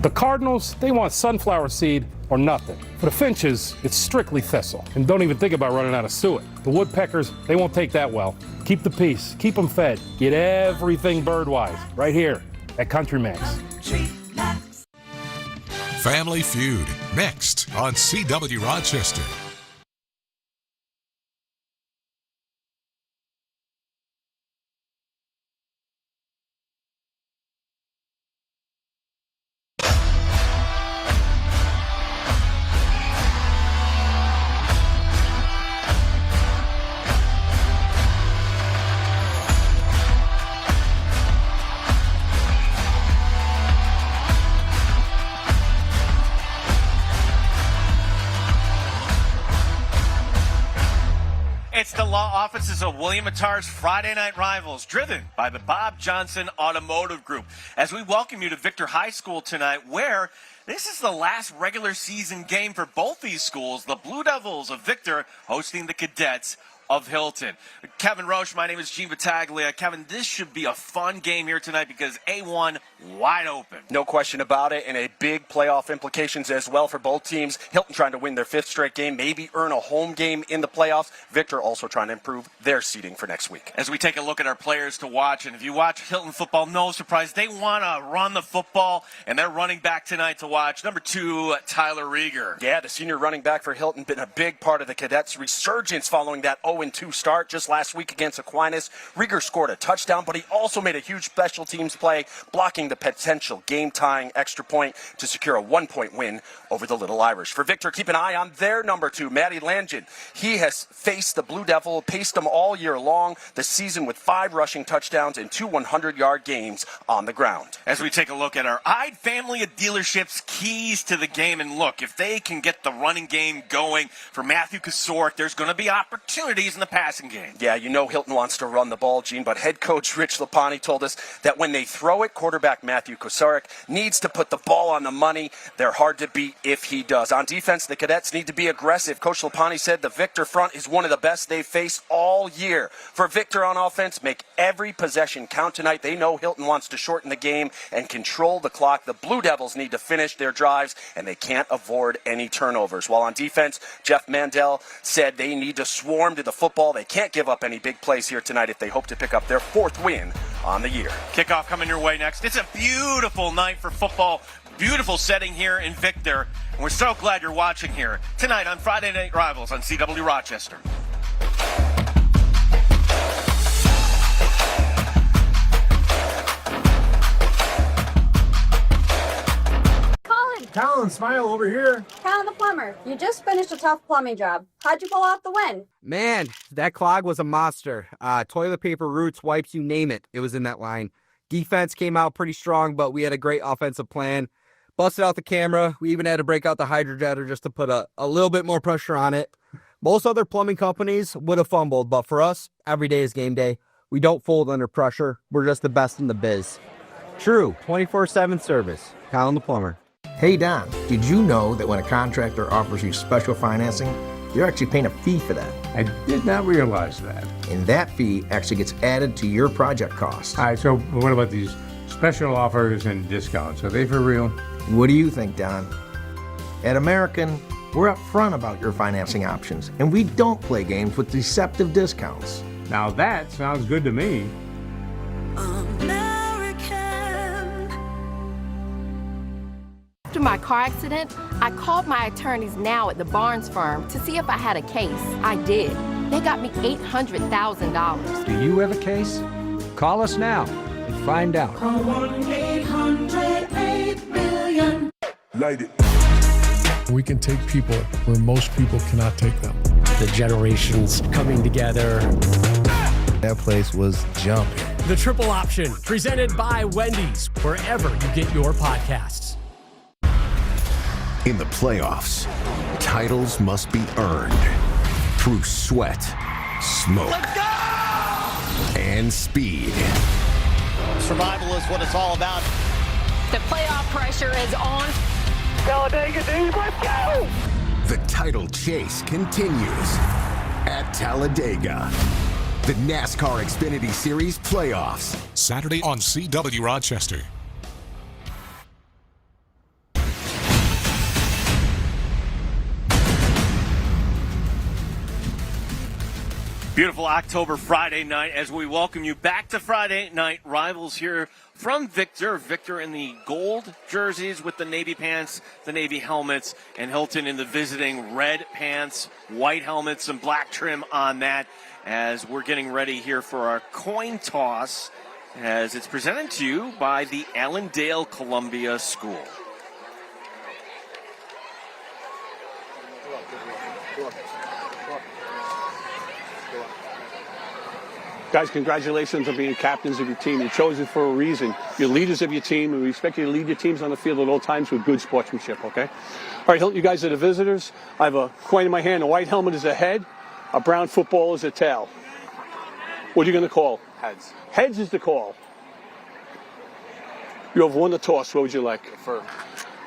The Cardinals, they want sunflower seed or nothing. For the finches, it's strictly thistle. And don't even think about running out of suet. The woodpeckers, they won't take that well. Keep the peace, keep them fed. Get everything birdwise right here at Country Mix. Family Feud, next on CW Rochester. It's the law offices of William Attar's Friday Night Rivals, driven by the Bob Johnson Automotive Group. As we welcome you to Victor High School tonight, where this is the last regular season game for both these schools. The Blue Devils of Victor hosting the Cadets of Hilton. Kevin Roche, my name is Gene Battaglia. Kevin, this should be a fun game here tonight because A1 wide open. No question about it, and a big playoff implications as well for both teams. Hilton trying to win their 5th straight game, maybe earn a home game in the playoffs. Victor also trying to improve their seeding for next week. As we take a look at our players to watch, and if you watch Hilton football, no surprise, they want to run the football, and they're running back tonight to watch. Number 2, Tyler Rieger. Yeah, the senior running back for Hilton, been a big part of the Cadets' resurgence following that 0-2 start just last week against Aquinas. Rieger scored a touchdown, but he also made a huge special teams play, blocking the potential game-tying extra point to secure a 1-point win over the Little Irish. For Victor, keep an eye on their number 2, Matty Langen. He has faced the Blue Devil, paced them all year long, the season with 5 rushing touchdowns and 2 100-yard games on the ground. As we take a look at our Ide family of dealerships' keys to the game, and look, if they can get the running game going for Matthew Kasorek, there's going to be opportunities in the passing game. Yeah, you know Hilton wants to run the ball, Gene, but head coach Rich Lapani told us that when they throw it, quarterback Matthew Kasorek needs to put the ball on the money. They're hard to beat if he does. On defense, the Cadets need to be aggressive. Coach Lapani said the Victor front is one of the best they've faced all year. For Victor on offense, make every possession count tonight. They know Hilton wants to shorten the game and control the clock. The Blue Devils need to finish their drives, and they can't afford any turnovers. While on defense, Jeff Mandel said they need to swarm to the football. They can't give up any big plays here tonight if they hope to pick up their 4th win on the year. Kickoff coming your way next. It's a beautiful night for football. Beautiful setting here in Victor. And we're so glad you're watching here tonight on Friday Night Rivals on CW Rochester. Colin, smile over here. Colin the plumber, you just finished a tough plumbing job. How'd you pull off the win? Man, that clog was a monster. Toilet paper, roots, wipes, you name it. It was in that line. Defense came out pretty strong, but we had a great offensive plan. Busted out the camera. We even had to break out the hydrojetter just to put a little bit more pressure on it. Most other plumbing companies would have fumbled, but for us, every day is game day. We don't fold under pressure. We're just the best in the biz. True, 24/7 service. Colin the plumber. Hey Don, did you know that when a contractor offers you special financing, you're actually paying a fee for that? I did not realize that. And that fee actually gets added to your project cost. All right, so what about these special offers and discounts? Are they for real? What do you think, Don? At American, we're upfront about your financing options, and we don't play games with deceptive discounts. Now that sounds good to me. After my car accident, I called my attorneys now at the Barnes firm to see if I had a case. I did. They got me $800,000. Do you have a case? Call us now and find out. Call 1-800-8-billion. Light it. We can take people where most people cannot take them. The generations coming together. That place was jumping. The Triple Option, presented by Wendy's, wherever you get your podcasts. In the playoffs, titles must be earned through sweat, smoke, and speed. Survival is what it's all about. The playoff pressure is on. Talladega, dude, let's go! The title chase continues at Talladega. The NASCAR Xfinity Series playoffs. Saturday on CW Rochester. Beautiful October Friday night as we welcome you back to Friday Night Rivals here from Victor. Victor in the gold jerseys with the navy pants, the navy helmets, and Hilton in the visiting red pants, white helmets, and black trim on that as we're getting ready here for our coin toss as it's presented to you by the Allendale Columbia School. Guys, congratulations on being captains of your team. You're chosen for a reason. You're leaders of your team, and we expect you to lead your teams on the field at all times with good sportsmanship, okay? All right, Hilton, you guys are the visitors. I have a coin in my hand. A white helmet is a head. A brown football is a tail. What are you going to call? Heads. Heads is the call. You have won the toss. What would you like? Defer.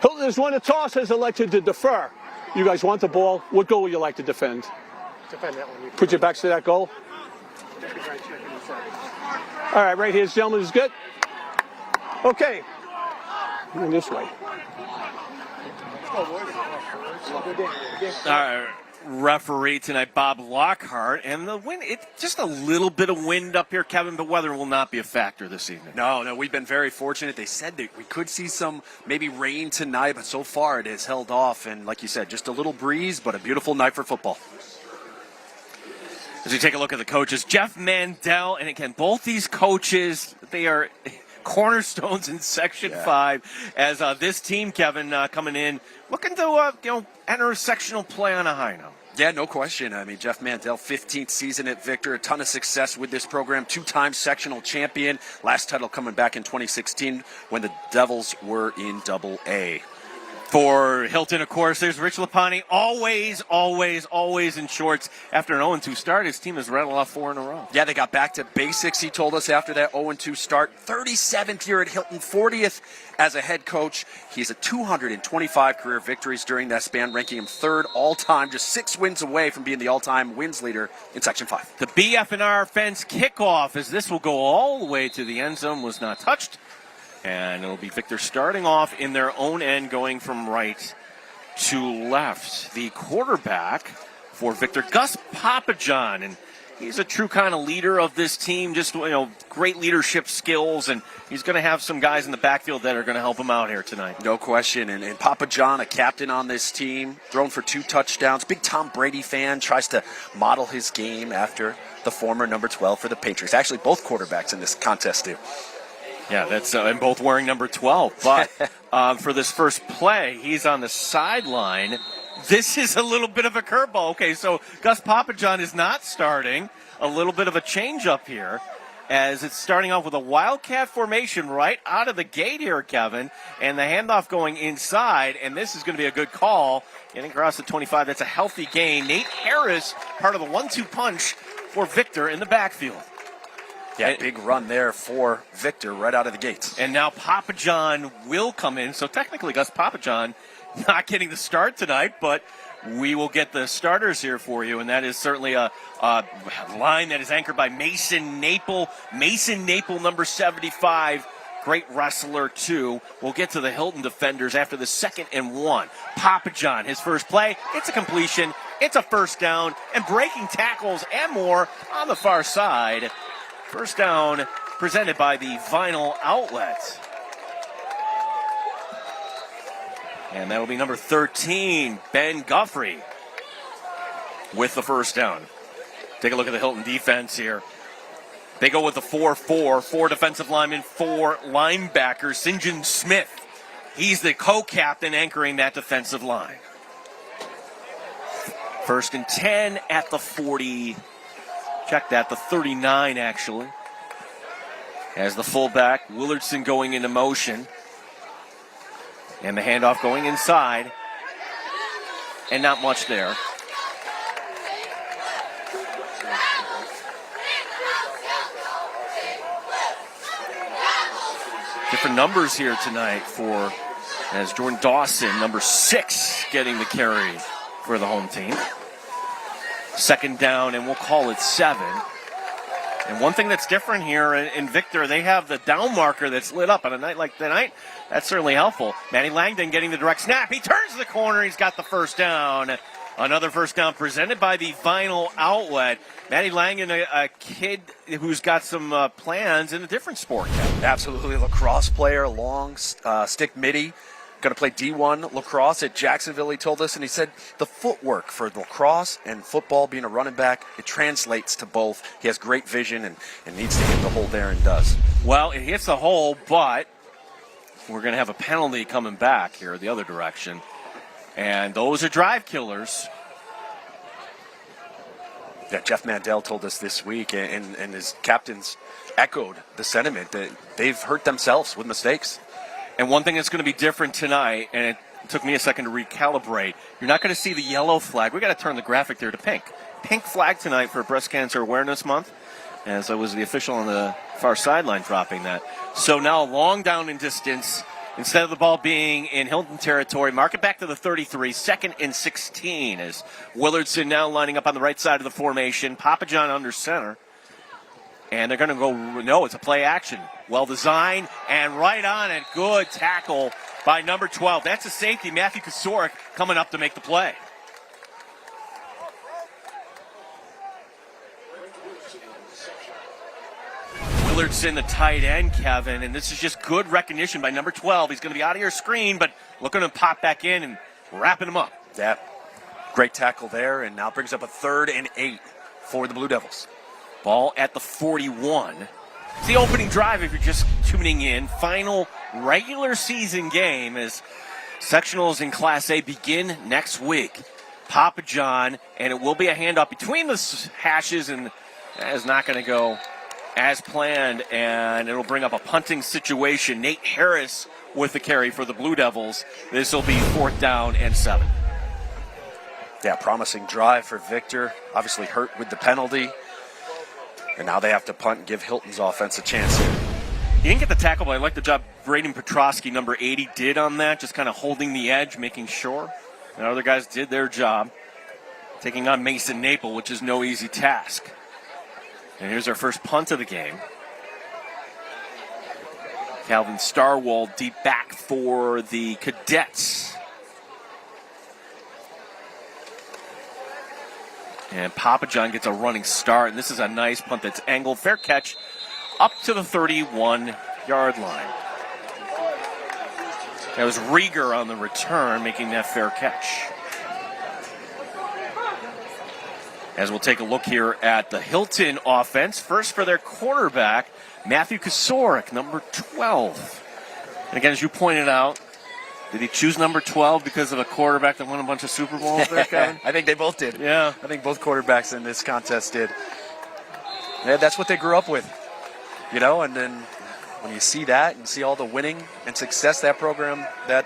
Hilton has won the toss, has elected to defer. You guys want the ball. What goal would you like to defend? Defend that one. Put your backs to that goal. All right, right here, gentlemen, is good. Okay. Going this way. Our referee tonight, Bob Lockhart, and the wind, it's just a little bit of wind up here, Kevin, but weather will not be a factor this evening. No, we've been very fortunate. They said that we could see some maybe rain tonight, but so far it has held off. And like you said, just a little breeze, but a beautiful night for football. As we take a look at the coaches, Jeff Mandel, and again, both these coaches, they are cornerstones in Section 5 as this team, Kevin, coming in, looking to enter a sectional play on a high note. Yeah, no question. I mean, Jeff Mandel, 15th season at Victor, a ton of success with this program, 2-time sectional champion, last title coming back in 2016 when the Devils were in Double-A. For Hilton, of course, there's Rich Lapani, always in shorts. After an 0-2 start, his team has rattled off 4 in a row. Yeah, they got back to basics, he told us, after that 0-2 start. 37th year at Hilton, 40th as a head coach. He's at 225 career victories during that span, ranking him 3rd all-time, just 6 wins away from being the all-time wins leader in Section 5. The BF&R fence kickoff, as this will go all the way to the end zone, was not touched. And it'll be Victor starting off in their own end, going from right to left. The quarterback for Victor, Gus Papajohn, and he's a true kind of leader of this team, just great leadership skills, and he's going to have some guys in the backfield that are going to help him out here tonight. No question, and Papajohn, a captain on this team, thrown for 2 touchdowns. Big Tom Brady fan, tries to model his game after the former number 12 for the Patriots. Actually, both quarterbacks in this contest do. Yeah, that's and both wearing number 12. But for this first play, he's on the sideline. This is a little bit of a curveball. Okay, so Gus Papajohn is not starting. A little bit of a change up here as it's starting off with a wildcat formation right out of the gate here, Kevin, and the handoff going inside, and this is going to be a good call. Getting across the 25, that's a healthy gain. Nate Harris, part of the 1-2 punch for Victor in the backfield. Yeah, big run there for Victor right out of the gates. And now Papajohn will come in. So technically, Gus Papajohn not getting the start tonight, but we will get the starters here for you. And that is certainly a line that is anchored by Mason Naple. Mason Naple, number 75. Great wrestler, too. We'll get to the Hilton defenders after the 2nd and 1. Papajohn, his first play. It's a completion. It's a first down. And breaking tackles and more on the far side. First down presented by the Vinyl Outlet. And that'll be number 13, Ben Guffrey, with the first down. Take a look at the Hilton defense here. They go with the 4-4, 4 defensive linemen, 4 linebackers. St. John Smith, he's the co-captain anchoring that defensive line. 1st and 10 at the 40. Check that, the 39 actually. As the fullback, Willardson going into motion. And the handoff going inside. And not much there. Different numbers here tonight for, as Jordan Dawson, number 6, getting the carry for the home team. 2nd down, and we'll call it 7. And one thing that's different here in Victor, they have the down marker that's lit up on a night like tonight. That's certainly helpful. Manny Langdon getting the direct snap. He turns the corner. He's got the first down. Another first down presented by the Vinyl Outlet. Matty Langen, a kid who's got some plans in a different sport. Absolutely, lacrosse player, long stick midi. Going to play D1 lacrosse at Jacksonville, he told us, and he said the footwork for lacrosse and football, being a running back, it translates to both. He has great vision and needs to hit the hole there and does. Well, it hits the hole, but we're going to have a penalty coming back here the other direction. And those are drive killers. Yeah, Jeff Mandel told us this week, and his captains echoed the sentiment that they've hurt themselves with mistakes. And one thing that's going to be different tonight, and it took me a second to recalibrate, you're not going to see the yellow flag. We've got to turn the graphic there to pink. Pink flag tonight for Breast Cancer Awareness Month, as I was the official on the far sideline dropping that. So now long down in distance, instead of the ball being in Hilton territory, mark it back to the 33, 2nd and 16, as Willardson now lining up on the right side of the formation. Papa John under center. And they're going to go, no, it's a play action. Well designed and right on it. Good tackle by number 12. That's a safety, Matthew Kosorek, coming up to make the play. Willardson, the tight end, Kevin, and this is just good recognition by number 12. He's going to be out of your screen, but looking to pop back in and wrapping him up. Yeah, great tackle there, and now brings up a 3rd and 8 for the Blue Devils. Ball at the 41. It's the opening drive if you're just tuning in. Final regular season game as sectionals in Class A begin next week. Papa John, and it will be a handoff between the hashes, and that is not going to go as planned, and it'll bring up a punting situation. Nate Harris with the carry for the Blue Devils. This will be 4th down and 7. Yeah, promising drive for Victor. Obviously hurt with the penalty. And now they have to punt and give Hilton's offense a chance here. He didn't get the tackle, but I like the job Braden Petrosky, number 80, did on that, just kind of holding the edge, making sure. And other guys did their job, taking on Mason Naple, which is no easy task. And here's our first punt of the game. Calvin Starwold deep back for the Cadets. And Papa John gets a running start, and this is a nice punt that's angled. Fair catch up to the 31-yard line. That was Rieger on the return making that fair catch. As we'll take a look here at the Hilton offense. First for their quarterback, Matthew Kosorek, number 12. And again, as you pointed out, did he choose number 12 because of a quarterback that won a bunch of Super Bowls there, Kevin? I think they both did. Yeah. I think both quarterbacks in this contest did. Yeah, that's what they grew up with. You know, and then when you see that and see all the winning and success that program, that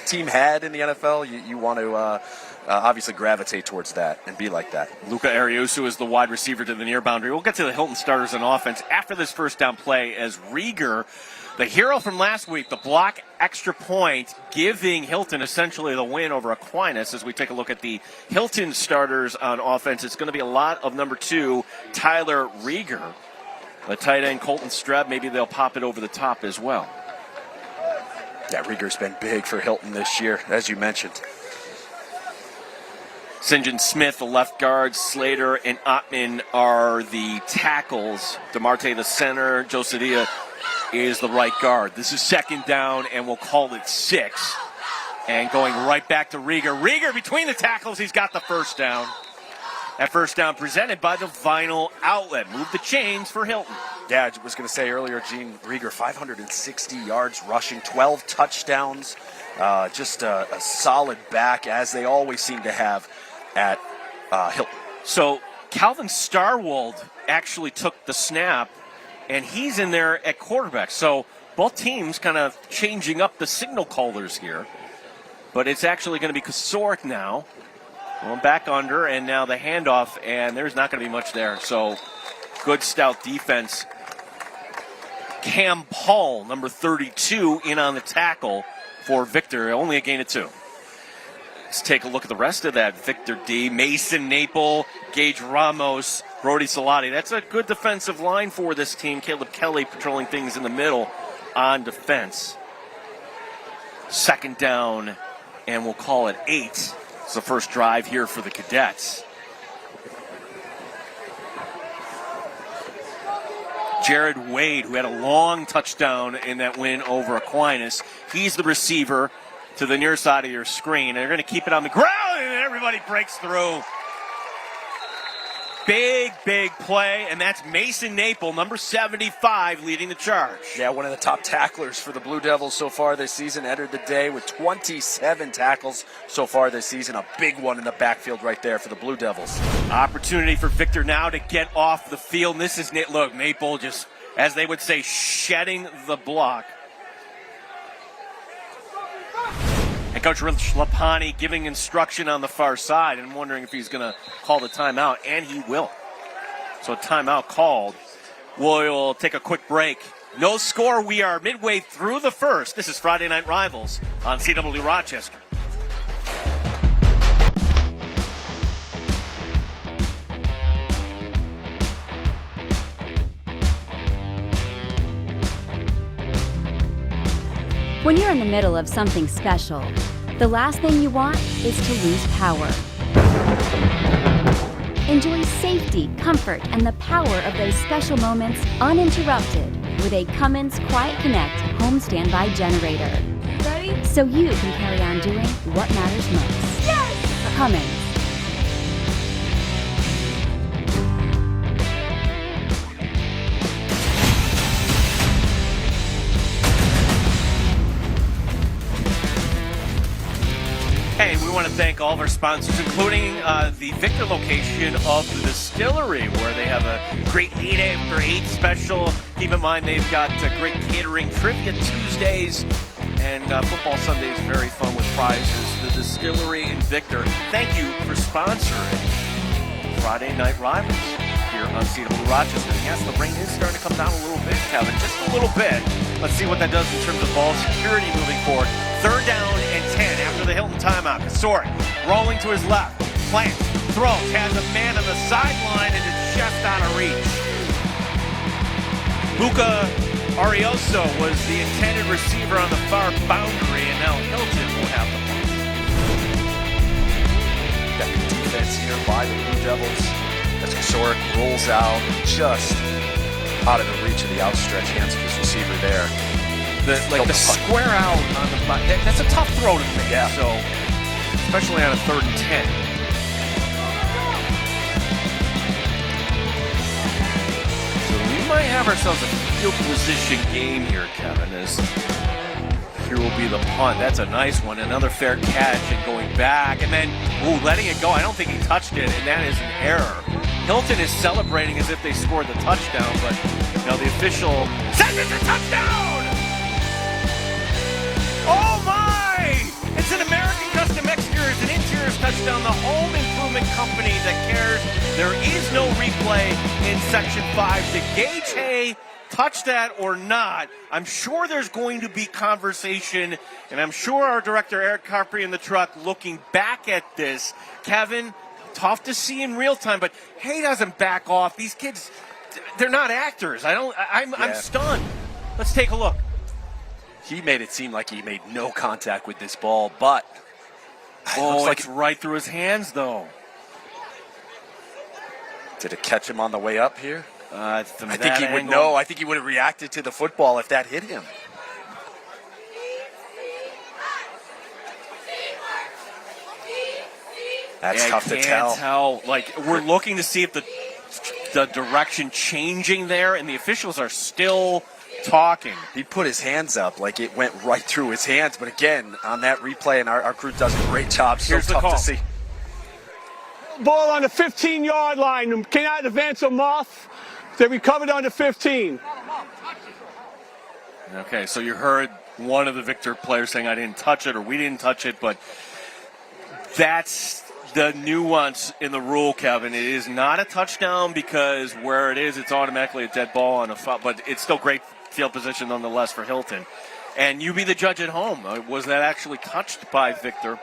team had in the NFL, you want to obviously gravitate towards that and be like that. Luca Ariusu is the wide receiver to the near boundary. We'll get to the Hilton starters on offense after this first down play as Rieger, the hero from last week, the block extra point, giving Hilton essentially the win over Aquinas. As we take a look at the Hilton starters on offense, it's going to be a lot of number 2, Tyler Rieger. The tight end, Colton Streb, maybe they'll pop it over the top as well. Yeah, Rieger's been big for Hilton this year, as you mentioned. St. John Smith, the left guard, Slater and Ottman are the tackles. DeMarte, the center, Joe Sedilla is the right guard. This is second down, and we'll call it 6. And going right back to Rieger. Rieger between the tackles, he's got the first down. That first down presented by the Vinyl Outlet. Move the chains for Hilton. Yeah, I was going to say earlier, Gene Rieger, 560 yards rushing, 12 touchdowns. Just a solid back, as they always seem to have at Hilton. So Calvin Starwold actually took the snap, and he's in there at quarterback. So both teams kind of changing up the signal callers here. But it's actually going to be Kosorek now. Going back under, and now the handoff, and there's not going to be much there. So good stout defense. Cam Paul, number 32, in on the tackle for Victor. Only a gain of 2. Let's take a look at the rest of that Victor D. Mason Naple, Gage Ramos, Brody Salati. That's a good defensive line for this team. Caleb Kelly patrolling things in the middle on defense. Second down, and we'll call it 8 It's the first drive here for the Cadets. Jared Wade, who had a long touchdown in that win over Aquinas, he's the receiver to the near side of your screen. They're going to keep it on the ground, and everybody breaks through. Big, big play, and that's Mason Naple, number 75, leading the charge. Yeah, one of the top tacklers for the Blue Devils so far this season. Entered the day with 27 tackles so far this season. A big one in the backfield right there for the Blue Devils. Opportunity for Victor now to get off the field. And this is, look, Naple just, as they would say, shedding the block. And Coach Rich Lapani giving instruction on the far side. And I'm wondering if he's going to call the timeout, and he will. So timeout called. We'll take a quick break. No score. We are midway through the first. This is Friday Night Rivals on CW Rochester. When you're in the middle of something special, the last thing you want is to lose power. Enjoy safety, comfort, and the power of those special moments uninterrupted with a Cummins Quiet Connect home standby generator. Ready? So you can carry on doing what matters most. Yes! Cummins. Hey, we want to thank all of our sponsors, including the Victor location of the Distillery, where they have a great 8 after 8 special. Keep in mind, they've got great catering, trivia Tuesdays, and football Sundays, very fun with prizes. The Distillery in Victor, thank you for sponsoring Friday Night Rivals here on CW Rochester. And yes, the rain is starting to come down a little bit, Kevin, just a little bit. Let's see what that does in terms of ball security moving forward. 3rd down and 10 after the Hilton timeout. Kasoric rolling to his left. Plant, throws, has a man on the sideline and it's just out of reach. Luca Arioso was the intended receiver on the far boundary, and now Hilton will have the ball. Got the defense here by the Blue Devils. As Kasoric rolls out just out of the reach of the outstretched hands of his receiver there. The square out on the that's a tough throw to make. Yeah. So, especially on a 3rd and 10. So we might have ourselves a field position game here, Kevin. As here will be the punt. That's a nice one. Another fair catch and going back, and then letting it go. I don't think he touched it, and that is an error. Hilton is celebrating as if they scored the touchdown, but the official says it's a touchdown. Oh my! It's an American Custom Exteriors and Interiors touchdown. The home improvement company that cares. There is no replay in Section 5 to gauge, hey, touch that or not. I'm sure there's going to be conversation, and I'm sure our director, Eric Carpry, in the truck looking back at this. Kevin, tough to see in real time, but Hay doesn't back off. These kids, they're not actors. I'm stunned. Let's take a look. He made it seem like he made no contact with this ball, but it's right through his hands, though. Did it catch him on the way up here? I think he would know. I think he would have reacted to the football if that hit him. That's tough to tell. We're looking to see if the direction changing there, and the officials are still talking. He put his hands up like it went right through his hands, but again, on that replay, and our crew does a great job. So Here's the tough call. to see. Ball on the 15-yard line. Cannot advance them off. They recovered on the 15. Okay, so you heard one of the Victor players saying, I didn't touch it, or we didn't touch it, but that's the nuance in the rule, Kevin. It is not a touchdown because where it is, it's automatically a dead ball on a foul, but it's still great field position nonetheless for Hilton. And you be the judge at home. Was that actually touched by Victor?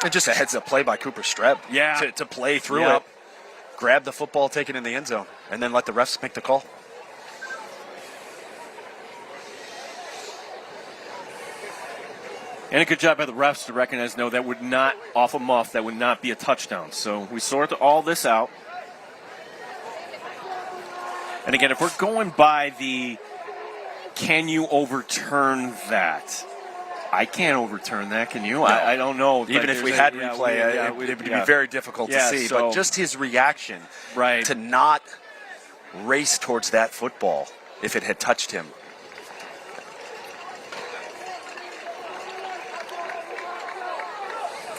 And just a heads-up play by Cooper Streb. Yeah. To play through it, grab the football, take it in the end zone, and then let the refs make the call. And a good job by the refs to recognize, no, that would not, off a muff, that would not be a touchdown. So we sort all this out. And again, if we're going by the can you overturn that? I can't overturn that, can you? No. I don't know. Even if we had replay, it would be very difficult to see. So, but just his reaction to not race towards that football if it had touched him.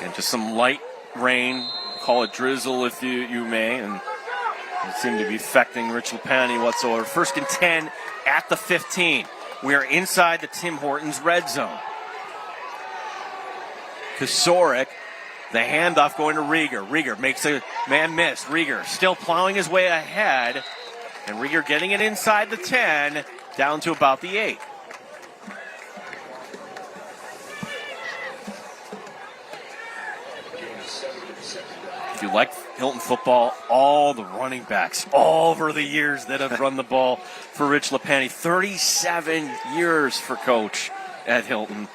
And just some light rain, call it drizzle if you may, and it seemed to be affecting Rich Lapani whatsoever. 1st and 10 at the 15. We are inside the Tim Hortons red zone. Kosarik, the handoff going to Rieger. Rieger makes a man miss. Rieger still plowing his way ahead, and Rieger getting it inside the 10, down to about the 8. If you like Hilton football, all the running backs all over the years that have run the ball for Rich Lapani. 37 years for Coach at Hilton.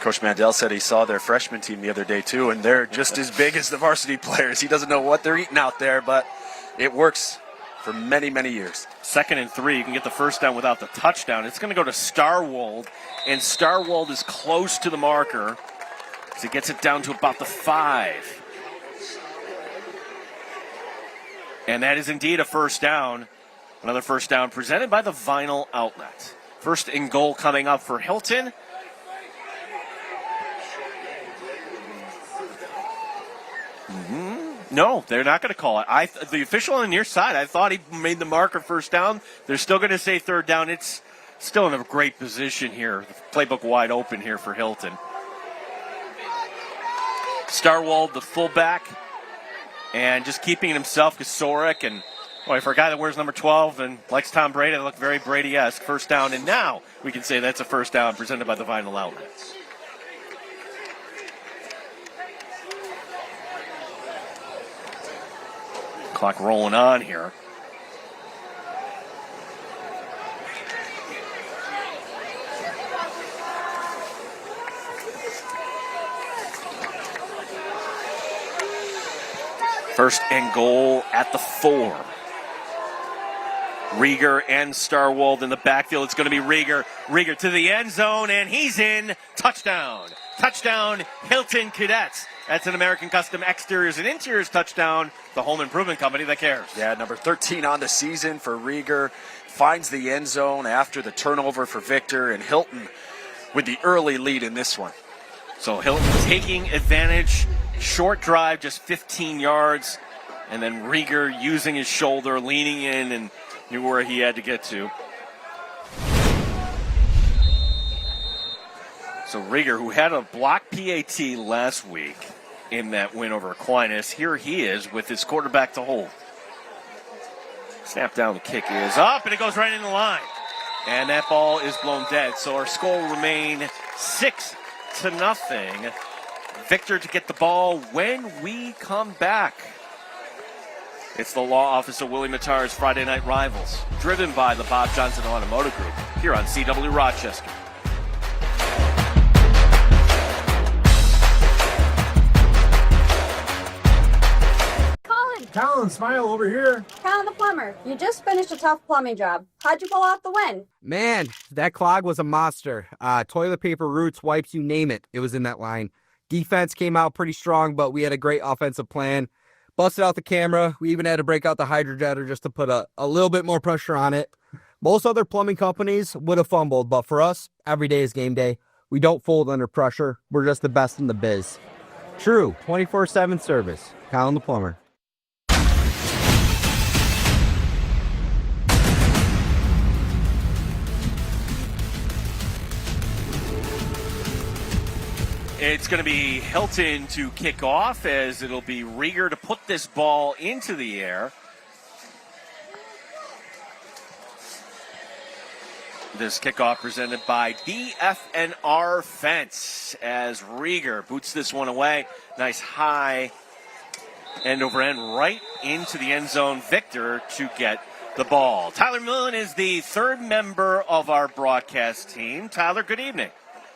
Coach Mandel said he saw their freshman team the other day, too, and they're just as big as the varsity players. He doesn't know what they're eating out there, but it works for many, many years. 2nd and 3. You can get the first down without the touchdown. It's going to go to Starwold, and Starwold is close to the marker as he gets it down to about the 5. And that is indeed a first down. Another first down presented by the Vinyl Outlet. 1st and goal coming up for Hilton. No, they're not going to call it. The official on your side, I thought he made the marker first down. They're still going to say 3rd down. It's still in a great position here. The playbook wide open here for Hilton. Starwold, the fullback, and just keeping it himself, Kosarik, and for a guy that wears number 12 and likes Tom Brady, they look very Brady-esque. First down, and now we can say that's a first down presented by the Vinyl Outlet. Clock rolling on here. First and goal at the 4. Rieger and Starwold in the backfield. It's going to be Rieger. Rieger to the end zone, and he's in. Touchdown. Touchdown, Hilton Cadets. That's an American Custom Exteriors and Interiors touchdown. The home improvement company that cares. Yeah, number 13 on the season for Rieger. Finds the end zone after the turnover for Victor, and Hilton with the early lead in this one. So Hilton taking advantage. Short drive, just 15 yards. And then Rieger using his shoulder, leaning in, and knew where he had to get to. So Rieger, who had a blocked PAT last week in that win over Aquinas, here he is with his quarterback to hold. Snap down, the kick is up, and it goes right in the line. And that ball is blown dead. So our score will remain 6-0. Victor to get the ball when we come back. It's the law office of Willie Matar's Friday Night Rivals, driven by the Bob Johnson Automotive Group, here on CW Rochester. Colin, smile over here. Colin the plumber, you just finished a tough plumbing job. How'd you pull off the win? Man, that clog was a monster. Toilet paper, roots, wipes, you name it. It was in that line. Defense came out pretty strong, but we had a great offensive plan. Busted out the camera. We even had to break out the hydrojetter just to put a little bit more pressure on it. Most other plumbing companies would have fumbled, but for us, every day is game day. We don't fold under pressure. We're just the best in the biz. True, 24/7 service. Colin the plumber. It's going to be Hilton to kick off, as it'll be Rieger to put this ball into the air. This kickoff presented by BFNR Fence, as Rieger boots this one away. Nice high end over end right into the end zone. Victor to get the ball. Tyler Millen is the third member of our broadcast team. Tyler, good evening.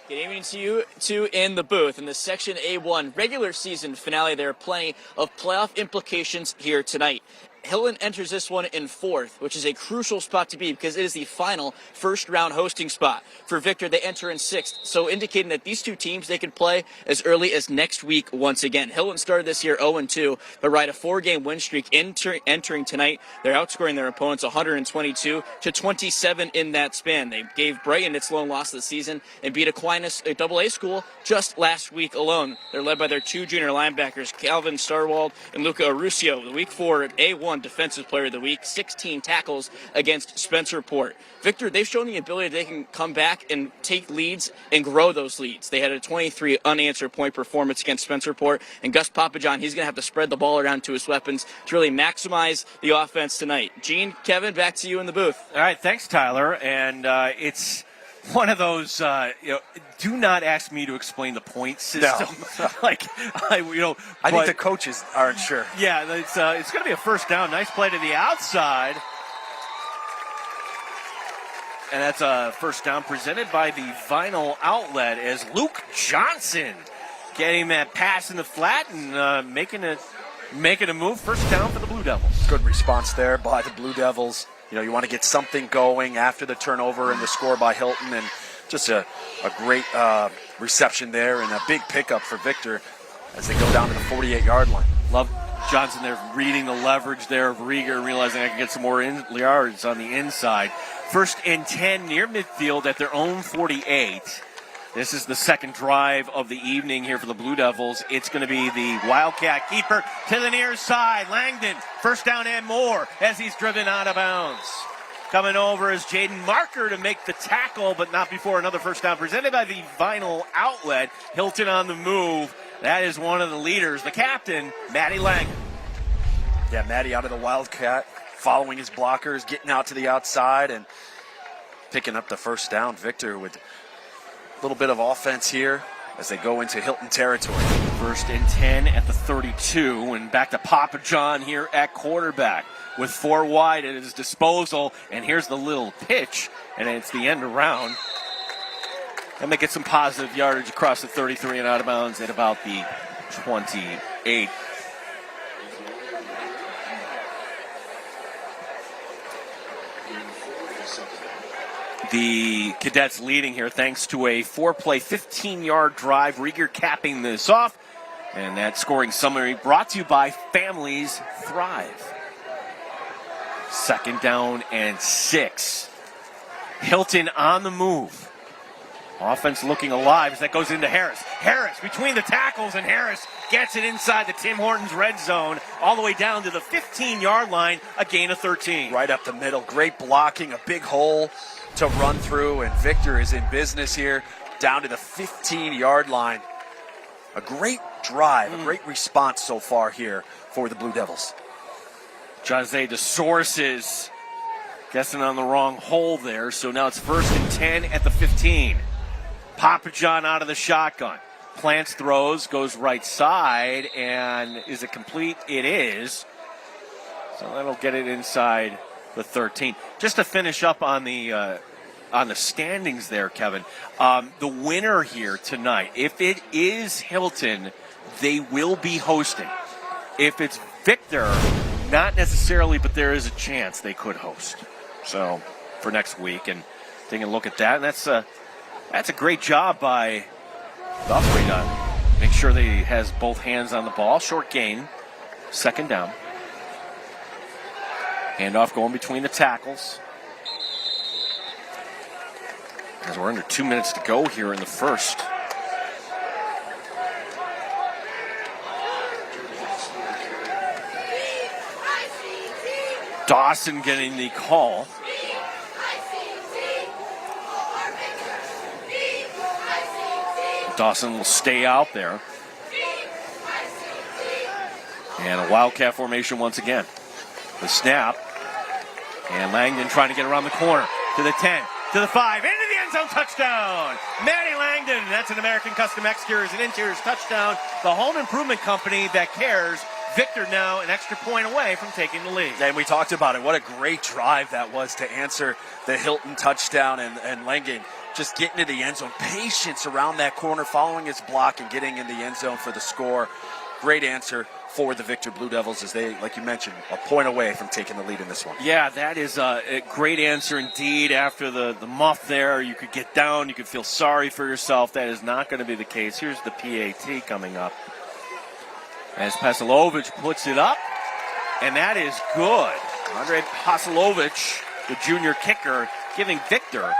Good evening to you two in the booth. In the Section A1 regular season finale, there are plenty of playoff implications here tonight. Hilton enters this one in 4th, which is a crucial spot to be because it is the final first-round hosting spot. For Victor, they enter in 6th, so indicating that these two teams, they can play as early as next week once again. Hilton started this year 0-2, but ride a 4-game win streak entering tonight. They're outscoring their opponents 122-27 in that span. They gave Brighton its lone loss of the season and beat Aquinas, a AA school, just last week alone. They're led by their 2 junior linebackers, Calvin Starwald and Luca Arusio. The week 4 at A1 Defensive Player of the Week, 16 tackles against Spencer Port. Victor, they've shown the ability they can come back and take leads and grow those leads. They had a 23 unanswered point performance against Spencer Port, and Gus Papajohn, he's going to have to spread the ball around to his weapons to really maximize the offense tonight. Gene, Kevin, back to you in the booth. All right, thanks, Tyler. And it's one of those, do not ask me to explain the point system. No. I think the coaches aren't sure. Yeah, it's going to be a first down. Nice play to the outside. And that's a first down presented by the Vinyl Outlet as Luke Johnson getting that pass in the flat and making a move. First down for the Blue Devils. Good response there by the Blue Devils. You want to get something going after the turnover and the score by Hilton, and just a great reception there and a big pickup for Victor as they go down to the 48-yard line. Love Johnson there reading the leverage there of Rieger, realizing I can get some more yards on the inside. 1st and 10 near midfield at their own 48. This is the second drive of the evening here for the Blue Devils. It's going to be the Wildcat keeper to the near side. Langdon, first down and more as he's driven out of bounds. Coming over is Jaden Marker to make the tackle, but not before another first down presented by the Vinyl Outlet. Hilton on the move. That is one of the leaders, the captain, Matty Langdon. Yeah, Matty out of the Wildcat, following his blockers, getting out to the outside and picking up the first down. Victor with a little bit of offense here as they go into Hilton territory. 1st and 10 at the 32, and back to Papa John here at quarterback with 4 wide at his disposal. And here's the little pitch, and it's the end around. And they get some positive yardage across the 33 and out of bounds at about the 28. The Cadets leading here thanks to a 4-play, 15-yard drive. Rieger capping this off. And that scoring summary brought to you by Families Thrive. 2nd down and 6. Hilton on the move. Offense looking alive as that goes into Harris. Harris between the tackles, and Harris gets it inside the Tim Hortons red zone all the way down to the 15-yard line, a gain of 13. Right up the middle. Great blocking, a big hole to run through, and Victor is in business here down to the 15-yard line. A great drive, a great response so far here for the Blue Devils. Jose DeSources guessing on the wrong hole there, so now it's 1st and 10 at the 15. Papa John out of the shotgun. Plants throws, goes right side, and is it complete? It is. So that'll get it inside the 13. Just to finish up on the standings there, Kevin, the winner here tonight, if it is Hilton, they will be hosting. If it's Victor, not necessarily, but there is a chance they could host. So for next week, and taking a look at that, and that's a great job by Guthrie to make sure that he has both hands on the ball. Short gain, 2nd down. Handoff going between the tackles. As we're under 2 minutes to go here in the first. Dawson getting the call. Dawson will stay out there. And a Wildcat formation once again. The snap. And Langdon trying to get around the corner. To the 10. To the 5. Into the end zone. Touchdown. Matty Langdon. That's an American Custom Exteriors and Interiors touchdown. The home improvement company that cares. Victor now an extra point away from taking the lead. And we talked about it. What a great drive that was to answer the Hilton touchdown, and Langen just getting to the end zone. Patience around that corner, following his block and getting in the end zone for the score. Great answer for the Victor Blue Devils as they, like you mentioned, a point away from taking the lead in this one. Yeah, that is a great answer indeed. After the muff there, you could get down, you could feel sorry for yourself. That is not going to be the case. Here's the PAT coming up as Pasilovich puts it up, and that is good. Andre Pasilovich, the junior kicker, giving Victor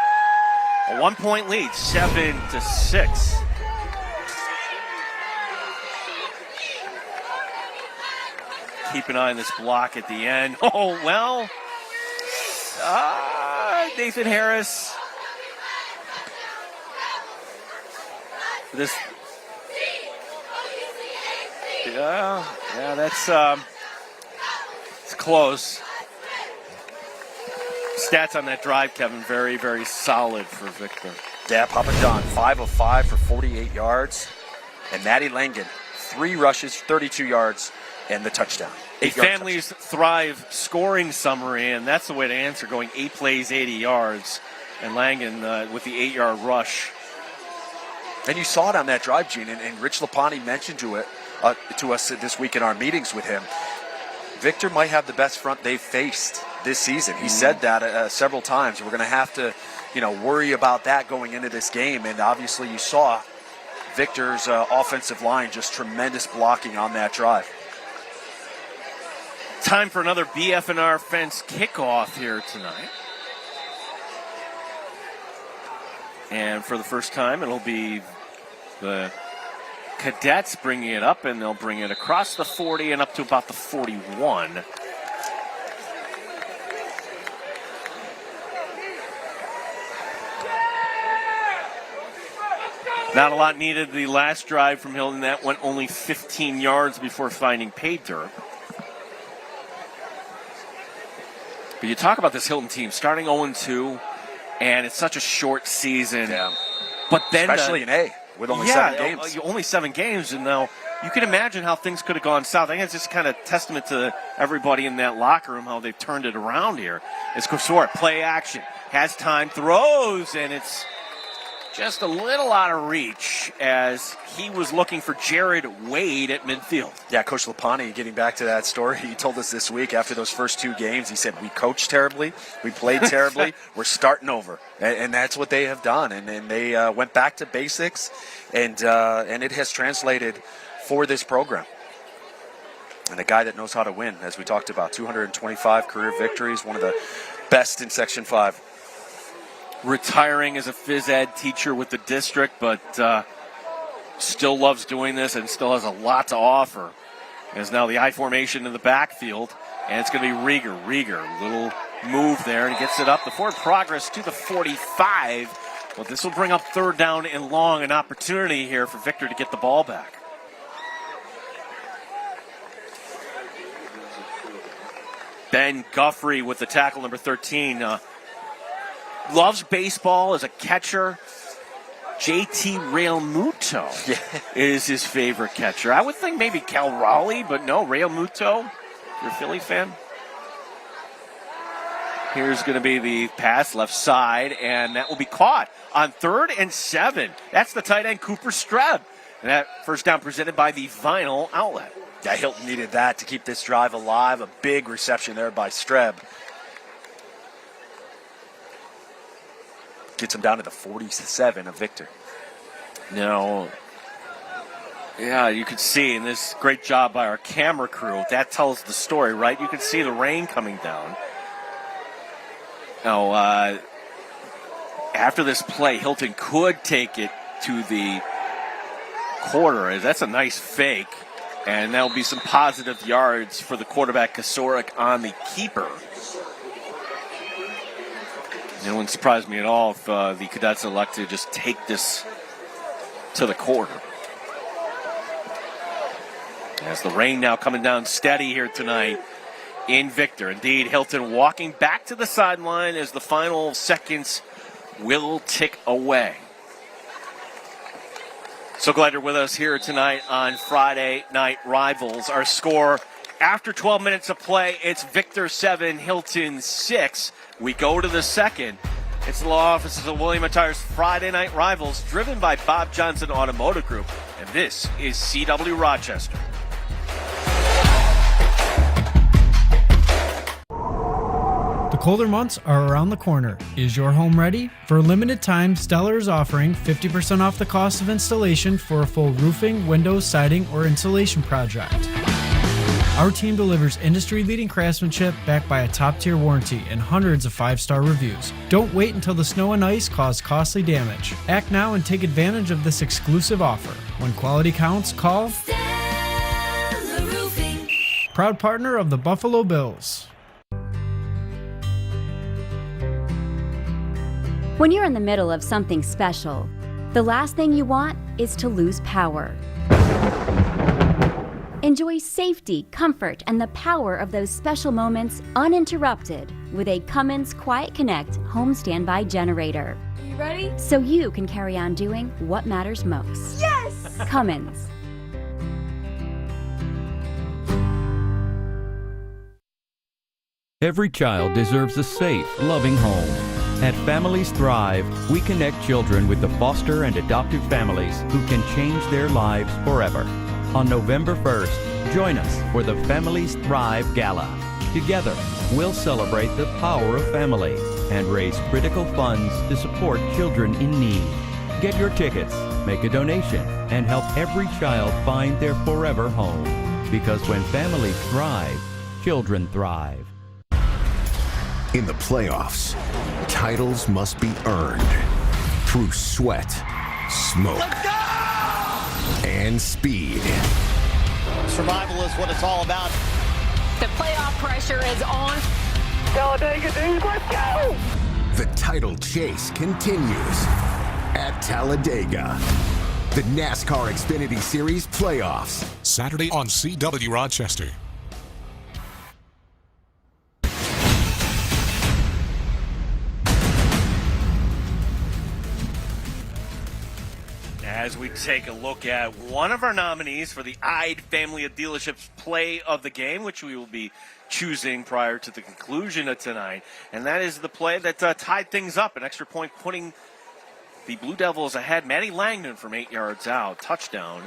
a 1-point lead, 7-6. Keep an eye on this block at the end. Oh, well, Nathan Harris. That's it's close. Stats on that drive, Kevin, very, very solid for Victor. Yeah, Papa John, 5 of 5 for 48 yards. And Matty Langen, 3 rushes, 32 yards, and the touchdown. A Families Thrive scoring summary, and that's the way to answer, going 8 plays, 80 yards. And Langen with the 8-yard rush. And you saw it on that drive, Gene, and Rich Lapani mentioned to us this week in our meetings with him. Victor might have the best front they've faced this season. He said that several times. We're going to have to, worry about that going into this game. And obviously you saw Victor's offensive line, just tremendous blocking on that drive. Time for another BF&R Fence kickoff here tonight. And for the first time, it'll be the Cadets bringing it up, and they'll bring it across the 40 and up to about the 41. Not a lot needed the last drive from Hilton. That went only 15 yards before finding pay dirt. But you talk about this Hilton team starting 0-2, and it's such a short season. Yeah. But then, especially in A, with only 7 games. Only 7 games, and now you can imagine how things could have gone south. I think it's just kind of testament to everybody in that locker room how they've turned it around here. It's Kosor, play action, has time, throws, and it's just a little out of reach as he was looking for Jared Wade at midfield. Yeah, Coach Lapani, getting back to that story, he told us this week after those first 2 games, he said, we coached terribly, we played terribly, we're starting over. And that's what they have done. And they went back to basics, and it has translated for this program. And a guy that knows how to win, as we talked about, 225 career victories, one of the best in Section 5. Retiring as a phys ed teacher with the district, but still loves doing this and still has a lot to offer. As now the I formation in the backfield, and it's going to be Rieger, little move there, and he gets it up. The forward progress to the 45. Well, this will bring up 3rd down and long, an opportunity here for Victor to get the ball back. Ben Guffrey with the tackle, number 13. Loves baseball as a catcher. JT Realmuto is his favorite catcher. I would think maybe Cal Raleigh, but no, Realmuto. You're a Philly fan? Here's going to be the pass left side, and that will be caught on 3rd and 7. That's the tight end, Cooper Streb. And that first down presented by the Vinyl Outlet. Yeah, Hilton needed that to keep this drive alive. A big reception there by Streb. Gets him down to the 47 of Victor. Now, yeah, you could see, and this great job by our camera crew, that tells the story, right? You can see the rain coming down. Now, after this play, Hilton could take it to the quarter. That's a nice fake, and that'll be some positive yards for the quarterback, Kasorik, on the keeper. It wouldn't surprise me at all if the Cadets elect to just take this to the quarter. As the rain now coming down steady here tonight in Victor. Indeed, Hilton walking back to the sideline as the final seconds will tick away. So glad you're with us here tonight on Friday Night Rivals. Our score after 12 minutes of play, it's Victor 7, Hilton 6. We go to the second. It's the law offices of William & Tire's Friday Night Rivals, driven by Bob Johnson Automotive Group. And this is CW Rochester. The colder months are around the corner. Is your home ready? For a limited time, Stellar is offering 50% off the cost of installation for a full roofing, windows, siding, or insulation project. Our team delivers industry-leading craftsmanship backed by a top-tier warranty and hundreds of 5-star reviews. Don't wait until the snow and ice cause costly damage. Act now and take advantage of this exclusive offer. When quality counts, call Stellar Roofing. Proud partner of the Buffalo Bills. When you're in the middle of something special, the last thing you want is to lose power. Enjoy safety, comfort, and the power of those special moments uninterrupted with a Cummins Quiet Connect home standby generator. You ready? So you can carry on doing what matters most. Yes! Cummins. Every child deserves a safe, loving home. At Families Thrive, we connect children with the foster and adoptive families who can change their lives forever. On November 1st, join us for the Families Thrive Gala. Together, we'll celebrate the power of family and raise critical funds to support children in need. Get your tickets, make a donation, and help every child find their forever home. Because when families thrive, children thrive. In the playoffs, titles must be earned through sweat, smoke, and speed. Survival is what it's all about. The playoff pressure is on. Talladega, dude, let's go! The title chase continues at Talladega. The NASCAR Xfinity Series playoffs. Saturday on CW Rochester. As we take a look at one of our nominees for the Ide Family of Dealerships Play of the Game, which we will be choosing prior to the conclusion of tonight, and that is the play that tied things up, an extra point putting the Blue Devils ahead. Matty Langdon from 8 yards out, touchdown.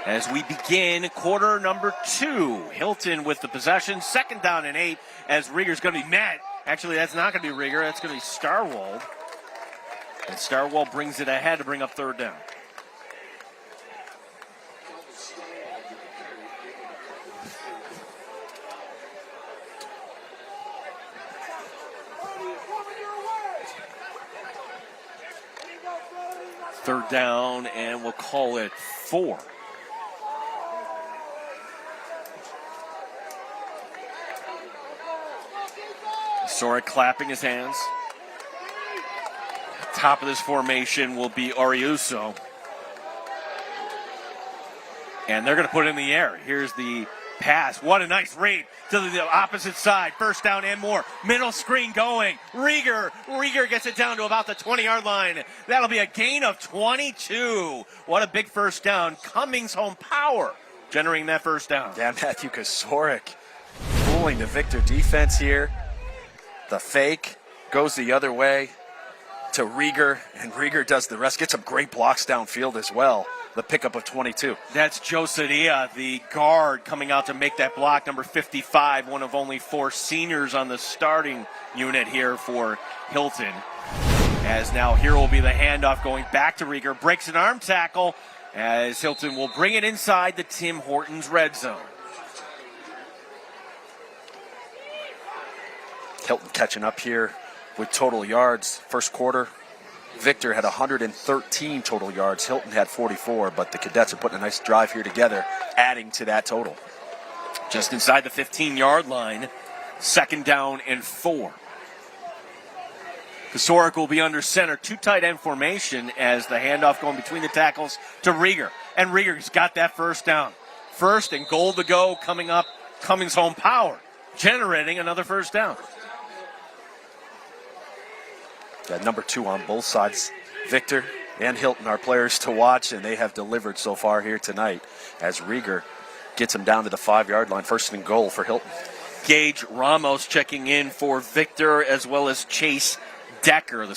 As we begin quarter number 2, Hilton with the possession, 2nd down and 8, as Rieger's going to be met. Actually, that's not going to be Rieger, that's going to be Starwold. And Starwell brings it ahead to bring up 3rd down. Third down, and we'll call it 4. Sorick clapping his hands. Top of this formation will be Ariuso. And they're going to put it in the air. Here's the pass. What a nice read to the opposite side. 1st down and more. Middle screen going. Rieger gets it down to about the 20-yard line. That'll be a gain of 22. What a big 1st down. Cummings home power generating that 1st down. Yeah, Matthew Kosarik fooling the Victor defense here. The fake goes the other way to Rieger, and Rieger does the rest. Gets some great blocks downfield as well. The pickup of 22. That's Josadia, the guard, coming out to make that block, number 55, one of only 4 seniors on the starting unit here for Hilton. As now here will be the handoff going back to Rieger. Breaks an arm tackle as Hilton will bring it inside the Tim Hortons red zone. Hilton catching up here with total yards. First quarter, Victor had 113 total yards. Hilton had 44, but the Cadets are putting a nice drive here together, adding to that total. Just inside the 15-yard line, 2nd down and 4. Kosarik will be under center, 2 tight end formation as the handoff going between the tackles to Rieger. And Rieger's got that 1st down. 1st and goal to go coming up. Cummings home power, generating another 1st down. Number 2 on both sides. Victor and Hilton are players to watch, and they have delivered so far here tonight as Rieger gets him down to the 5-yard line. 1st and goal for Hilton. Gage Ramos checking in for Victor, as well as Chase Decker. The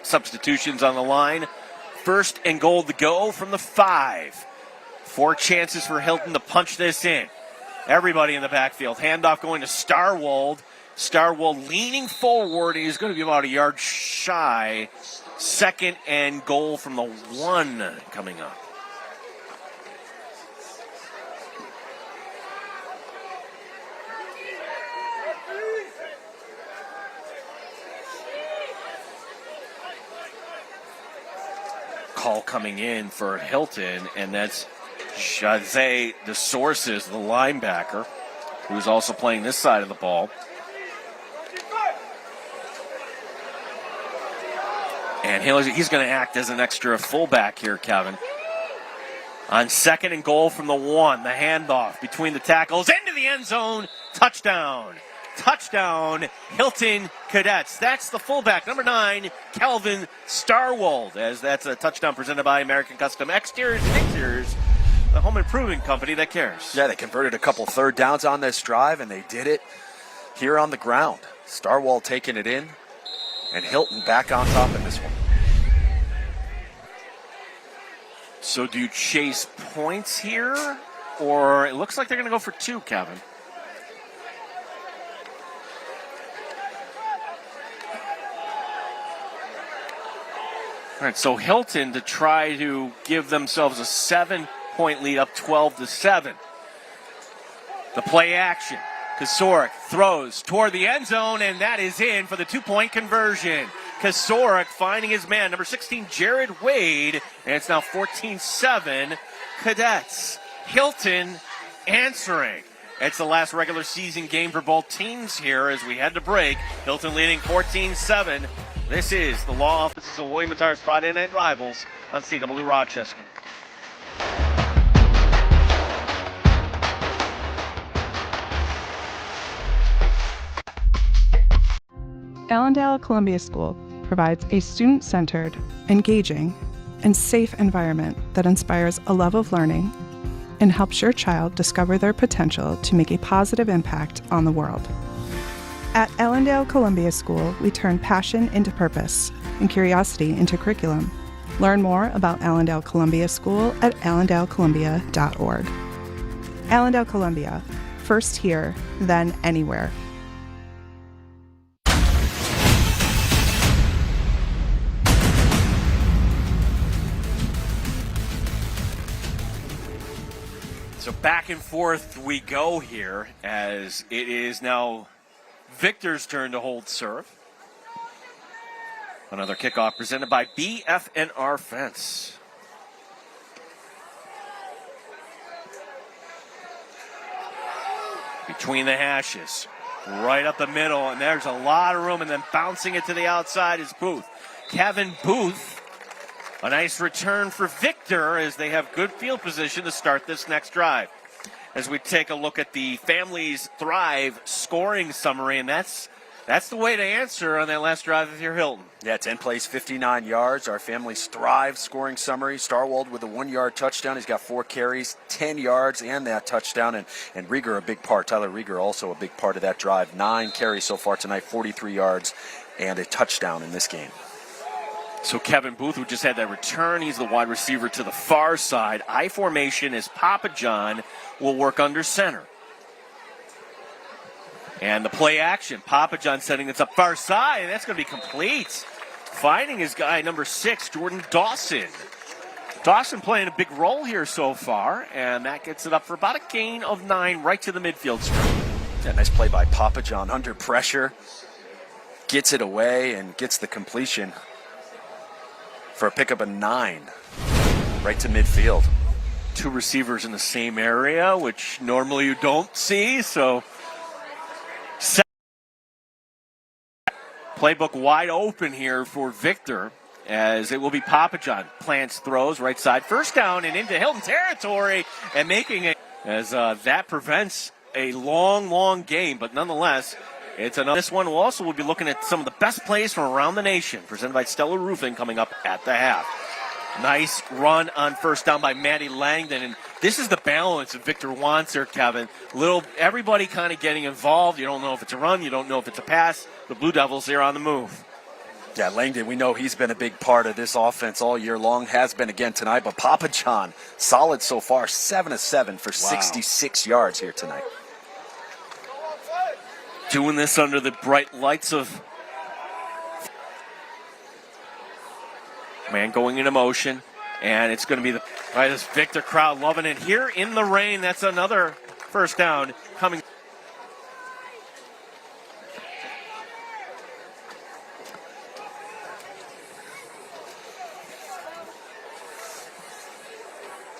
substitutions on the line. 1st and goal to go from the 5. 4 chances for Hilton to punch this in. Everybody in the backfield. Handoff going to Starwold. Starwold leaning forward. He's going to be about a yard shy. 2nd and goal from the 1 coming up. Call coming in for Hilton, and that's Jose De Sources, the linebacker, who's also playing this side of the ball. And he's going to act as an extra fullback here, Kevin. On 2nd and goal from the 1, the handoff between the tackles into the end zone. Touchdown. Touchdown, Hilton Cadets. That's the fullback, number 9, Calvin Starwold, as that's a touchdown presented by American Custom Exteriors and Interiors, the home improvement company that cares. Yeah, they converted a couple 3rd downs on this drive, and they did it here on the ground. Starwold taking it in, and Hilton back on top in this one. So do you chase points here, or it looks like they're going to go for 2, Kevin? All right, so Hilton to try to give themselves a 7-point lead, up 12-7. The play action. Kosarik throws toward the end zone, and that is in for the 2-point conversion. Kosarik finding his man, number 16, Jared Wade, and it's now 14-7 Cadets. Hilton answering. It's the last regular season game for both teams here as we head to break. Hilton leading 14-7. This is the law offices of William & Tyr's Friday Night Rivals on CW Rochester. Allendale Columbia School provides a student-centered, engaging, and safe environment that inspires a love of learning and helps your child discover their potential to make a positive impact on the world. At Allendale Columbia School, we turn passion into purpose and curiosity into curriculum. Learn more about Allendale Columbia School at allendalecolumbia.org. Allendale Columbia, first here, then anywhere. So back and forth we go here as it is now Victor's turn to hold serve. Another kickoff presented by BF&R Fence. Between the hashes, right up the middle, and there's a lot of room, and then bouncing it to the outside is Booth. Kevin Booth, a nice return for Victor as they have good field position to start this next drive. As we take a look at the Families Thrive scoring summary, and that's the way to answer on that last drive if you're Hilton. Yeah, 10 plays, 59 yards. Our Families Thrive scoring summary. Starwold with a 1-yard touchdown. He's got 4 carries, 10 yards, and that touchdown. And Rieger a big part. Tyler Rieger also a big part of that drive. 9 carries so far tonight, 43 yards, and a touchdown in this game. So Kevin Booth, who just had that return, he's the wide receiver to the far side. I formation as Papa John will work under center. And the play action, Papa John setting this up far side, and that's going to be complete. Finding his guy, number 6, Jordan Dawson. Dawson playing a big role here so far, and that gets it up for about a gain of 9 right to the midfield strip. Yeah, nice play by Papa John under pressure. Gets it away and gets the completion for a pickup of 9 right to midfield. 2 receivers in the same area, which normally you don't see, so playbook wide open here for Victor as it will be Papa John. Plants throws right side, first down and into Hilton territory and making it as that prevents a long game, but nonetheless it's another. This one will be looking at some of the best plays from around the nation presented by Stellar Roofing coming up at the half. Nice run on first down by Maddie Langdon. And this is the balance that Victor wants here, Kevin. Everybody kind of getting involved. You don't know if it's a run. You don't know if it's a pass. The Blue Devils here on the move. Yeah, Langdon, we know he's been a big part of this offense all year long. Has been again tonight. But Papa John, solid so far. 7 of 7 for 66 yards here tonight. Doing this under the bright lights of man going into motion, and it's going to be this Victor crowd loving it here in the rain. That's another first down coming.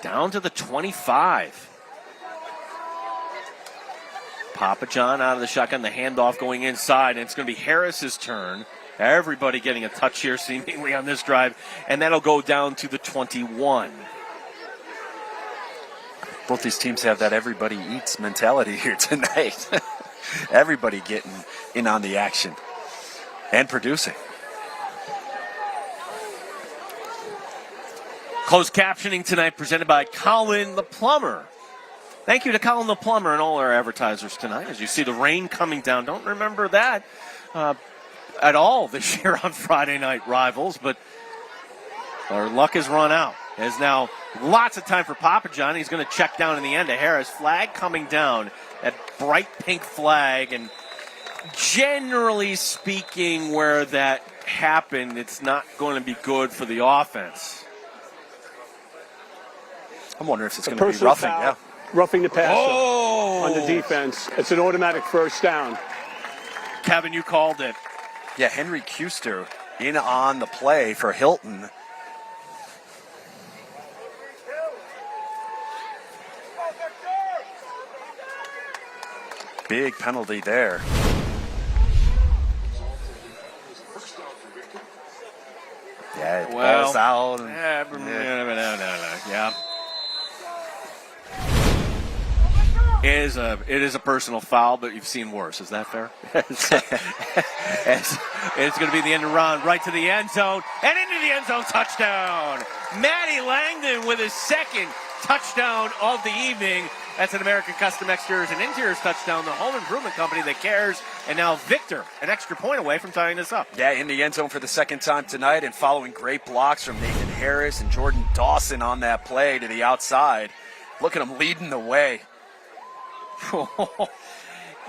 Down to the 25. Papa John out of the shotgun, the handoff going inside, and it's going to be Harris's turn. Everybody getting a touch here seemingly on this drive, and that'll go down to the 21. Both these teams have that everybody eats mentality here tonight. Everybody getting in on the action and producing. Closed captioning tonight presented by Colin the Plumber. Thank you to Colin the Plumber and all our advertisers tonight. As you see the rain coming down, don't remember that at all this year on Friday Night Rivals, but our luck has run out. There's now lots of time for Papa John. He's going to check down in the end to Harris. Flag coming down, that bright pink flag, and generally speaking, where that happened, it's not going to be good for the offense. I'm wondering if it's going to be roughing. Yeah. Roughing the passer on the defense. It's an automatic first down. Kevin, you called it. Yeah, Henry Kuster in on the play for Hilton. Big penalty there. Yeah, it falls out. Yeah. It is a personal foul, but you've seen worse. Is that fair? It's going to be the end around right to the end zone and into the end zone. Touchdown. Maddie Langdon with his second touchdown of the evening. That's an American Custom Exteriors and Interiors touchdown. The home improvement company that cares. And now Victor, an extra point away from tying this up. Yeah, in the end zone for the second time tonight, and following great blocks from Nathan Harris and Jordan Dawson on that play to the outside. Look at him leading the way.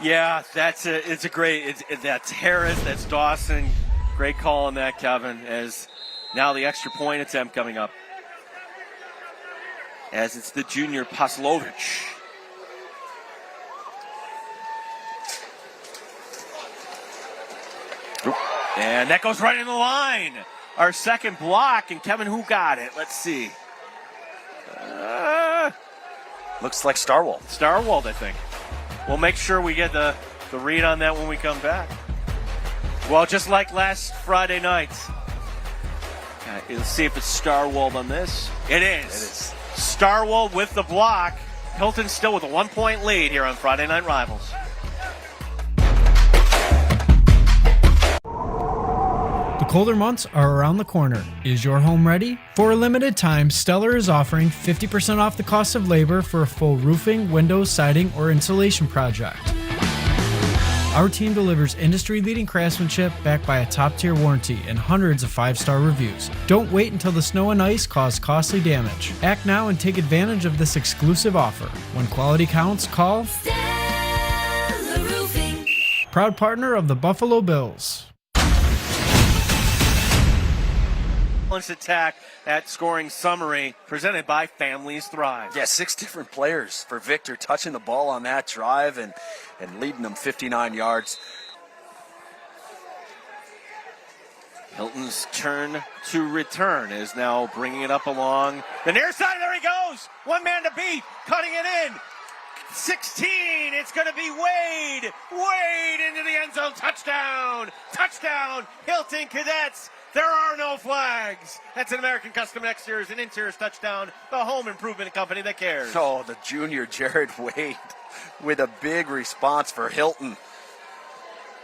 Yeah, that's Harris, that's Dawson. Great call on that, Kevin, as now the extra point attempt coming up. As it's the junior Paslovich. And that goes right in the line. Our second block, and Kevin, who got it? Let's see. Looks like Starwold. Starwold, I think. We'll make sure we get the read on that when we come back. Well, just like last Friday night. Let's see if it's Starwold on this. It is. It is. Starwold with the block. Hilton still with a 1-point lead here on Friday Night Rivals. The colder months are around the corner. Is your home ready? For a limited time, Stellar is offering 50% off the cost of labor for a full roofing, windows, siding, or insulation project. Our team delivers industry-leading craftsmanship backed by a top-tier warranty and hundreds of 5-star reviews. Don't wait until the snow and ice cause costly damage. Act now and take advantage of this exclusive offer. When quality counts, call Stellar Roofing. Proud partner of the Buffalo Bills. Attack, that scoring summary presented by Families Thrive. Yeah, 6 different players for Victor touching the ball on that drive and leading them 59 yards. Hilton's turn to return is now bringing it up along the near side. There he goes. One man to beat, cutting it in. 16, it's going to be Wade. Wade into the end zone. Touchdown. Touchdown. Hilton Cadets. There are no flags. That's an American Custom Exteriors and Interiors touchdown. The home improvement company that cares. Oh, the junior Jared Wade with a big response for Hilton.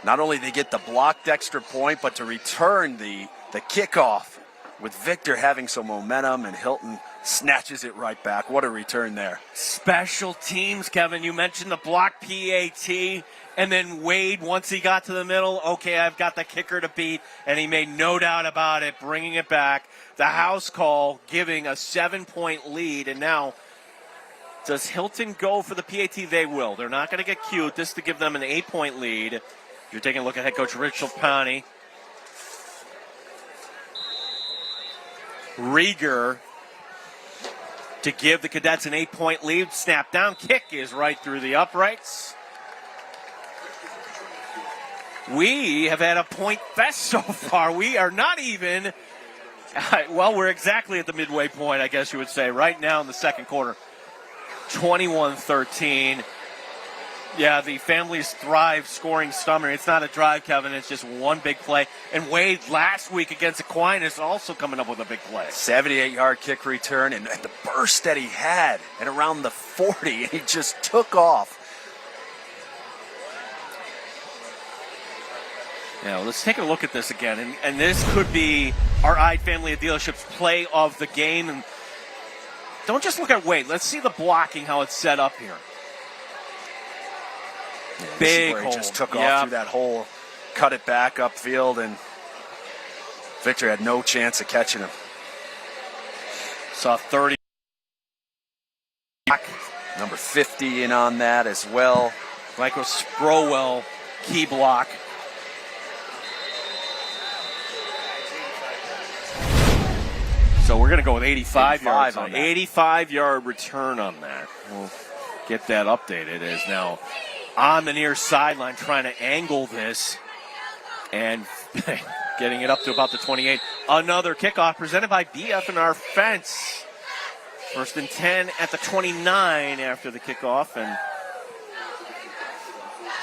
Not only they get the blocked extra point, but to return the kickoff with Victor having some momentum, and Hilton snatches it right back. What a return there. Special teams, Kevin. You mentioned the block PAT, and then Wade, once he got to the middle, okay, I've got the kicker to beat, and he made no doubt about it, bringing it back. The house call giving a 7-point lead, and now does Hilton go for the PAT? They will. They're not going to get cute. This to give them an 8-point lead. You're taking a look at head coach Rich Lapani. Rieger to give the Cadets an 8-point lead. Snap down. Kick is right through the uprights. We have had a point fest so far. We are not even, well, we're exactly at the midway point, I guess you would say, right now in the second quarter. 21-13. Yeah, the Families Thrive scoring summer. It's not a drive, Kevin. It's just one big play. And Wade last week against Aquinas also coming up with a big play. 78-yard kick return, and the burst that he had at around the 40, he just took off. Yeah, let's take a look at this again. And this could be our Ide Family of Dealerships play of the game. And don't just look at Wade. Let's see the blocking, how it's set up here. Yeah, big hole. He just took off through that hole, cut it back upfield, and Victor had no chance of catching him. Saw 30. Number 50 in on that as well. Michael Sprowell, key block. So we're going to go with 85 yards on that. 85-yard return on that. We'll get that updated as now on the near sideline trying to angle this and getting it up to about the 28. Another kickoff presented by BF&R Fence. First and 10 at the 29 after the kickoff. And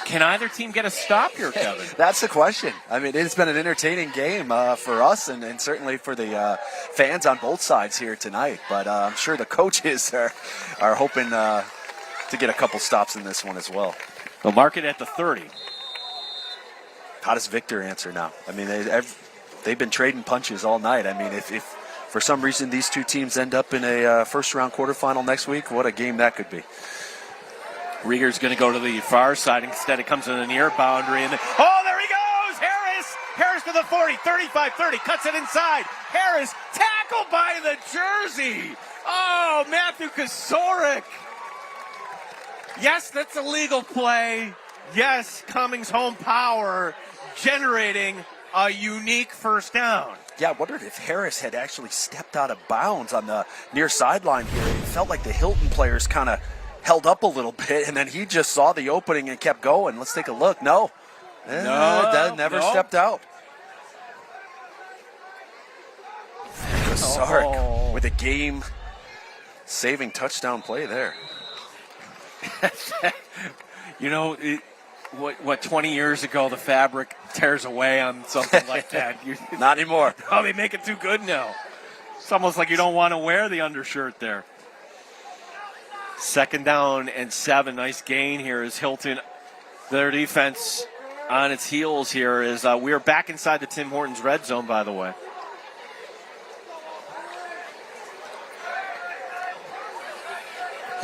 can either team get a stop here, Kevin? That's the question. I mean, it's been an entertaining game for us and certainly for the fans on both sides here tonight. But I'm sure the coaches are hoping to get a couple stops in this one as well. They'll mark it at the 30. How does Victor answer now? I mean, they've been trading punches all night. I mean, if for some reason these two teams end up in a first-round quarterfinal next week, what a game that could be. Rieger's going to go to the far side. Instead, it comes to the near boundary. And oh, there he goes! Harris to the 40, 35-30, cuts it inside. Harris tackled by the jersey. Oh, Matthew Kosarik. Yes, that's a legal play. Yes, Cummings home power generating a unique first down. Yeah, I wondered if Harris had actually stepped out of bounds on the near sideline here. It felt like the Hilton players kind of held up a little bit, and then he just saw the opening and kept going. Let's take a look. No. Never stepped out. Kosarik with a game-saving touchdown play there. You know, what 20 years ago the fabric tears away on something like that. Not anymore. Oh, they make it too good now. It's almost like you don't want to wear the undershirt there. Second down and 7. Nice gain here as Hilton, their defense on its heels here is we are back inside the Tim Hortons red zone, by the way.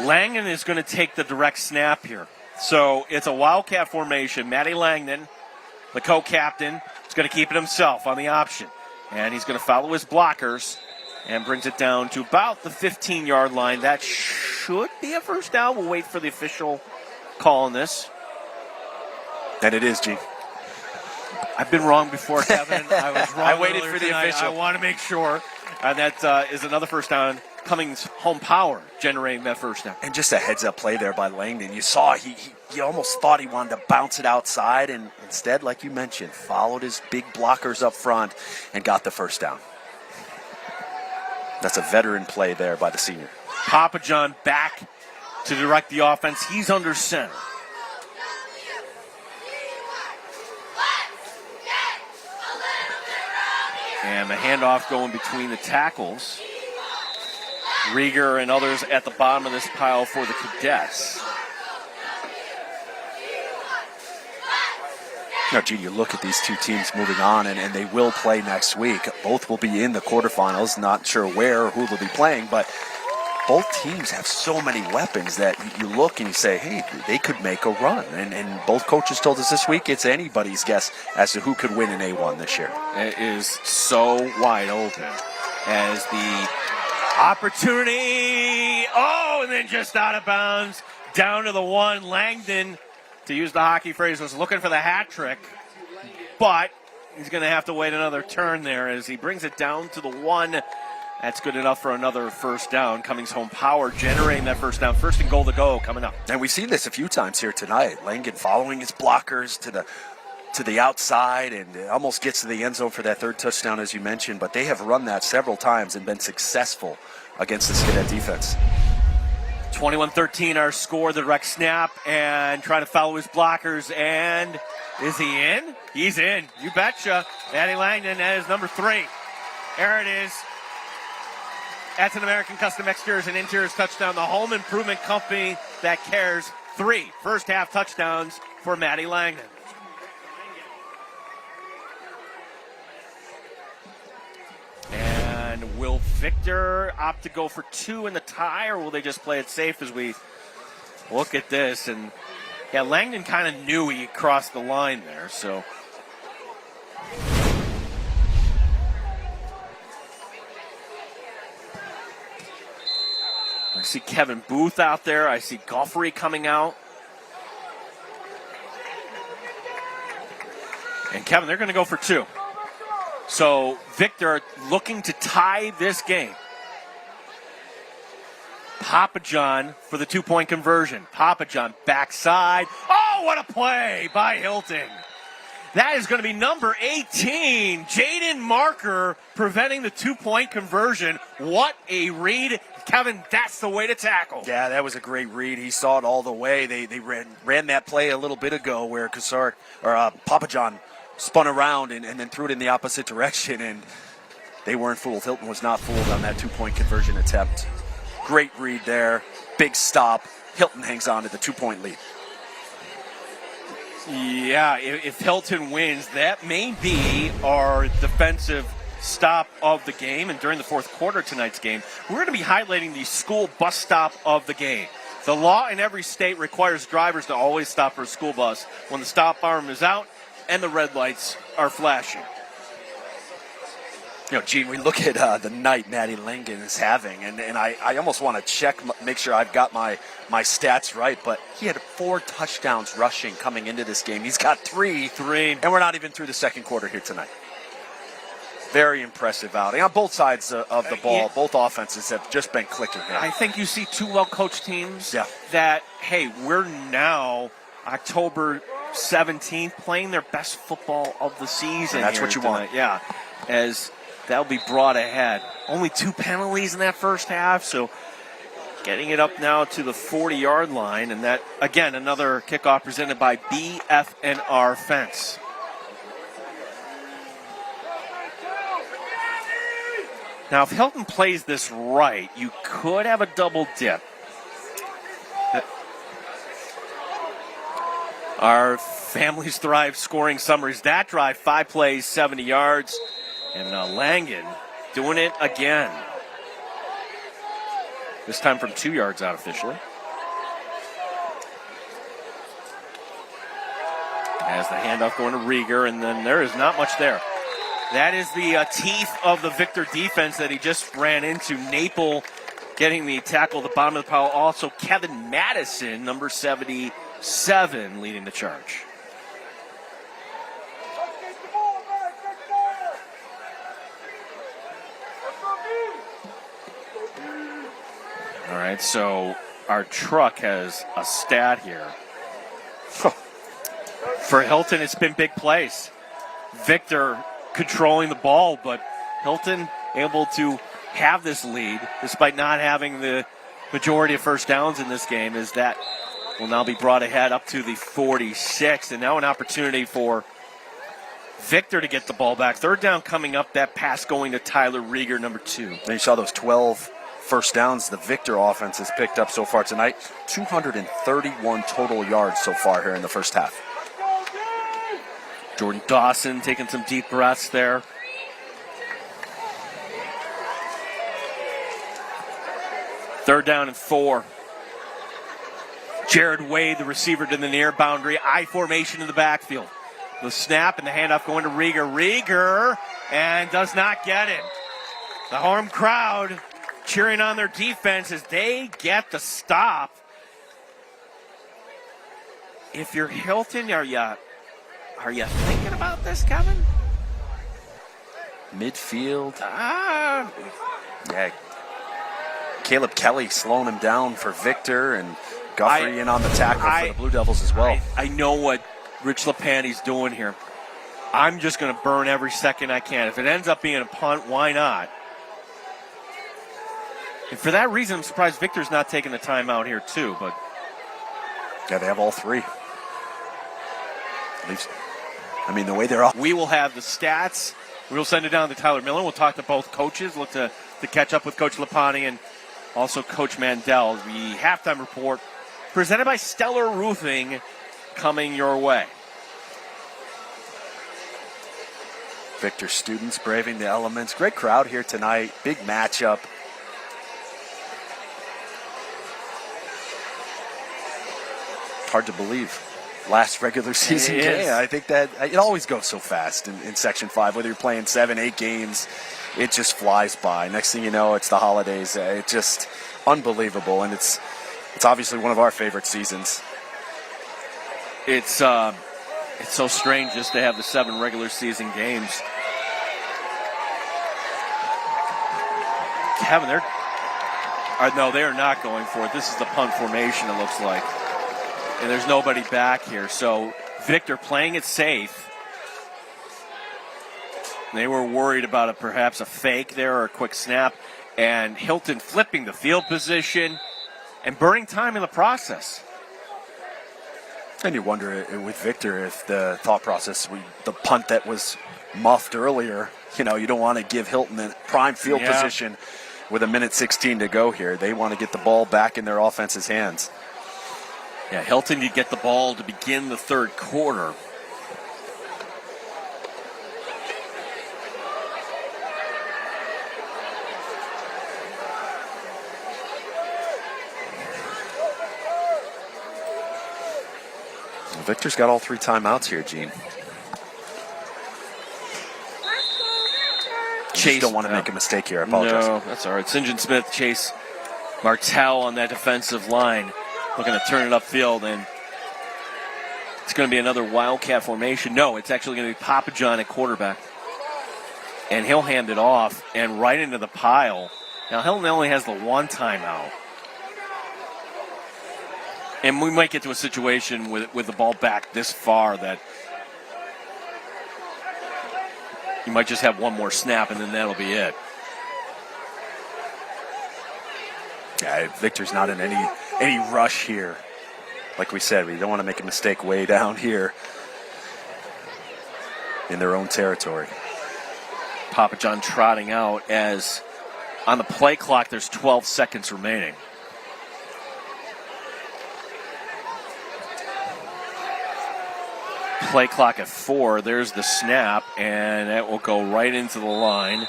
Langdon is going to take the direct snap here. So it's a wildcat formation. Matty Langdon, the co-captain, is going to keep it himself on the option. And he's going to follow his blockers and brings it down to about the 15-yard line. That should be a first down. We'll wait for the official call on this. And it is, G. I've been wrong before, Kevin. I was wrong. I waited for the official. I want to make sure. And that is another first down. Cummings home power generating that first down. And just a heads-up play there by Langdon. You saw he almost thought he wanted to bounce it outside, and instead, like you mentioned, followed his big blockers up front and got the first down. That's a veteran play there by the senior. Papa John back to direct the offense. He's under center. And the handoff going between the tackles. Rieger and others at the bottom of this pile for the Cadets. Now, Gene, you look at these two teams moving on, and they will play next week. Both will be in the quarterfinals. Not sure where or who they'll be playing, but both teams have so many weapons that you look and you say, hey, they could make a run. And both coaches told us this week it's anybody's guess as to who could win an A1 this year. It is so wide open as the opportunity. Oh, and then just out of bounds, down to the one. Langdon, to use the hockey phrase, was looking for the hat trick, but he's going to have to wait another turn there as he brings it down to the one. That's good enough for another first down. Cummings Home Power generating that first down. First and goal to go coming up. And we've seen this a few times here tonight. Langen following his blockers to the outside and almost gets to the end zone for that third touchdown, as you mentioned. But they have run that several times and been successful against this Cadet defense. 21-13 our score, the direct snap, and trying to follow his blockers. And is he in? He's in. You betcha. Maddie Langdon, that is number 3. There it is. That's an American Custom Exteriors and Interiors touchdown. The home improvement company that cares. 3 first half touchdowns for Maddie Langdon. And will Victor opt to go for 2 in the tie, or will they just play it safe as we look at this? And yeah, Langdon kind of knew he crossed the line there, so. I see Kevin Booth out there. I see Golfery coming out. And Kevin, they're going to go for 2. So Victor looking to tie this game. Papa John for the 2-point conversion. Papa John backside. Oh, what a play by Hilton. That is going to be number 18. Jaden Marker preventing the 2-point conversion. What a read. Kevin, that's the way to tackle. Yeah, that was a great read. He saw it all the way. They ran that play a little bit ago where Papa John spun around and then threw it in the opposite direction, and they weren't fooled. Hilton was not fooled on that 2-point conversion attempt. Great read there. Big stop. Hilton hangs on to the 2-point lead. Yeah, if Hilton wins, that may be our defensive stop of the game. And during the fourth quarter of tonight's game, we're going to be highlighting the school bus stop of the game. The law in every state requires drivers to always stop for a school bus when the stop arm is out and the red lights are flashing. You know, Gene, we look at the night Maddie Langen is having, and I almost want to check, make sure I've got my stats right, but he had 4 touchdowns rushing coming into this game. He's got 3, and we're not even through the second quarter here tonight. Very impressive outing on both sides of the ball. Both offenses have just been clicking here. I think you see 2 well-coached teams that, hey, we're now October 17th playing their best football of the season. And that's here what you tonight. want. Yeah, as that'll be brought ahead. Only 2 penalties in that first half, so getting it up now to the 40-yard line. And that, again, another kickoff presented by BFNR Fence. Now, if Hilton plays this right, you could have a double dip. Our Families Thrive scoring summaries. That drive, 5 plays, 70 yards. And Langen doing it again. This time from 2 yards out officially. As the handoff going to Rieger, and then there is not much there. That is the teeth of the Victor defense that he just ran into. Naple getting the tackle at the bottom of the pile. Also, Kevin Madison, number 77, leading the charge. All right, so our truck has a stat here. For Hilton, it's been big plays. Victor controlling the ball, but Hilton able to have this lead despite not having the majority of first downs in this game, as that will now be brought ahead up to the 46. And now an opportunity for Victor to get the ball back. Third down coming up, that pass going to Tyler Rieger, number 2. And you saw those 12 first downs the Victor offense has picked up so far tonight. 231 total yards so far here in the first half. Jordan Dawson taking some deep breaths there. Third down and 4. Jared Wade, the receiver, to the near boundary. I formation in the backfield. The snap and the handoff going to Rieger. Rieger, and does not get it. The home crowd cheering on their defense as they get the stop. If you're Hilton, are you thinking about this, Kevin? Midfield. Yeah. Caleb Kelly slowing him down for Victor, and Guthrie in on the tackle for the Blue Devils as well. I know what Rich Lapani's doing here. I'm just going to burn every second I can. If it ends up being a punt, why not? And for that reason, I'm surprised Victor's not taking the timeout here too. But yeah, they have all three. At least, I mean, the way they're off. We will have the stats. We'll send it down to Tyler Miller. We'll talk to both coaches. Look to catch up with Coach Lapani and also Coach Mandel. The halftime report presented by Stellar Roofing coming your way. Victor students braving the elements. Great crowd here tonight. Big matchup. Hard to believe. Last regular season game. I think that it always goes so fast in Section 5. Whether you're playing 7, 8 games, it just flies by. Next thing you know, it's the holidays. It's just unbelievable, and it's obviously one of our favorite seasons. It's so strange just to have the 7 regular season games. Kevin, they are not going for it. This is the punt formation, it looks like. And there's nobody back here. So Victor playing it safe. They were worried about perhaps a fake there or a quick snap. And Hilton flipping the field position and burning time in the process. And you wonder with Victor if the thought process, the punt that was muffed earlier, you don't want to give Hilton a prime field position with 1:16 to go here. They want to get the ball back in their offense's hands. Yeah, Hilton, you get the ball to begin the third quarter. Victor's got all 3 timeouts here, Gene. Chase don't want to make a mistake here. I apologize. No, that's all right. St. John Smith, Chase Martell on that defensive line. Looking to turn it upfield, and it's going to be another Wildcat formation. No, it's actually going to be Papa John at quarterback. And he'll hand it off and right into the pile. Now, Hilton only has the 1 timeout. And we might get to a situation with the ball back this far that you might just have one more snap, and then that'll be it. Yeah, Victor's not in any rush here. Like we said, we don't want to make a mistake way down here in their own territory. Papa John trotting out as on the play clock there's 12 seconds remaining. Play clock at 4. There's the snap, and that will go right into the line.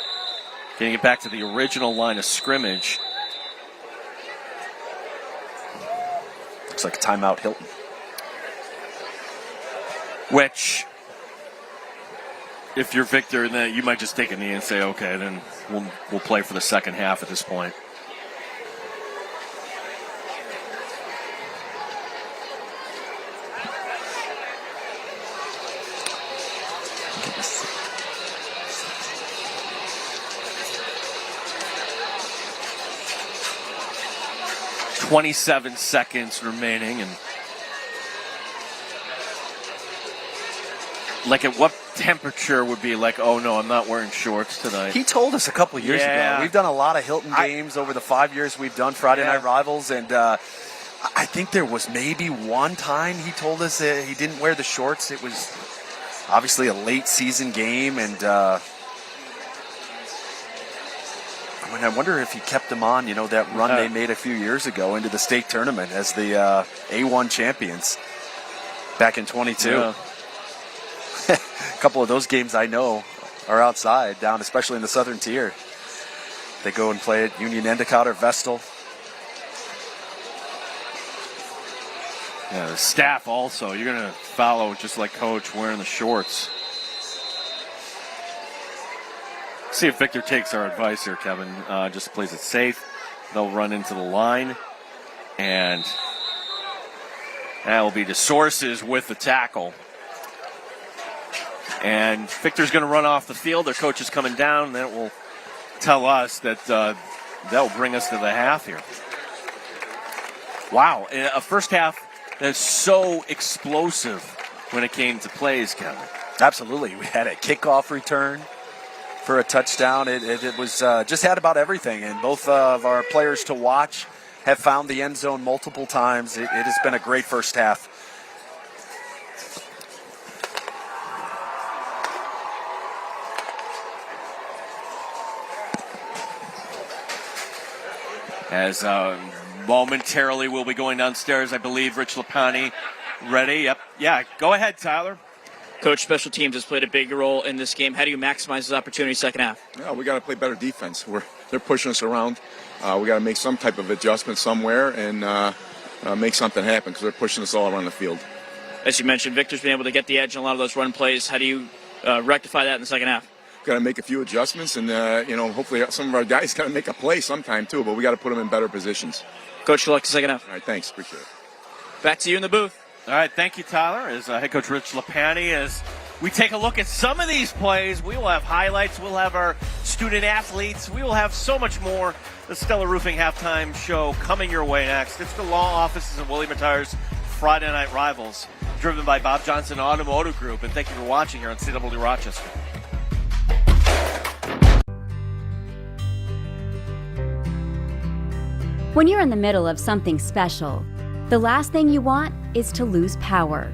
Getting it back to the original line of scrimmage. Looks like a timeout, Hilton. Which, if you're Victor, then you might just take a knee and say, okay, then we'll play for the second half at this point. .27 seconds remaining, and like at what temperature would be like, oh no, I'm not wearing shorts tonight? He told us a couple of years ago. We've done a lot of Hilton games over the 5 years we've done Friday Night Rivals, and I think there was maybe one time he told us that he didn't wear the shorts. It was obviously a late season game, and I wonder if he kept them on, that run they made a few years ago into the state tournament as the A1 champions back in 22. A couple of those games I know are outside, down especially in the southern tier. They go and play at Union Endicott or Vestal. Yeah, the staff also. You're going to follow just like Coach wearing the shorts. See if Victor takes our advice here, Kevin. Just plays it safe. They'll run into the line. And that will be the Sources with the tackle. And Victor's going to run off the field. Their coach is coming down. And that will tell us that that'll bring us to the half here. Wow. A first half that's so explosive when it came to plays, Kevin. Absolutely. We had a kickoff return for a touchdown. It was just had about everything. And both of our players to watch have found the end zone multiple times. It has been a great first half. As momentarily we'll be going downstairs, I believe. Rich Lapani ready. Yep. Yeah, go ahead, Tyler. Coach, special teams has played a big role in this game. How do you maximize this opportunity second half? Yeah, we got to play better defense. They're pushing us around. We got to make some type of adjustment somewhere and make something happen because they're pushing us all around the field. As you mentioned, Victor's been able to get the edge in a lot of those run plays. How do you rectify that in the second half? Got to make a few adjustments, and hopefully some of our guys got to make a play sometime too. But we got to put them in better positions. Coach, good luck the second half. All right, thanks, appreciate it. Back to you in the booth. All right, thank you, Tyler. As head coach Rich Lapani, as we take a look at some of these plays, we will have highlights. We'll have our student athletes. We will have so much more. The Stellar Roofing halftime show coming your way next. It's the law offices of William Attar's Friday Night Rivals, driven by Bob Johnson Automotive Group. And thank you for watching here on CW Rochester. When you're in the middle of something special, the last thing you want is to lose power.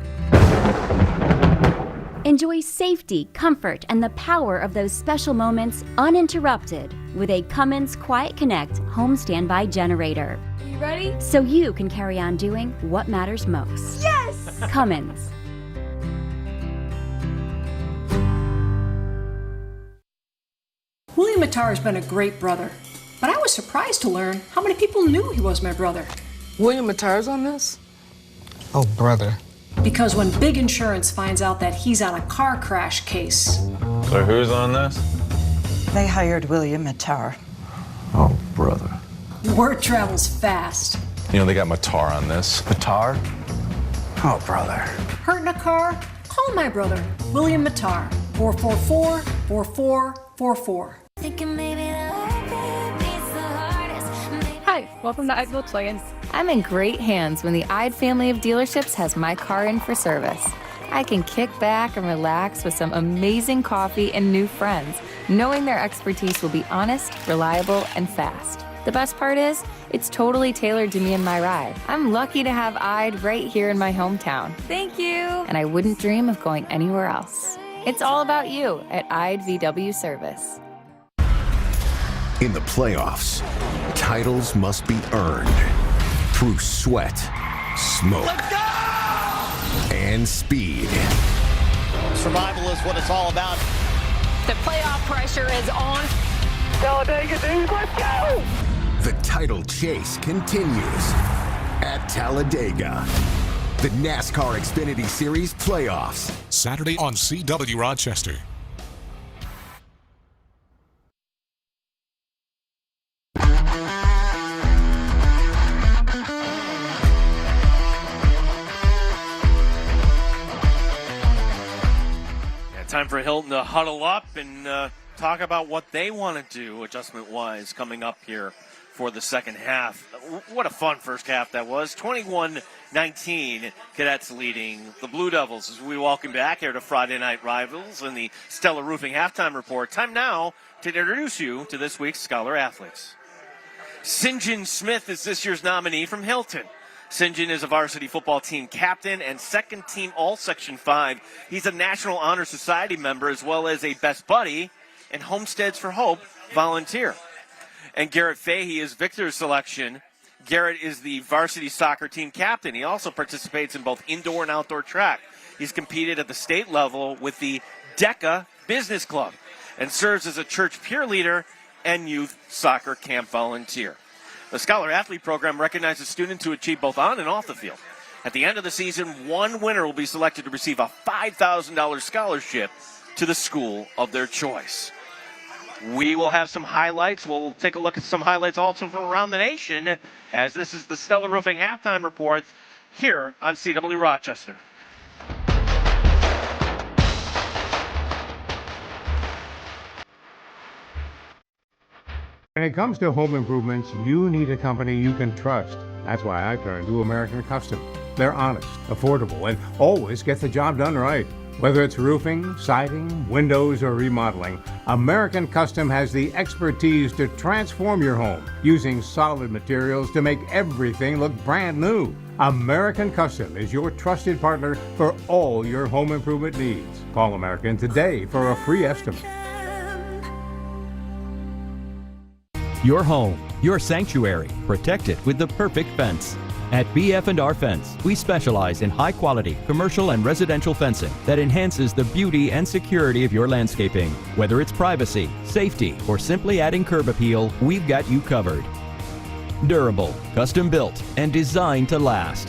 Enjoy safety, comfort, and the power of those special moments uninterrupted with a Cummins Quiet Connect home standby generator. You ready? So you can carry on doing what matters most. Yes! Cummins. William Attar has been a great brother, but I was surprised to learn how many people knew he was my brother. William Attar's on this? Oh, brother. Because when Big Insurance finds out that he's on a car crash case. So who's on this? They hired William Attar. Oh, brother. Word travels fast. You know, they got Matar on this. Matar? Oh, brother. Hurt in a car? Call my brother, William Attar. 444-4444. Hi, welcome to Ide Volkswagen. I'm in great hands when the Ide family of dealerships has my car in for service. I can kick back and relax with some amazing coffee and new friends, knowing their expertise will be honest, reliable, and fast. The best part is, it's totally tailored to me and my ride. I'm lucky to have Ide right here in my hometown. Thank you! And I wouldn't dream of going anywhere else. It's all about you at Ide VW Service. In the playoffs, titles must be earned through sweat, smoke, and speed. Survival is what it's all about. The playoff pressure is on. Talladega, dude, let's go! The title chase continues at Talladega. The NASCAR Xfinity Series playoffs. Saturday on CW Rochester. Time for Hilton to huddle up and talk about what they want to do adjustment-wise coming up here for the second half. What a fun first half that was. 21-19, Cadets leading the Blue Devils as we welcome back here to Friday Night Rivals and the Stellar Roofing Halftime Report. Time now to introduce you to this week's Scholar Athletes. St. John Smith is this year's nominee from Hilton. St. John is a varsity football team captain and second team All-Section 5. He's a National Honor Society member as well as a Best Buddy and Homesteads for Hope volunteer. And Garrett Fahey is Victor's selection. Garrett is the varsity soccer team captain. He also participates in both indoor and outdoor track. He's competed at the state level with the DECA Business Club and serves as a church peer leader and youth soccer camp volunteer. The Scholar Athlete Program recognizes students who achieve both on and off the field. At the end of the season, one winner will be selected to receive a $5,000 scholarship to the school of their choice. We will have some highlights. We'll take a look at some highlights also from around the nation, as this is the Stellar Roofing Halftime Report here on CW Rochester. When it comes to home improvements, you need a company you can trust. That's why I turned to American Custom. They're honest, affordable, and always get the job done right. Whether it's roofing, siding, windows, or remodeling, American Custom has the expertise to transform your home using solid materials to make everything look brand new. American Custom is your trusted partner for all your home improvement needs. Call American today for a free estimate. Your home, your sanctuary, protected with the perfect fence. At BF&R Fence, we specialize in high-quality commercial and residential fencing that enhances the beauty and security of your landscaping. Whether it's privacy, safety, or simply adding curb appeal, we've got you covered. Durable, custom-built, and designed to last.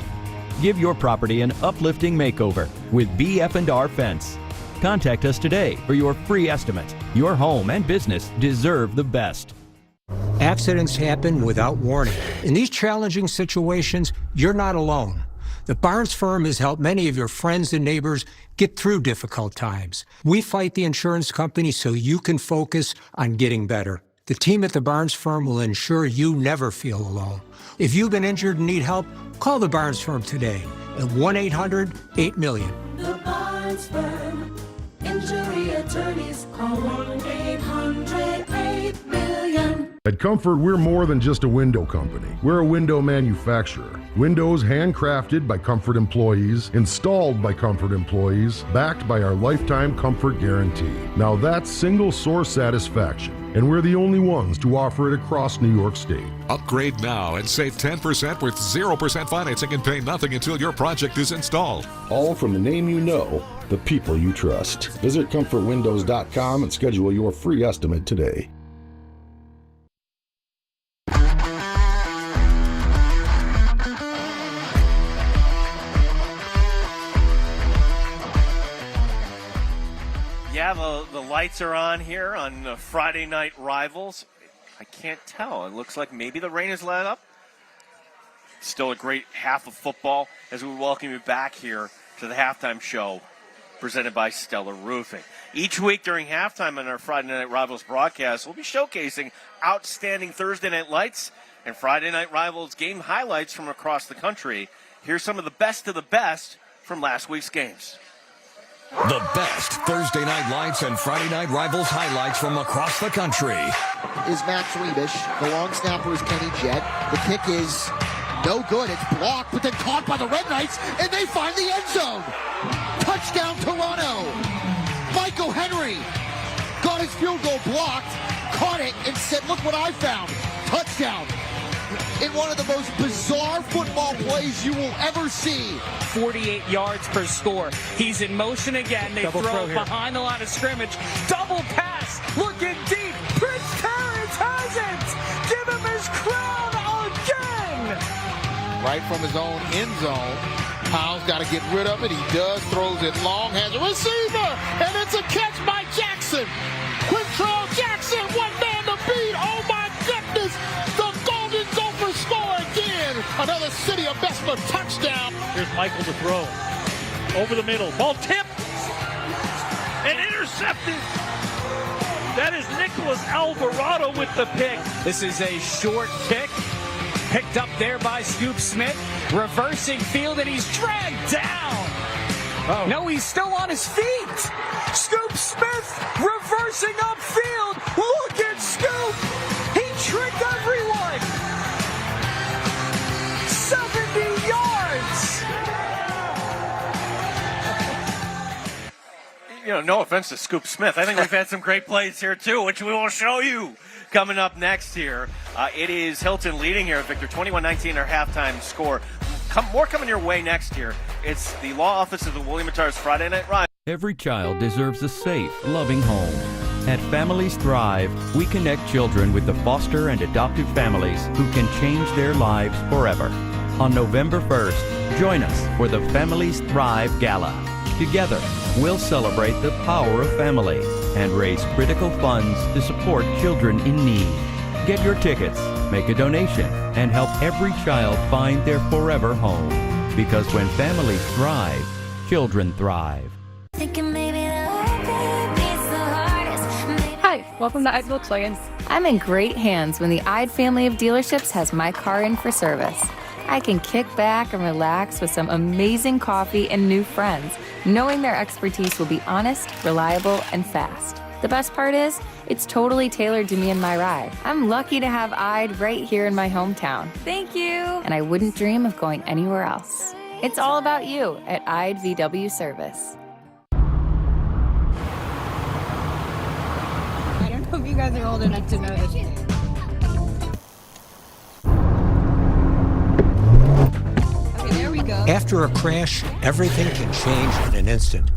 Give your property an uplifting makeover with BF&R Fence. Contact us today for your free estimate. Your home and business deserve the best. Accidents happen without warning. In these challenging situations, you're not alone. The Barnes firm has helped many of your friends and neighbors get through difficult times. We fight the insurance company so you can focus on getting better. The team at the Barnes firm will ensure you never feel alone. If you've been injured and need help, call the Barnes firm today at 1-800-8-million. The Barnes Firm. Injury attorneys call 1-800-8-million. At Comfort, we're more than just a window company. We're a window manufacturer. Windows handcrafted by Comfort employees, installed by Comfort employees, backed by our lifetime Comfort guarantee. Now that's single source satisfaction, and we're the only ones to offer it across New York State. Upgrade now and save 10% with 0% financing and pay nothing until your project is installed. All from the name you know, the people you trust. Visit comfortwindows.com and schedule your free estimate today. Yeah, the lights are on here on Friday Night Rivals. I can't tell. It looks like maybe the rain has let up. Still a great half of football as we welcome you back here to the halftime show presented by Stellar Roofing. Each week during halftime on our Friday Night Rivals broadcast, we'll be showcasing outstanding Thursday night lights and Friday Night Rivals game highlights from across the country. Here's some of the best of the best from last week's games. The best Thursday night lights and Friday night Rivals highlights from across the country. Is Max Rebish. The long snapper is Kenny Jett. The kick is no good. It's blocked, but then caught by the Red Knights, and they find the end zone. Touchdown, Toronto. Michael Henry got his field goal blocked, caught it, and said, look what I found. Touchdown. In one of the most bizarre football plays you will ever see. 48 yards per score. He's in motion again. They throw behind the line of scrimmage. Double pass. Looking deep. Prince Terrence has it. Give him his crown again. Right from his own end zone. Powell's got to get rid of it. He does. Throws it long. Has a receiver. And it's a catch by Jackson. Quintrell Jackson. One man to beat. Oh, my goodness. The Golden Gophers score again. Another City of Bessemer touchdown. Here's Michael to throw. Over the middle. Ball tipped. And intercepted. That is Nicholas Alvarado with the pick. This is a short kick. Picked up there by Scoop Smith. Reversing field, and he's dragged down. Oh. No, he's still on his feet. Scoop Smith reversing upfield. Look at Scoop. He tricked everyone. 70 yards. no offense to Scoop Smith. I think we've had some great plays here, too, which we will show you coming up next here. It is Hilton leading here, Victor, 21-19, our halftime score. More coming your way next year. It's the law office of the William Matar's Friday Night Rival. Every child deserves a safe, loving home. At Families Thrive, we connect children with the foster and adoptive families who can change their lives forever. On November 1st, join us for the Families Thrive Gala. Together, we'll celebrate the power of family and raise critical funds to support children in need. Get your tickets, make a donation, and help every child find their forever home. Because when families thrive, children thrive. Hi, welcome to Ide Volkswagen. I'm in great hands when the Ide family of dealerships has my car in for service. I can kick back and relax with some amazing coffee and new friends, knowing their expertise will be honest, reliable, and fast. The best part is, it's totally tailored to me and my ride. I'm lucky to have Ide right here in my hometown. Thank you! And I wouldn't dream of going anywhere else. It's all about you at Ide VW Service. I don't know if you guys are old enough to know this. Okay, there we go. After a crash, everything can change in an instant.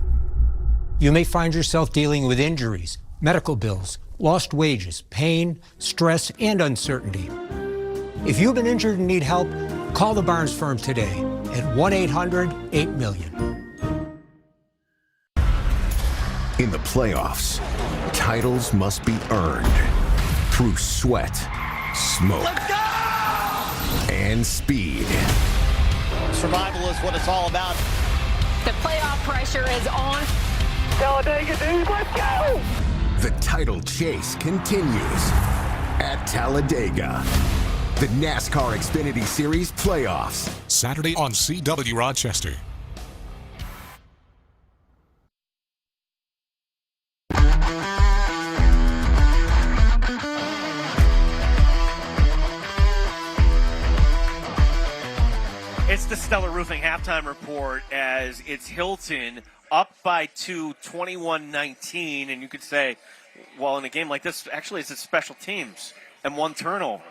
You may find yourself dealing with injuries, medical bills, lost wages, pain, stress, and uncertainty. If you've been injured and need help, call the Barnes firm today at 1-800-8-MILLION. In the playoffs, titles must be earned through sweat, smoke, and speed. Survival is what it's all about. The playoff pressure is on. Talladega, dude, let's go! The title chase continues at Talladega. The NASCAR Xfinity Series playoffs. Saturday on CW Rochester. It's the Stellar Roofing halftime report as it's Hilton up by 2, 21-19, and you could say, well, in a game like this, actually it's a special teams and one turnover.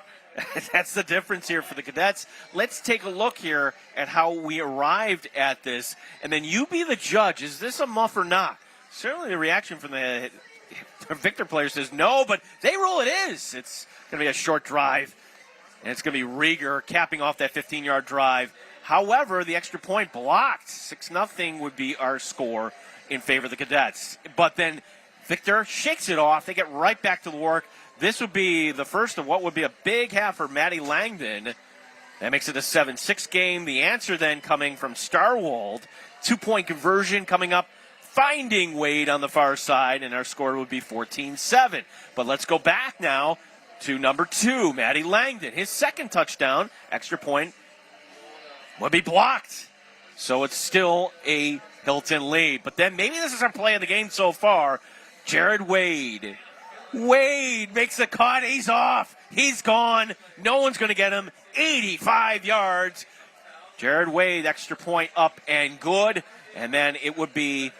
That's the difference here for the Cadets. Let's take a look here at how we arrived at this, and then you be the judge. Is this a muff or not? Certainly the reaction from the Victor player says no, but they rule it is. It's going to be a short drive, and it's going to be Rieger capping off that 15-yard drive. However, the extra point blocked. 6-0 would be our score in favor of the Cadets. But then Victor shakes it off. They get right back to the work. This would be the first of what would be a big half for Maddie Langdon. That makes it a 7-6 game. The answer then coming from Starwold. 2-point conversion coming up, finding Wade on the far side, and our score would be 14-7. But let's go back now to number 2, Maddie Langdon. His second touchdown, extra point, would be blocked. So it's still a Hilton lead. But then maybe this is our play of the game so far. Jared Wade. Wade makes the cut. He's off. He's gone. No one's going to get him. 85 yards. Jared Wade, extra point up and good. And then it would be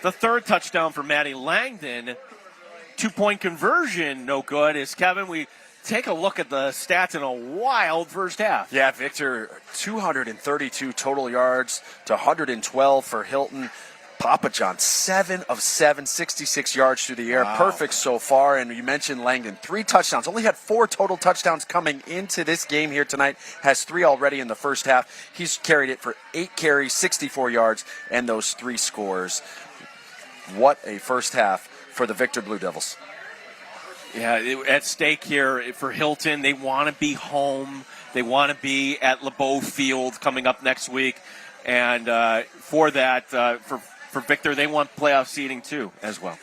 the third touchdown for Maddie Langdon. 2-point conversion, no good. As Kevin, we take a look at the stats in a wild first half. Yeah, Victor, 232 total yards to 112 for Hilton. Papa John, 7 of 7, 66 yards through the air. Wow. Perfect so far. And you mentioned Langdon, 3 touchdowns. Only had 4 total touchdowns coming into this game here tonight. Has 3 already in the first half. He's carried it for 8 carries, 64 yards, and those 3 scores. What a first half for the Victor Blue Devils. Yeah, at stake here for Hilton. They want to be home. They want to be at LeBeau Field coming up next week. And for that, for Victor, they want playoff seeding too as well.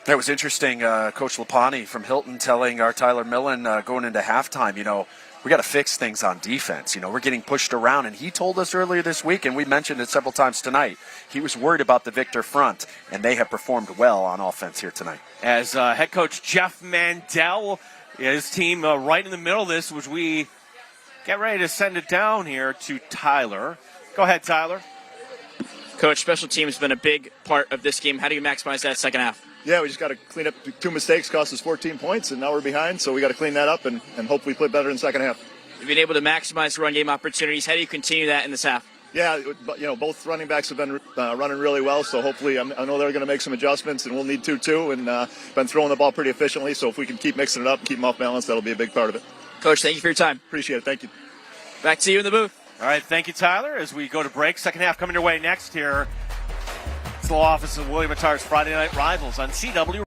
That was interesting. Coach Lapani from Hilton telling our Tyler Millen going into halftime, we got to fix things on defense. We're getting pushed around. And he told us earlier this week, and we mentioned it several times tonight, he was worried about the Victor front, and they have performed well on offense here tonight. As head coach Jeff Mandel, his team right in the middle of this, which we get ready to send it down here to Tyler. Go ahead, Tyler. Coach, special teams has been a big part of this game. How do you maximize that second half? Yeah, we just got to clean up 2 mistakes, cost us 14 points, and now we're behind, so we got to clean that up and hopefully play better in the second half. You've been able to maximize run game opportunities. How do you continue that in this half? Yeah, both running backs have been running really well, so hopefully I know they're going to make some adjustments, and we'll need to too, and been throwing the ball pretty efficiently, so if we can keep mixing it up and keep them off balance, that'll be a big part of it. Coach, thank you for your time. Appreciate it. Thank you. Back to you in the booth. All right, thank you, Tyler. As we go to break, second half coming your way next here. It's the law office of William Attar's Friday Night Rivals on CW.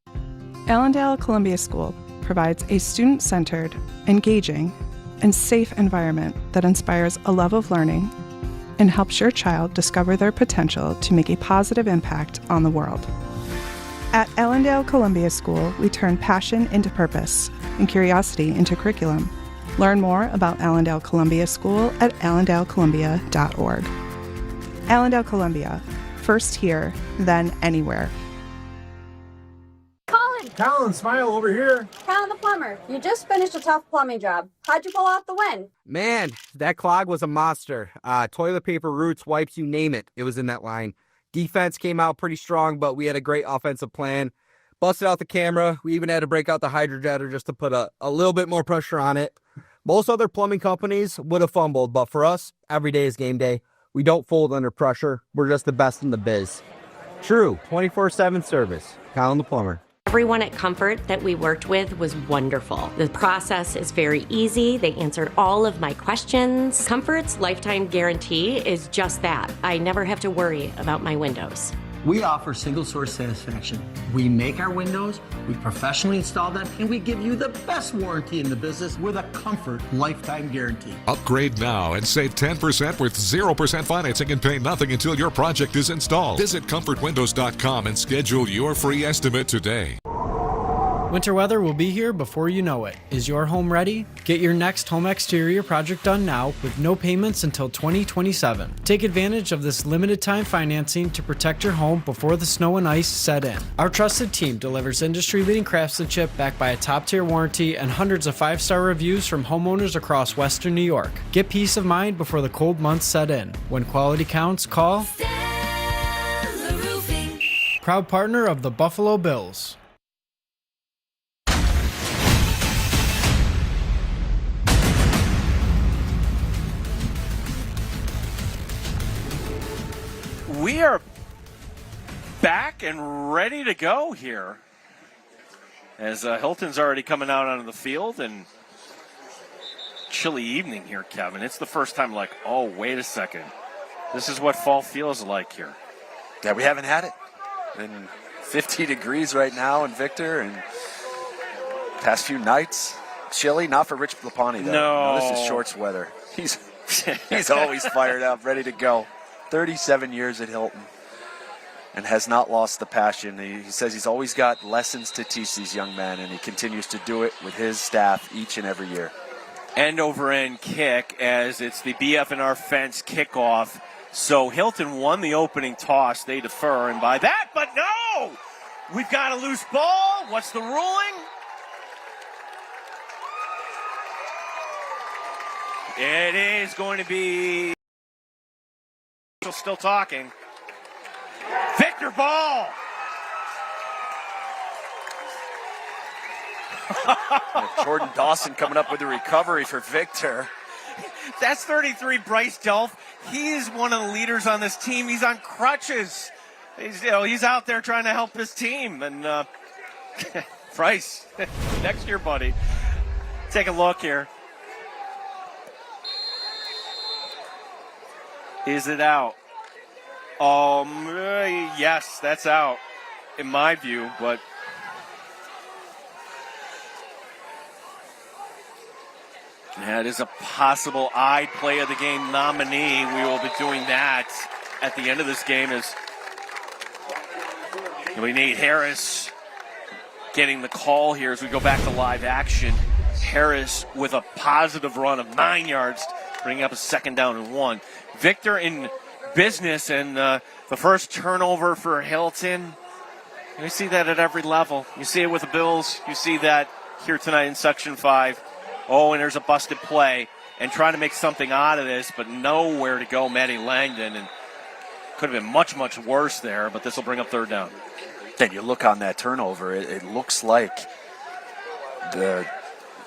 Allendale Columbia School provides a student-centered, engaging, and safe environment that inspires a love of learning and helps your child discover their potential to make a positive impact on the world. At Allendale Columbia School, we turn passion into purpose and curiosity into curriculum. Learn more about Allendale Columbia School at allendalecolumbia.org. Allendale Columbia, first here, then anywhere. Colin, smile over here. Colin the plumber, you just finished a tough plumbing job. How'd you pull off the win? Man, that clog was a monster. Toilet paper, roots, wipes, you name it. It was in that line. Defense came out pretty strong, but we had a great offensive plan. Busted out the camera. We even had to break out the hydrojetter just to put a little bit more pressure on it. Most other plumbing companies would have fumbled, but for us, every day is game day. We don't fold under pressure. We're just the best in the biz. True, 24/7 service. Colin the plumber. Everyone at Comfort that we worked with was wonderful. The process is very easy. They answered all of my questions. Comfort's lifetime guarantee is just that. I never have to worry about my windows. We offer single source satisfaction. We make our windows, we professionally install them, and we give you the best warranty in the business with a Comfort lifetime guarantee. Upgrade now and save 10% with 0% financing and pay nothing until your project is installed. Visit comfortwindows.com and schedule your free estimate today. Winter weather will be here before you know it. Is your home ready? Get your next home exterior project done now with no payments until 2027. Take advantage of this limited time financing to protect your home before the snow and ice set in. Our trusted team delivers industry-leading craftsmanship backed by a top-tier warranty and hundreds of 5-star reviews from homeowners across Western New York. Get peace of mind before the cold months set in. When quality counts, call Stella Roofing. Proud partner of the Buffalo Bills. We are back and ready to go here as Hilton's already coming out onto the field, and chilly evening here, Kevin. It's the first time like, oh, wait a second. This is what fall feels like here. Yeah, we haven't had it. And 50 degrees right now in Victor, and past few nights, chilly. Not for Rich Lapani, though. No, this is shorts weather. He's always fired up, ready to go. 37 years at Hilton and has not lost the passion. He says he's always got lessons to teach these young men, and he continues to do it with his staff each and every year. End over end kick as it's the BF&R fence kickoff. So Hilton won the opening toss. They defer, and by that, but no! We've got a loose ball. What's the ruling? It is going to be... Still talking. Victor ball. Jordan Dawson coming up with a recovery for Victor. That's 33, Bryce Delph. He is one of the leaders on this team. He's on crutches. He's out there trying to help his team. And Bryce, next year, buddy. Take a look here. Is it out? Yes, that's out in my view, but that is a possible I'd play of the game nominee. We will be doing that at the end of this game as we need Harris getting the call here as we go back to live action. Harris with a positive run of 9 yards, bringing up a 2nd down and 1. Victor in business, and the first turnover for Hilton. You see that at every level. You see it with the Bills. You see that here tonight in Section 5. Oh, and there's a busted play and trying to make something out of this, but nowhere to go, Matty Langdon. And Could have been much, much worse there, but this will bring up third down. Then you look on that turnover, it looks like the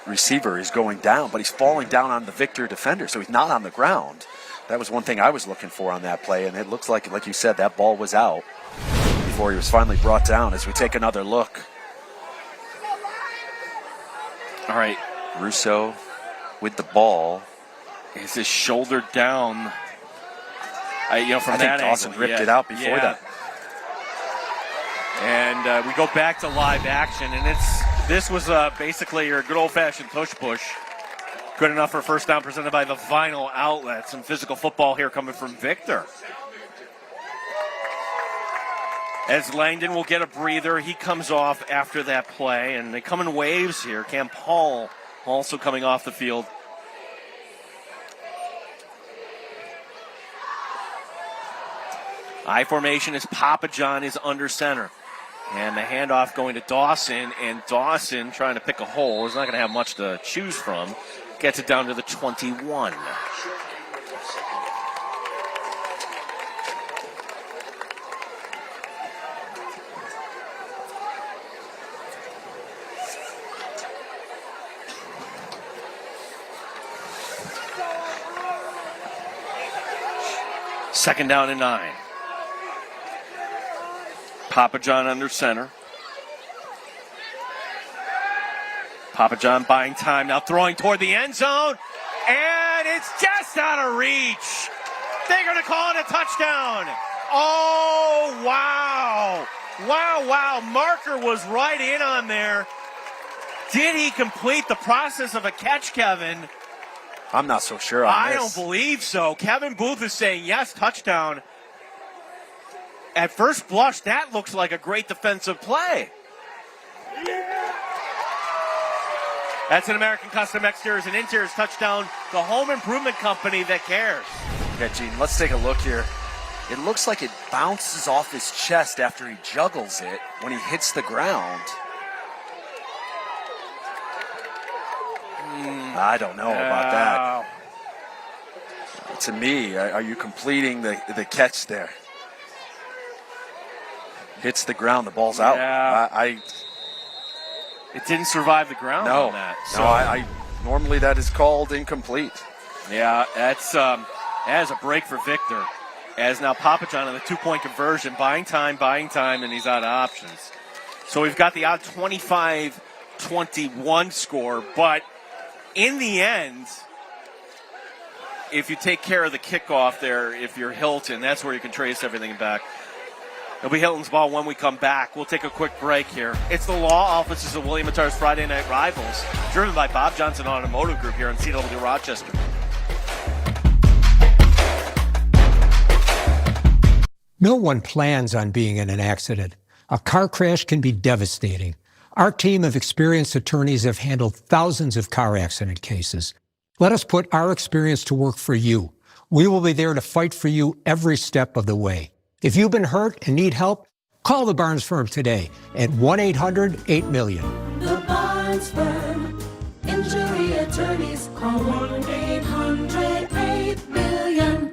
receiver is going down, but he's falling down on the Victor defender, so he's not on the ground. That was one thing I was looking for on that play, and it looks like you said, that ball was out before he was finally brought down. As we take another look. All right. Russo with the ball. Is his shoulder down? From I that think Dawson angle, ripped it out before that. And we go back to live action, and this was basically your good old-fashioned push. Good enough for first down presented by the Vinyl Outlet. Some physical football here coming from Victor. As Langdon will get a breather, he comes off after that play, and they come in waves here. Cam Paul also coming off the field. I formation as Papa John is under center. And the handoff going to Dawson, and Dawson trying to pick a hole. He's not going to have much to choose from. Gets it down to the 21. Second down and 9. Papa John under center. Papa John buying time, now throwing toward the end zone, and it's just out of reach. They're going to call it a touchdown. Oh, wow. Wow. Marker was right in on there. Did he complete the process of a catch, Kevin? I'm not so sure on I this. don't believe so. Kevin Booth is saying yes, touchdown. At first blush, that looks like a great defensive play. That's an American Custom Exteriors and Interiors touchdown. The home improvement company that cares. Okay, Gene, let's take a look here. It looks like it bounces off his chest after he juggles it when he hits the ground. I don't know about that. To me, are you completing the catch there? Hits the ground, the ball's out. Yeah. It didn't survive the ground on that. So. No, normally that is called incomplete. Yeah, that is a break for Victor. As now Papa John on the 2-point conversion, buying time, and he's out of options. So we've got the odd 25-21 score, but in the end, if you take care of the kickoff there, if you're Hilton, that's where you can trace everything back. It'll be Hilton's ball when we come back. We'll take a quick break here. It's the law offices of William & Tarr's Friday Night Rivals, driven by Bob Johnson Automotive Group here in CW Rochester. No one plans on being in an accident. A car crash can be devastating. Our team of experienced attorneys have handled thousands of car accident cases. Let us put our experience to work for you. We will be there to fight for you every step of the way. If you've been hurt and need help, call the Barnes Firm today at 1-800-8-MILLION. The Barnes Firm. Injury attorneys. Call 1-800-8-MILLION.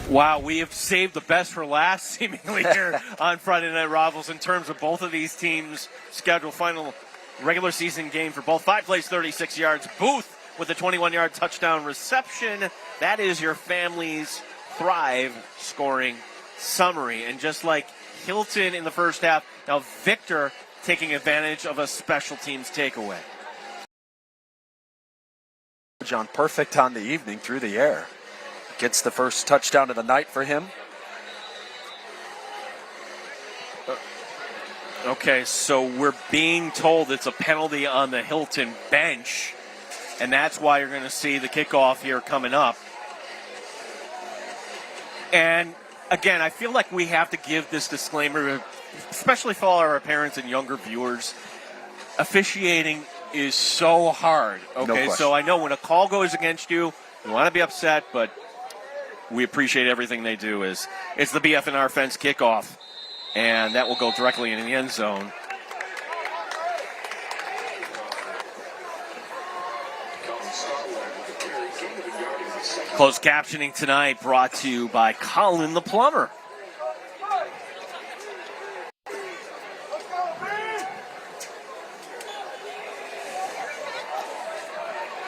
Wow, we have saved the best for last, seemingly, here on Friday Night Rivals in terms of both of these teams' schedule. Final regular season game for both. 5 plays, 36 yards. Booth with a 21-yard touchdown reception. That is your family's Thrive scoring summary. And just like Hilton in the first half, now Victor taking advantage of a special teams takeaway. John, perfect on the evening through the air. Gets the first touchdown of the night for him. Okay, so we're being told it's a penalty on the Hilton bench, and that's why you're going to see the kickoff here coming up. And, again, I feel like we have to give this disclaimer, especially for all our parents and younger viewers. Officiating is so hard, okay? No So I know when a call goes against you, you want to be upset, but we appreciate everything they do. It's the BF&R Fence kickoff, and that will go directly in the end zone. Closed captioning tonight brought to you by Colin the Plumber.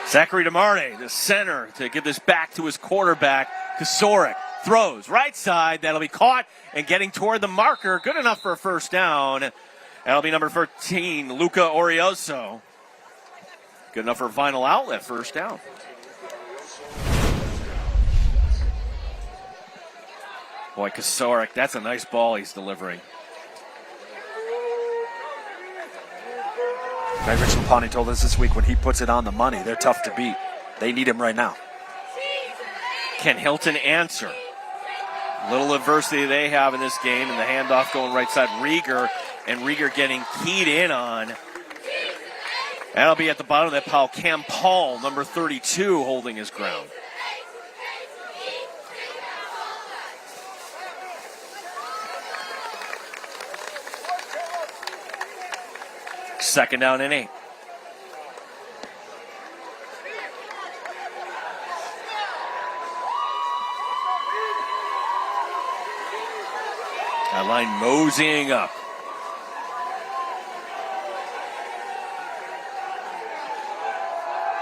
Zachary DeMarte, the center, to give this back to his quarterback. Kosarik throws right side. That'll be caught and getting toward the marker. Good enough for a first down. That'll be number 13, Luca Orioso. Good enough for a final outlet, first down. Boy, Kosarik, that's a nice ball he's delivering. Rich Lapani told us this week when he puts it on the money, they're tough to beat. They need him right now. Can Hilton answer? Little adversity they have in this game, and the handoff going right side. Rieger getting keyed in on. That'll be at the bottom of that pile. Cam Paul, number 32, holding his ground. Second down and 8. That line moseying up.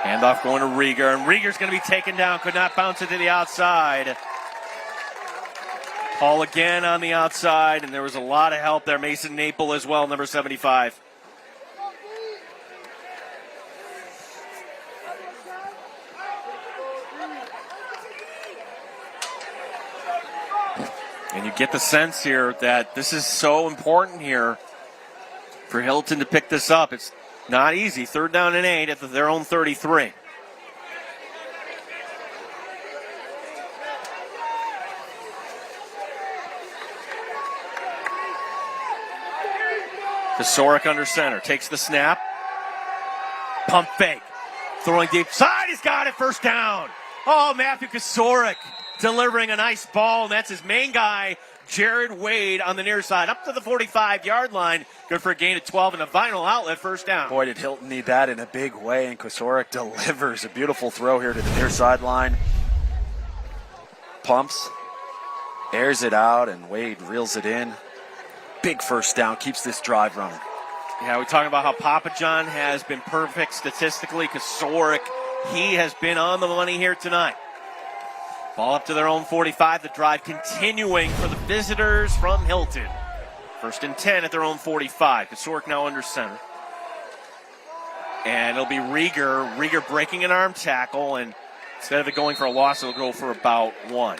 Handoff going to Rieger, and Rieger's going to be taken down. Could not bounce it to the outside. Paul again on the outside, and there was a lot of help there. Mason Naple as well, number 75. And you get the sense here that this is so important here for Hilton to pick this up. It's not easy. Third down and 8 at their own 33. Kosarik under center. Takes the snap. Pump fake. Throwing deep side. He's got it. First down. Oh, Matthew Kosarik delivering a nice ball, and that's his main guy, Jared Wade, on the near side, up to the 45-yard line. Good for a gain of 12 and a final outlet, first down. Boy, did Hilton need that in a big way, and Kosarik delivers a beautiful throw here to the near sideline. Pumps, airs it out, and Wade reels it in. Big first down, keeps this drive running. Yeah, we're talking about how Papa John has been perfect statistically. Kosarik, he has been on the money here tonight. Ball up to their own 45. The drive continuing for the visitors from Hilton. First and 10 at their own 45. Kosarik now under center. And it'll be Rieger. Rieger breaking an arm tackle, and instead of it going for a loss, it'll go for about 1.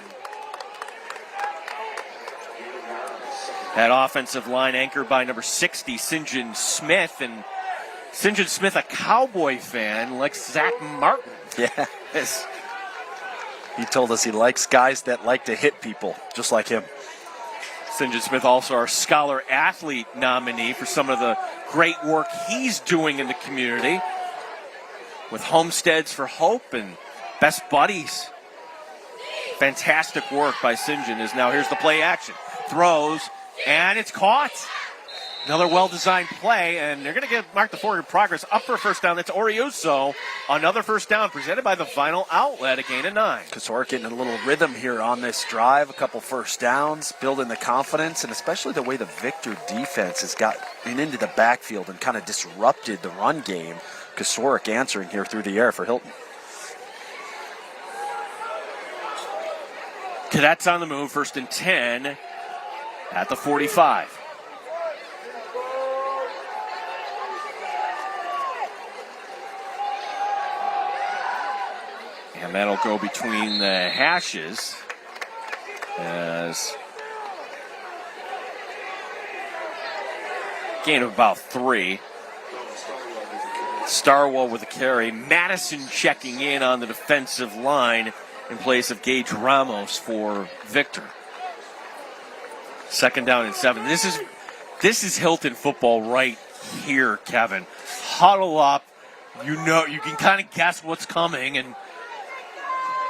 That offensive line anchored by number 60, St. John Smith. And St. John Smith, a Cowboy fan, like Zach Martin. Yes. He told us he likes guys that like to hit people, just like him. St. John Smith, also our Scholar Athlete nominee for some of the great work he's doing in the community with Homesteads for Hope and Best Buddies. Fantastic work by St. John. Here's the play action. Throws, and it's caught. Another well-designed play, and they're going to mark the forward progress up for a first down. That's Orioso. Another first down presented by the final outlet, a gain of 9. Kosarik getting a little rhythm here on this drive, a couple first downs, building the confidence, and especially the way the Victor defense has gotten into the backfield and kind of disrupted the run game. Kosarik answering here through the air for Hilton. Cadets on the move, first and 10 at the 45. And that'll go between the hashes as gain of about 3. Starwell with a carry. Madison checking in on the defensive line in place of Gage Ramos for Victor. Second down and 7. This is Hilton football right here, Kevin. Huddle up. You can kind of guess what's coming, and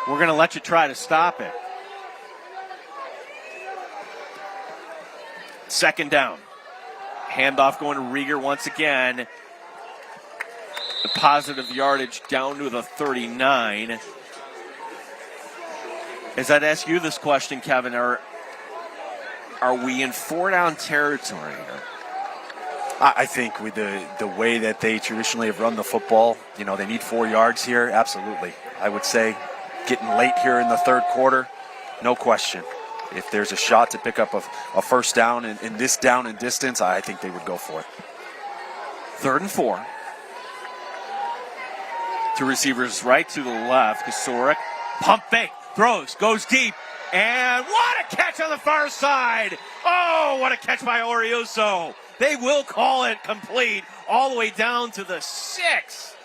we're going to let you try to stop it. Second down. Handoff going to Rieger once again. The positive yardage down to the 39. As I'd ask you this question, Kevin, are we in 4-down territory here? I think with the way that they traditionally have run the football, they need 4 yards here. Absolutely. I would say getting late here in the third quarter, no question. If there's a shot to pick up a first down in this down and distance, I think they would go for it. 3rd and 4. 2 receivers right to the left. Kasorik, pump fake, throws, goes deep, and what a catch on the far side. Oh, what a catch by Orioso. They will call it complete all the way down to the 6.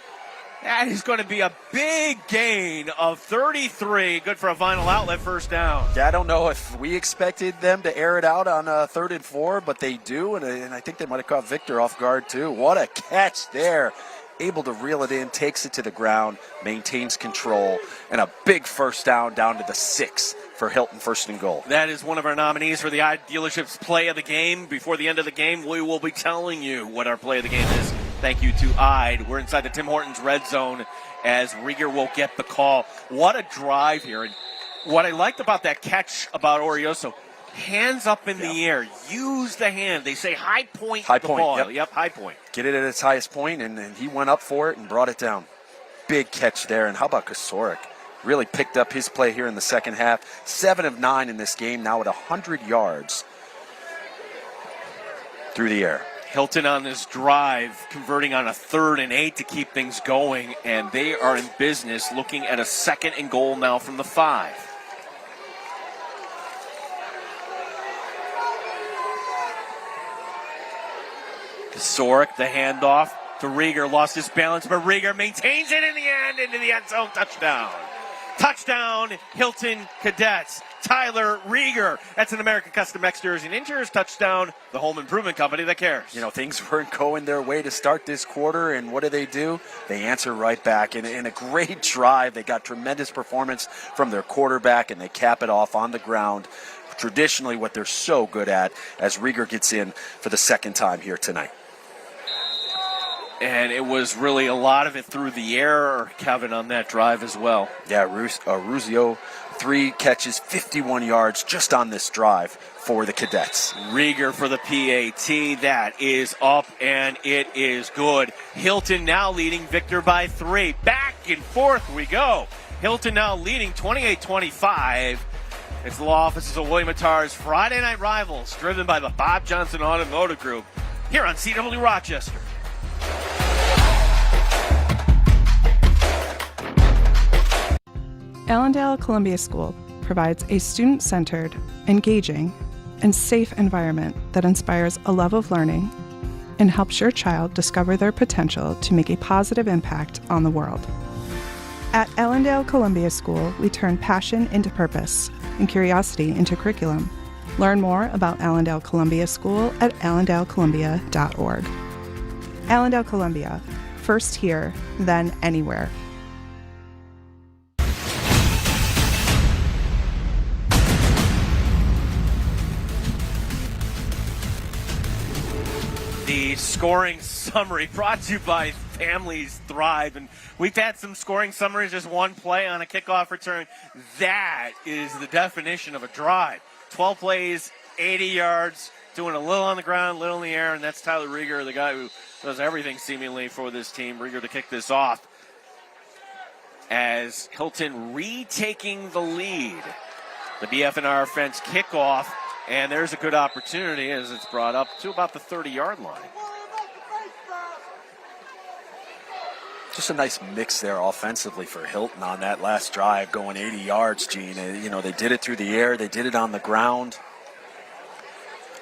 That is going to be a big gain of 33. Good for a final outlet first down. Yeah, I don't know if we expected them to air it out on 3rd and 4, but they do, and I think they might have caught Victor off guard too. What a catch there. Able to reel it in, takes it to the ground, maintains control, and a big first down to the 6 for Hilton, 1st and goal. That is one of our nominees for the Ide Dealerships Play of the Game. Before the end of the game, we will be telling you what our Play of the Game is. Thank you to Ide. We're inside the Tim Hortons red zone as Rieger will get the call. What a drive here. And what I liked about that catch about Orioso, hands up in the air. Use the hand. They say high point the ball. Yep, high point. Get it at its highest point, and he went up for it and brought it down. Big catch there. And how about Kasorik? Really picked up his play here in the second half. 7 of 9 in this game, now at 100 yards through the air. Hilton on this drive, converting on a 3rd and 8 to keep things going, and they are in business looking at a 2nd and goal now from the 5. Kasorik, the handoff to Rieger, lost his balance, but Rieger maintains it in the end, into the end zone, touchdown. Touchdown, Hilton Cadets. Tyler Rieger. That's an American Custom Exteriors and Interiors touchdown. The home improvement company that cares. Things weren't going their way to start this quarter, and what do? They answer right back. In a great drive, they got tremendous performance from their quarterback, and they cap it off on the ground. Traditionally, what they're so good at, as Rieger gets in for the 2nd time here tonight. And it was really a lot of it through the air, Kevin, on that drive as well. Yeah, Ruzio, 3 catches, 51 yards just on this drive for the Cadets. Rieger for the PAT. That is up, and it is good. Hilton now leading Victor by 3. Back and forth we go. Hilton now leading 28-25. It's the law offices of William Attar's Friday Night Rivals, driven by the Bob Johnson Automotive Group, here on CW Rochester. Allendale Columbia School provides a student-centered, engaging, and safe environment that inspires a love of learning and helps your child discover their potential to make a positive impact on the world. At Allendale Columbia School, we turn passion into purpose and curiosity into curriculum. Learn more about Allendale Columbia School at allendalecolumbia.org. Allendale Columbia, first here, then anywhere. The scoring summary brought to you by Families Thrive. And we've had some scoring summaries, just one play on a kickoff return. That is the definition of a drive. 12 plays, 80 yards, doing a little on the ground, a little in the air, and that's Tyler Rieger, the guy who does everything seemingly for this team. Rieger to kick this off as Hilton retaking the lead. The BF&R offense kickoff. And there's a good opportunity as it's brought up to about the 30-yard line. Just a nice mix there offensively for Hilton on that last drive, going 80 yards, Gene. They did it through the air. They did it on the ground.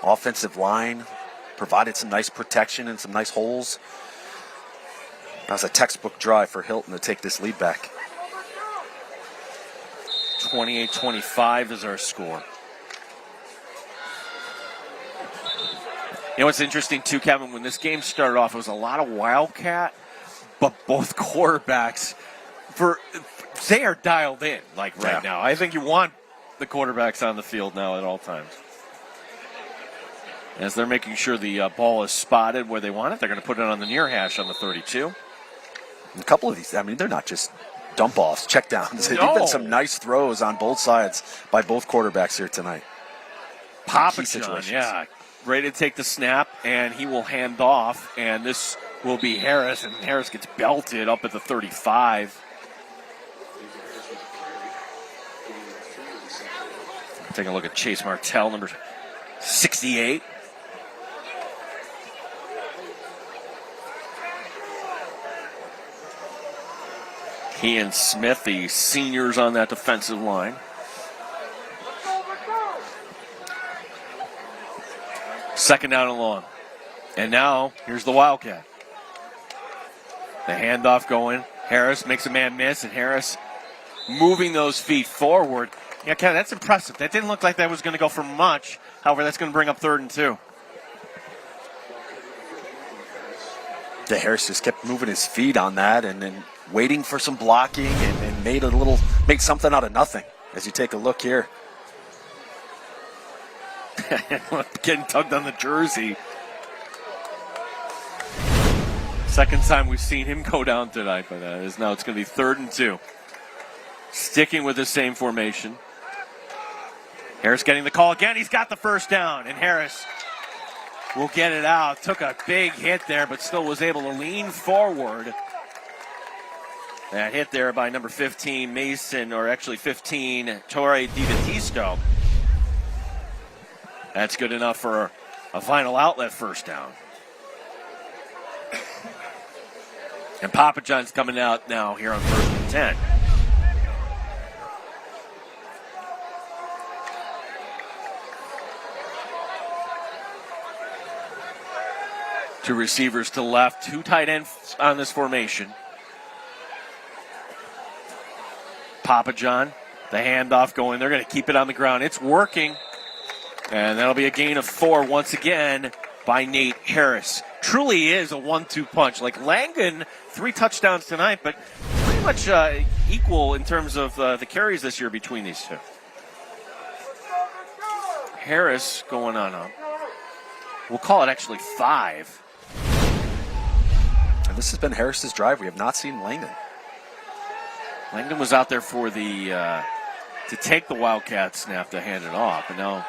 Offensive line provided some nice protection and some nice holes. That was a textbook drive for Hilton to take this lead back. 28-25 is our score. What's interesting, too, Kevin, when this game started off, it was a lot of Wildcat, but both quarterbacks, they are dialed in, right now. I think you want the quarterbacks on the field now at all times. As they're making sure the ball is spotted where they want it, they're going to put it on the near hash on the 32. A couple of these, they're not just dump offs, check downs. No. There've been some nice throws on both sides by both quarterbacks here tonight. Papa John, yeah, ready to take the snap, and he will hand off, and this will be Harris, and Harris gets belted up at the 35. Taking a look at Chase Martell, number 68. He and Smith, the seniors on that defensive line. Second down and long. And now, here's the Wildcat. The handoff going. Harris makes a man miss, and Harris moving those feet forward. Yeah, Ken, that's impressive. That didn't look like that was going to go for much. However, that's going to bring up 3rd and 2. The Harris just kept moving his feet on that and then waiting for some blocking and made something out of nothing. As you take a look here. Getting tugged on the jersey. Second time we've seen him go down tonight, but now it's going to be 3rd and 2. Sticking with the same formation. Harris getting the call again. He's got the first down, and Harris will get it out. Took a big hit there, but still was able to lean forward. That hit there by number 15, Mason, or actually 15, Torre DiBattista. That's good enough for a final outlet first down. And Papa John's coming out now here on 1st and 10. Two receivers to the left, 2 tight ends on this formation. Papa John, the handoff going. They're going to keep it on the ground. It's working. And that'll be a gain of 4 once again by Nate Harris. Truly is a 1-2 punch. Like Langdon, 3 touchdowns tonight, but pretty much equal in terms of the carries this year between these two. Harris going on a, we'll call it actually 5. And this has been Harris's drive. We have not seen Langdon. Langdon was out there for the to take the Wildcat snap to hand it off, and now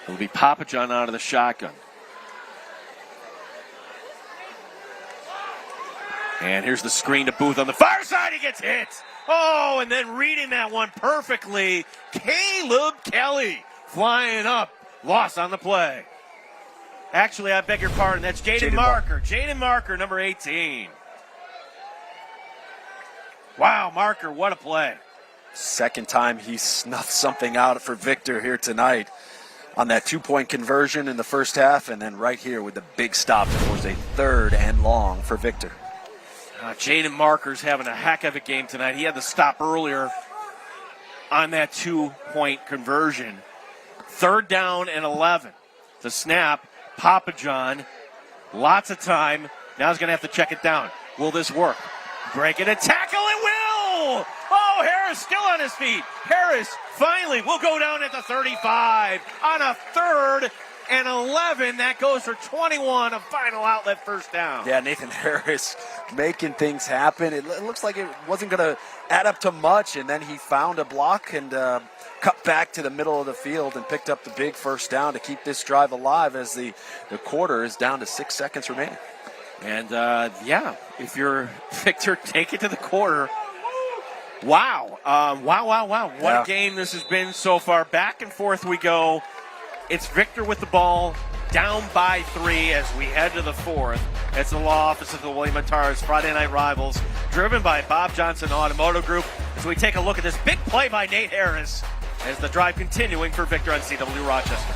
it'll be Papa John out of the shotgun. And here's the screen to Booth on the far side. He gets hit. Oh, and then reading that one perfectly, Caleb Kelly flying up, loss on the play. Actually, I beg your pardon. That's Jaden Marker. Jaden Marker, number 18. Wow, Marker, what a play. Second time he snuffed something out for Victor here tonight on that 2-point conversion in the first half, and then right here with the big stop that was a 3rd and long for Victor. Jaden Marker's having a heck of a game tonight. He had the stop earlier on that 2-point conversion. 3rd down and 11. The snap, Papa John, lots of time. Now he's going to have to check it down. Will this work? Break it and tackle, it will! Oh, Harris still on his feet. Harris finally will go down at the 35 on a 3rd and 11. That goes for 21, a final outlet first down. Yeah, Nathan Harris making things happen. It looks like it wasn't going to add up to much, and then he found a block and cut back to the middle of the field and picked up the big first down to keep this drive alive as the quarter is down to 6 seconds remaining. And, if you're Victor, take it to the quarter. Wow. Wow. What a game this has been so far. Back and forth we go. It's Victor with the ball, down by 3 as we head to the 4th. It's the law office of the William Matars Friday Night Rivals, driven by Bob Johnson Automotive Group. As we take a look at this big play by Nate Harris as the drive continuing for Victor on CW Rochester.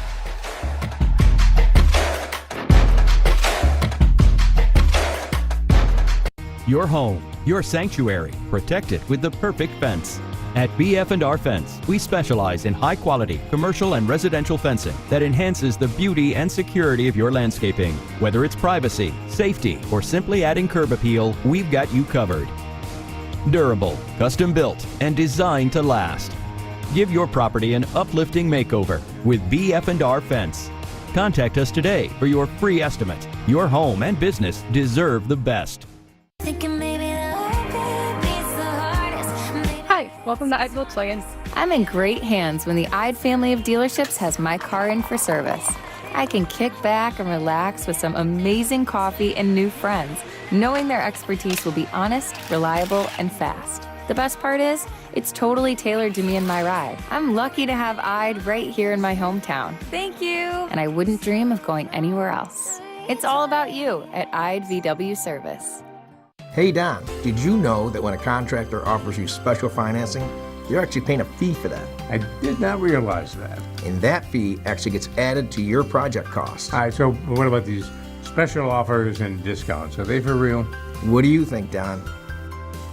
Your home, your sanctuary, protected with the perfect fence. At BF&R Fence, we specialize in high-quality commercial and residential fencing that enhances the beauty and security of your landscaping. Whether it's privacy, safety, or simply adding curb appeal, we've got you covered. Durable, custom-built, and designed to last. Give your property an uplifting makeover with BF&R Fence. Contact us today for your free estimate. Your home and business deserve the best. Thinking maybe the welcome to Ide Volkswagen. I'm in great hands when the Ide family of dealerships has my car in for service. I can kick back and relax with some amazing coffee and new friends, knowing their expertise will be honest, reliable, and fast. The best part is, it's totally tailored to me and my ride. I'm lucky to have Ide right here in my hometown. Thank you! And I wouldn't dream of going anywhere else. It's all about you at Ide VW Service. Hey Don, did you know that when a contractor offers you special financing, you're actually paying a fee for that? I did not realize that. And that fee actually gets added to your project cost. All right, so what about these special offers and discounts? Are they for real? What do you think, Don?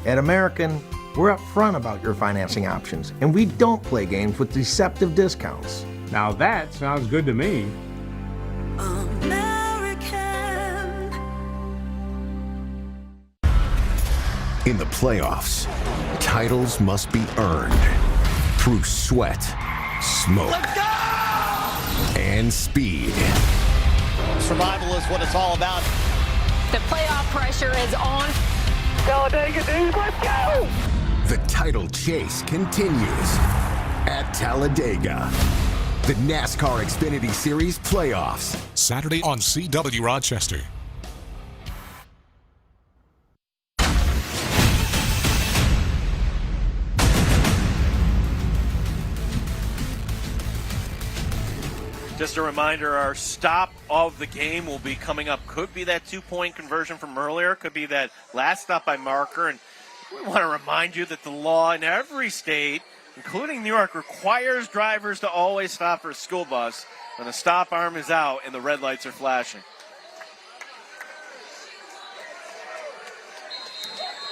At American, we're upfront about your financing options, and we don't play games with deceptive discounts. Now that sounds good to me. In the playoffs, titles must be earned through sweat, smoke, and speed. Survival is what it's all about. The playoff pressure is on. Talladega, dude, let's go! The title chase continues at Talladega. The NASCAR Xfinity Series playoffs. Saturday on CW Rochester. Just a reminder, our stop of the game will be coming up. Could be that 2-point conversion from earlier. Could be that last stop by Marker. And we want to remind you that the law in every state, including New York, requires drivers to always stop for a school bus when the stop arm is out and the red lights are flashing.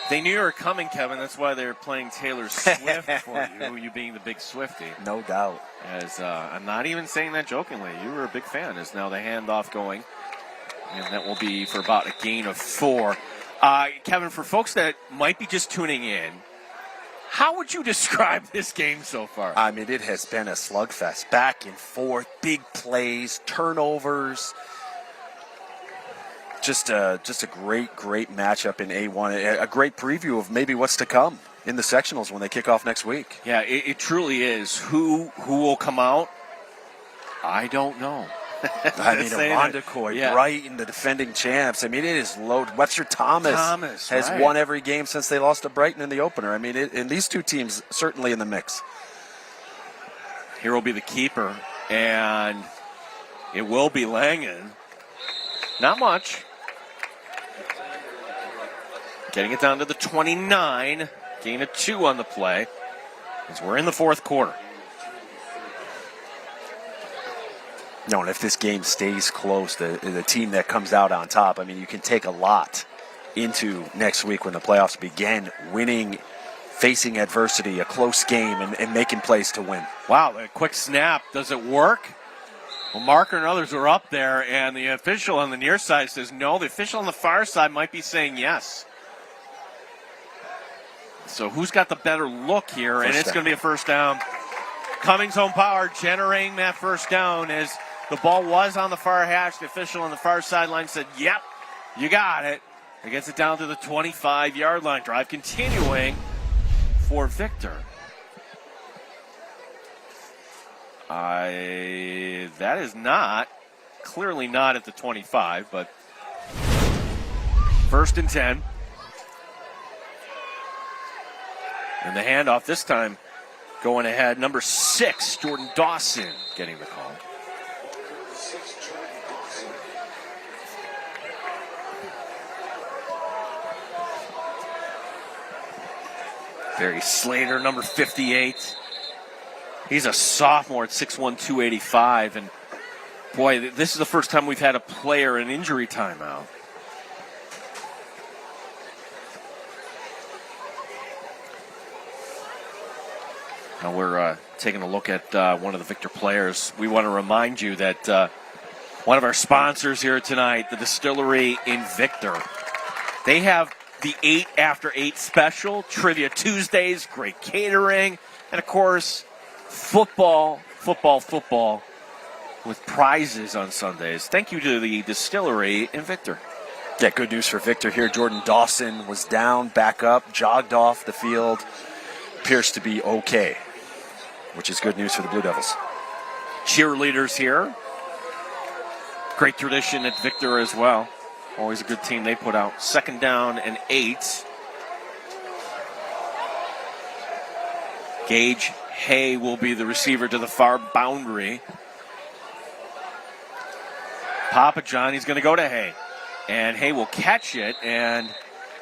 They knew you were coming, Kevin. That's why they were playing Taylor Swift for you being the big Swiftie. No doubt. As I'm not even saying that jokingly. You were a big fan. Is now the handoff going. And that will be for about a gain of 4. Kevin, for folks that might be just tuning in, how would you describe this game so far? I mean, it has been a slugfest. Back and forth, big plays, turnovers. Just a great matchup in A1. A great preview of maybe what's to come in the sectionals when they kick off next week. Yeah, it truly is. Who will come out? I don't know. I mean, Irondequoit, yeah. Brighton, the defending champs. I mean, it is loaded. Webster Thomas has right. won every game since they lost to Brighton in the opener. I mean, and these two teams certainly in the mix. Here will be the keeper, and it will be Langen. Not much. Getting it down to the 29. Gain of 2 on the play as we're in the fourth quarter. No, and if this game stays close, the team that comes out on top, I mean, you can take a lot into next week when the playoffs begin, winning, facing adversity, a close game, and making plays to win. Wow, a quick snap. Does it work? Well, Marker and others are up there, and the official on the near side says no. The official on the far side might be saying yes. So who's got the better look here? And it's going to be a first down. Cummings Home Power generating that first down as the ball was on the far hash. The official on the far sideline said, yep, you got it. It gets it down to the 25-yard line. Drive continuing for Victor. That is clearly not at the 25, but first and 10. And the handoff this time going ahead. Number 6, Jordan Dawson getting the call. Barry Slater, number 58. He's a sophomore at 6'1", 285. And, boy, this is the first time we've had a player in injury timeout. Now we're taking a look at one of the Victor players. We want to remind you that one of our sponsors here tonight, the Distillery in Victor, they have the 8 after 8 special, Trivia Tuesdays, great catering, and of course, football with prizes on Sundays. Thank you to the Distillery in Victor. Yeah, good news for Victor here. Jordan Dawson was down, back up, jogged off the field. appears to be okay, which is good news for the Blue Devils. Cheerleaders here. Great tradition at Victor as well. Always a good team they put out. 2nd down and 8. Gage Hay will be the receiver to the far boundary. Papa John, he's going to go to Hay. And Hay will catch it, and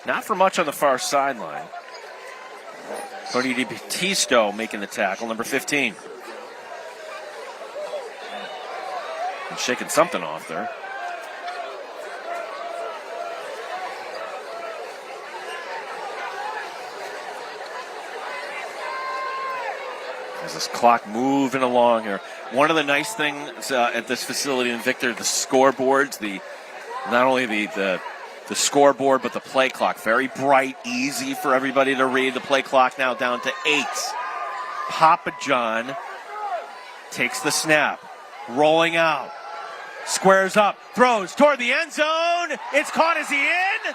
not for much on the far sideline. Cody DiBattisto making the tackle, number 15. And shaking something off there. As this clock moving along here. One of the nice things at this facility in Victor, the scoreboards, not only the scoreboard, but the play clock. Very bright, easy for everybody to read. The play clock now down to 8. Papa John takes the snap, rolling out, squares up, throws toward the end zone. It's caught. Is he in?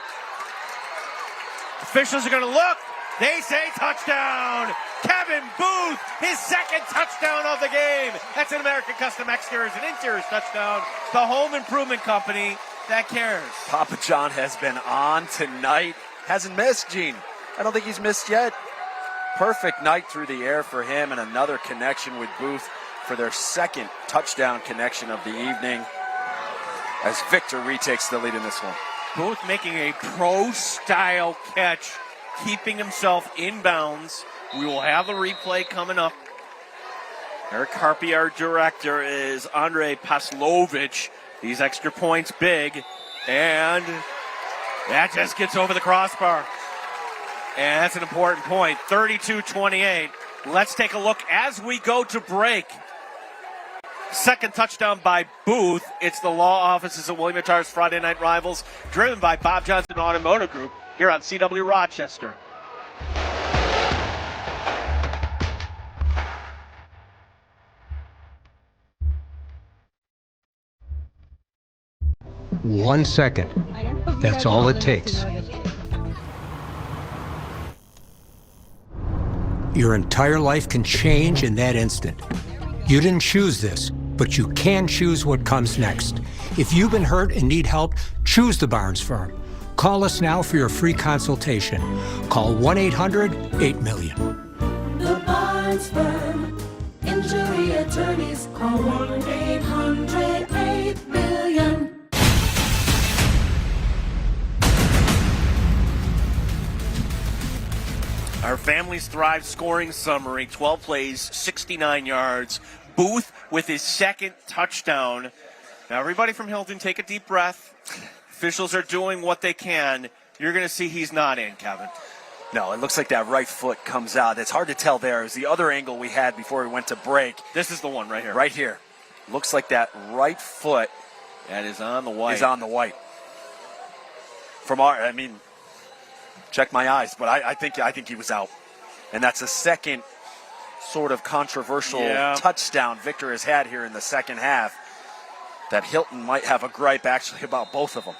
Officials are going to look. They say touchdown. Kevin Booth, his 2nd touchdown of the game. That's an American Custom Exteriors and Interiors touchdown. The home improvement company that cares. Papa John has been on tonight. Hasn't missed, Gene. I don't think he's missed yet. Perfect night through the air for him, and another connection with Booth for their 2nd touchdown connection of the evening as Victor retakes the lead in this one. Booth making a pro-style catch, keeping himself in bounds. We will have a replay coming up. Eric Harpy, our director, is Andrei Paslovich. These extra points big, and that just gets over the crossbar. And that's an important point. 32-28. Let's take a look as we go to break. 2nd touchdown by Booth. It's the law offices of William Attar's Friday Night Rivals, driven by Bob Johnson Automotive Group here on CW Rochester. One second. That's all it takes. Your entire life can change in that instant. You didn't choose this, but you can choose what comes next. If you've been hurt and need help, choose the Barnes Firm. Call us now for your free consultation. Call 1-800-8-MILLION. The Barnes Firm. Injury attorneys. Call 1-800-8-MILLION. Our Families Thrive scoring summary, 12 plays, 69 yards. Booth with his 2nd touchdown. Now, everybody from Hilton, take a deep breath. Officials are doing what they can. You're going to see he's not in, Kevin. No, it looks like that right foot comes out. It's hard to tell there. It's the other angle we had before we went to break. This is the one right here. Right here. Looks like that right foot that is on the white. Check my eyes, but I think he was out. And that's a 2nd sort of controversial touchdown Victor has had here in the 2nd half that Hilton might have a gripe actually about both of them.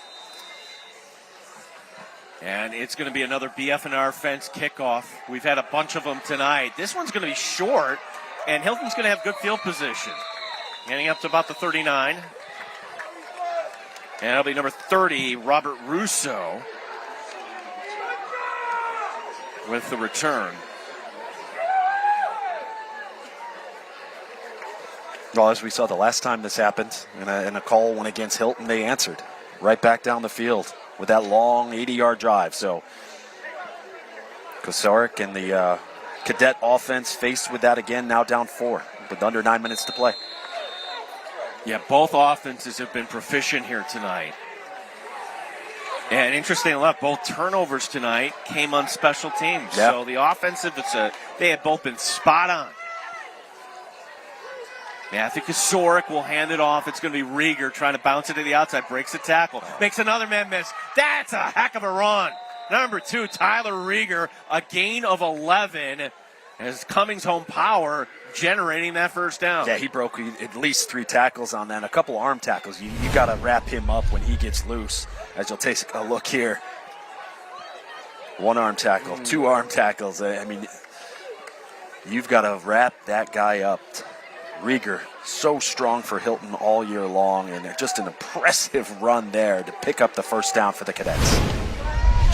And it's going to be another BF&R fence kickoff. We've had a bunch of them tonight. This one's going to be short, and Hilton's going to have good field position. Getting up to about the 39. And it'll be number 30, Robert Russo, with the return. Well, as we saw the last time this happened, and a call went against Hilton, they answered right back down the field with that long 80-yard drive. So Kosarik and the Cadet offense faced with that again, now down 4 with under 9 minutes to play. Yeah, both offenses have been proficient here tonight. And interestingly enough, both turnovers tonight came on special teams. Yeah. So the offensive, they have both been spot on. Yeah, I think Kosarik will hand it off. It's going to be Rieger trying to bounce it to the outside. Breaks a tackle. Makes another man miss. That's a heck of a run. Number 2, Tyler Rieger, a gain of 11 as Cummings home power generating that first down. Yeah, he broke at least 3 tackles on that. A couple arm tackles. You got to wrap him up when he gets loose. As you'll take a look here. 1 arm tackle, 2 arm tackles. I mean, You've got to wrap that guy up. Rieger, so strong for Hilton all year long, and just an impressive run there to pick up the first down for the Cadets.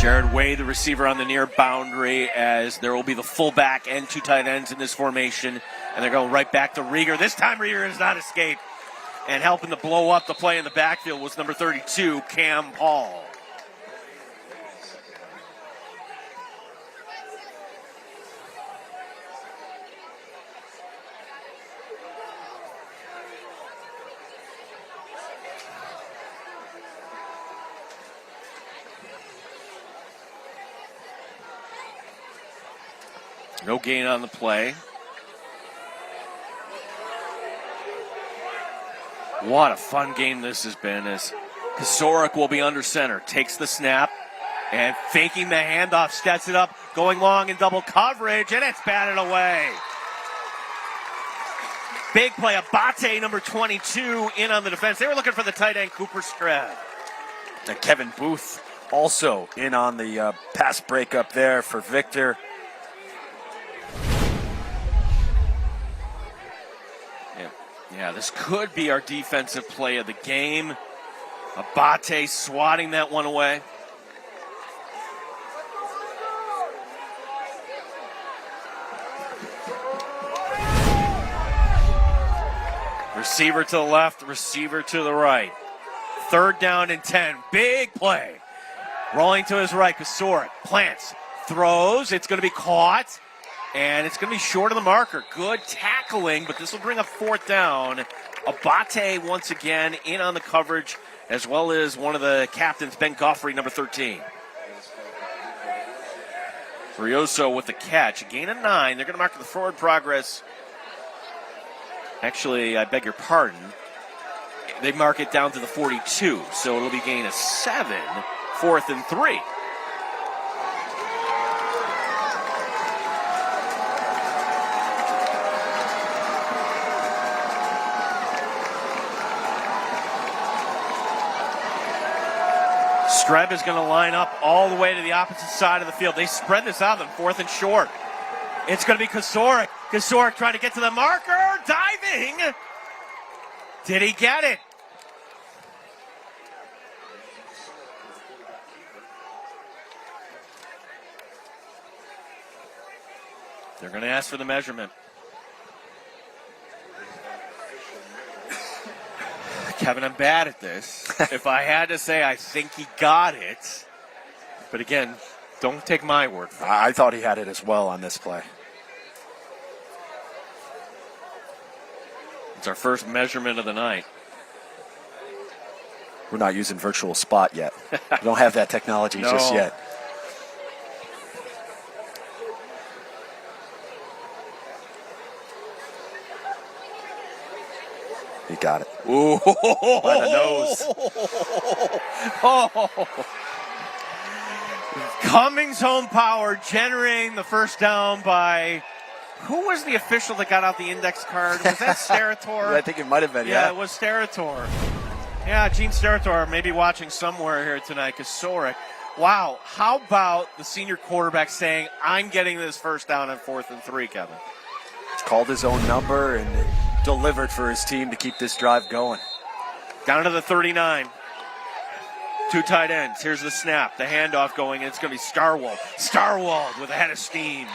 Jared Way, the receiver on the near boundary, as there will be the fullback and 2 tight ends in this formation, and they're going right back to Rieger. This time Rieger has not escaped, and helping to blow up the play in the backfield was number 32, Cam Paul. No gain on the play. What a fun game this has been, as Kosarik will be under center. Takes the snap and faking the handoff, sets it up, going long in double coverage, and it's batted away. Big play. Abate, number 22, in on the defense. They were looking for the tight end, Cooper Streb. And Kevin Booth also in on the pass breakup there for Victor. Yeah, this could be our defensive play of the game. Abate swatting that one away. Receiver to the left, receiver to the right. 3rd down and 10. Big play. Rolling to his right, Kosarik plants, throws. It's going to be caught. And it's going to be short of the marker. Good tackling, but this will bring up 4th down. Abate once again in on the coverage, as well as one of the captains, Ben Goffrey, number 13. Rioso with the catch. A gain of 9. They're going to mark the forward progress. Actually, I beg your pardon. They mark it down to the 42, so it'll be gain of 7, 4th and 3. Streb is going to line up all the way to the opposite side of the field. They spread this out on 4th and short. It's going to be Kosarik. Kosarik trying to get to the marker. Diving. Did he get it? They're going to ask for the measurement. Kevin, I'm bad at this. If I had to say, I think he got it. But again, don't take my word for it. I thought he had it as well on this play. It's our first measurement of the night. We're not using virtual spot yet. We don't have that technology just yet. He got it. Ooh. By the nose. Cummings home power generating the first down by, who was the official that got out the index card? Was that Sterator? I think it might have been, yeah. Yeah, it was Sterator. Yeah, Gene Sterator may be watching somewhere here tonight. Kosarik. Wow, how about the senior quarterback saying, I'm getting this first down on 4th and 3, Kevin? Called his own number and delivered for his team to keep this drive going. Down to the 39. 2 tight ends. Here's the snap. The handoff going, and it's going to be Starwald. Starwald with a head of steam.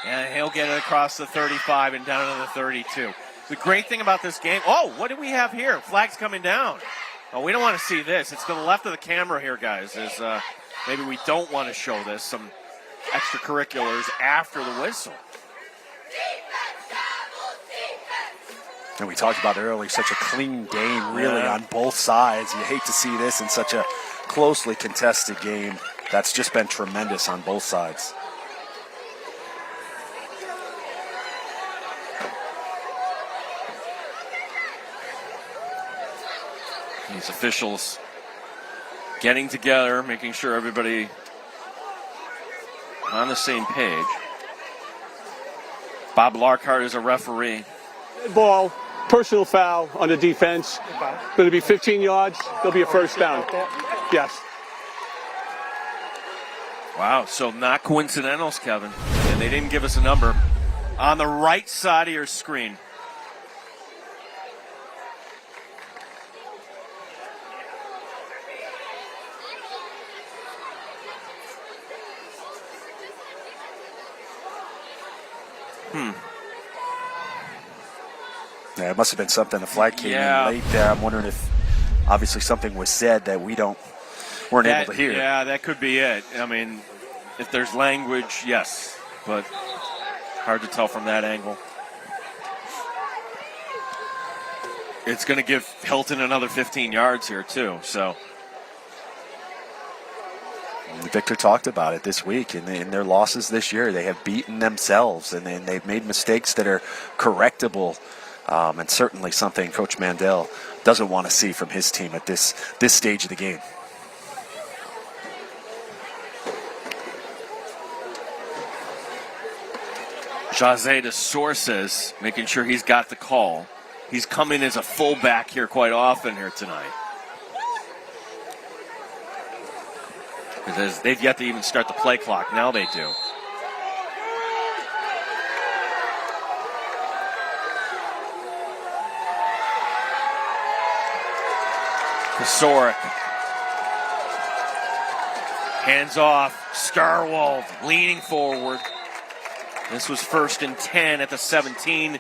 And he'll get it across the 35 and down to the 32. The great thing about this game, what do we have here? Flag's coming down. Oh, we don't want to see this. It's to the left of the camera here, guys. Maybe we don't want to show this. Some extracurriculars after the whistle. And we talked about earlier, such a clean game, really, on both sides. You hate to see this in such a closely contested game. That's just been tremendous on both sides. These officials getting together, making sure everybody on the same page. Bob Larkhart is a referee. Ball, personal foul on the defense. Going to be 15 yards. There'll be a first down. Yes. Wow, so not coincidentals, Kevin. And they didn't give us a number. on the right side of your screen. Yeah, it must have been something. The flag came in late there. I'm wondering if obviously something was said that weren't able to hear. Yeah, that could be it. I mean, if there's language, yes, but hard to tell from that angle. It's going to give Hilton another 15 yards here, too. So Victor talked about it this week. In their losses this year, they have beaten themselves, and they've made mistakes that are correctable. And certainly something Coach Mandel doesn't want to see from his team at this stage of the game. Jose de Sources making sure he's got the call. He's coming as a fullback here quite often here tonight. Because they've yet to even start the play clock. Now they do. Kosoric. Hands off. Starwald leaning forward. This was 1st and 10 at the 17.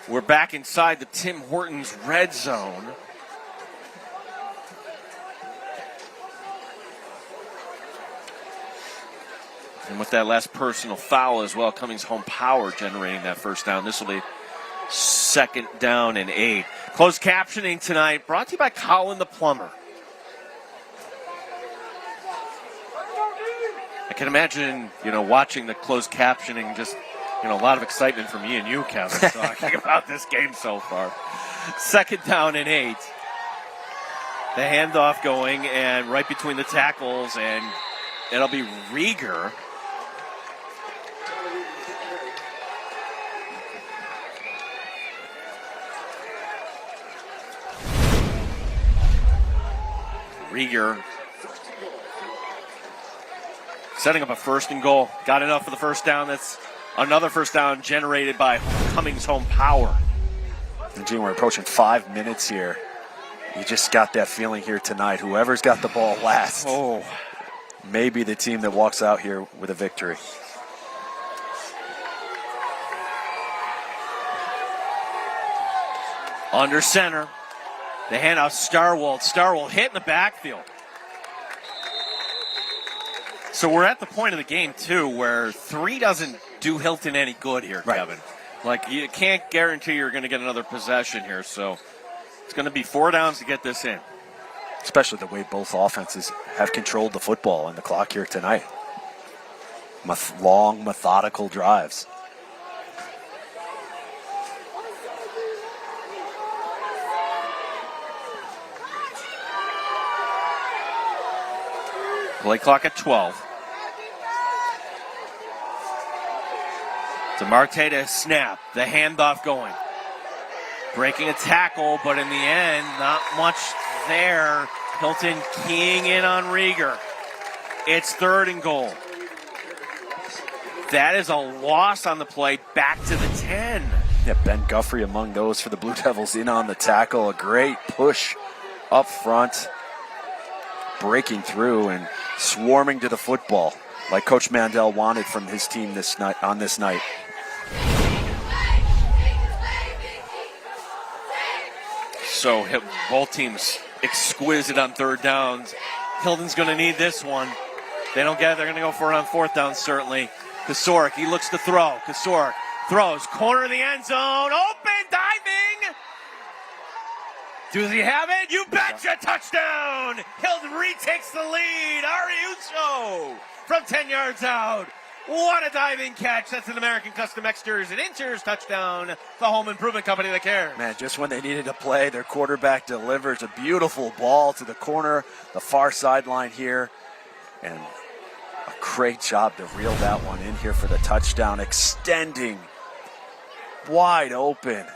We're back inside the Tim Hortons red zone. And with that last personal foul as well, Cummings Home Power generating that first down. This will be 2nd down and 8. Closed captioning tonight brought to you by Colin the Plumber. I can imagine, watching the closed captioning, just, a lot of excitement from me and you, Kevin, talking about this game so far. 2nd down and 8. The handoff going, and right between the tackles, and it'll be Rieger. Rieger setting up a 1st and goal. Got enough for the first down. That's another first down generated by Cummings Home Power. And Gene, we're approaching 5 minutes here. You just got that feeling here tonight. Whoever's got the ball last may be the team that walks out here with a victory. Under center. The handoff, Starwald. Starwald hit in the backfield. So we're at the point of the game, too, where 3 doesn't do Hilton any good here, Kevin. Like, you can't guarantee you're going to get another possession here, so it's going to be 4 downs to get this in. Especially the way both offenses have controlled the football and the clock here tonight. Long, methodical drives. Play clock at 12. DeMarte to snap. The handoff going. Breaking a tackle, but in the end, not much there. Hilton keying in on Rieger. It's 3rd and goal. That is a loss on the play. Back to the 10. Yeah, Ben Guffrey among those for the Blue Devils in on the tackle. A great push up front. Breaking through and swarming to the football like Coach Mandel wanted from his team this night. So both teams exquisite on 3rd downs. Hilton's going to need this one. They don't get it. They're going to go for it on 4th down, certainly. Kosoric, he looks to throw. Kosoric throws. Corner of the end zone. Open, diving. Does he have it? You betcha! Touchdown! Hilton retakes the lead. Ariuso from 10 yards out. What a diving catch. That's an American Custom Exteriors and Interiors touchdown. The home improvement company that cares. Man, just when they needed to play, their quarterback delivers a beautiful ball to the corner, the far sideline here. And a great job to reel that one in here for the touchdown. Extending. Wide open.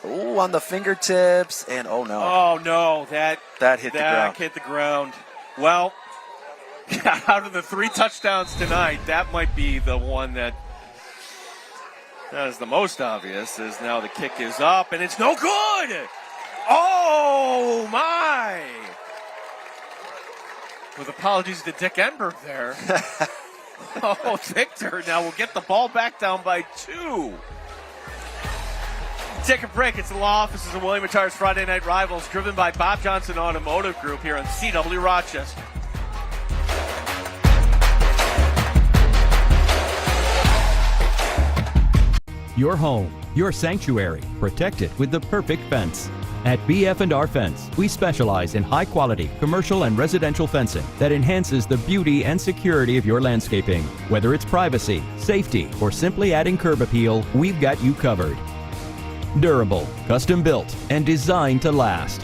Ooh, on the fingertips. And oh no. Oh no. That hit the ground. Hit the ground. Well, out of the 3 touchdowns tonight, that might be the one that That is the most obvious, as now the kick is up, and it's no good! Oh, my! With apologies to Dick Enberg there. Oh, Victor now will get the ball back down by 2. Take a break. It's the law offices of William & Tyr's Friday Night Rivals, driven by Bob Johnson Automotive Group here on CW Rochester. Your home, your sanctuary, protected with the perfect fence. At BF&R Fence, we specialize in high-quality commercial and residential fencing that enhances the beauty and security of your landscaping. Whether it's privacy, safety, or simply adding curb appeal, we've got you covered. Durable, custom-built, and designed to last.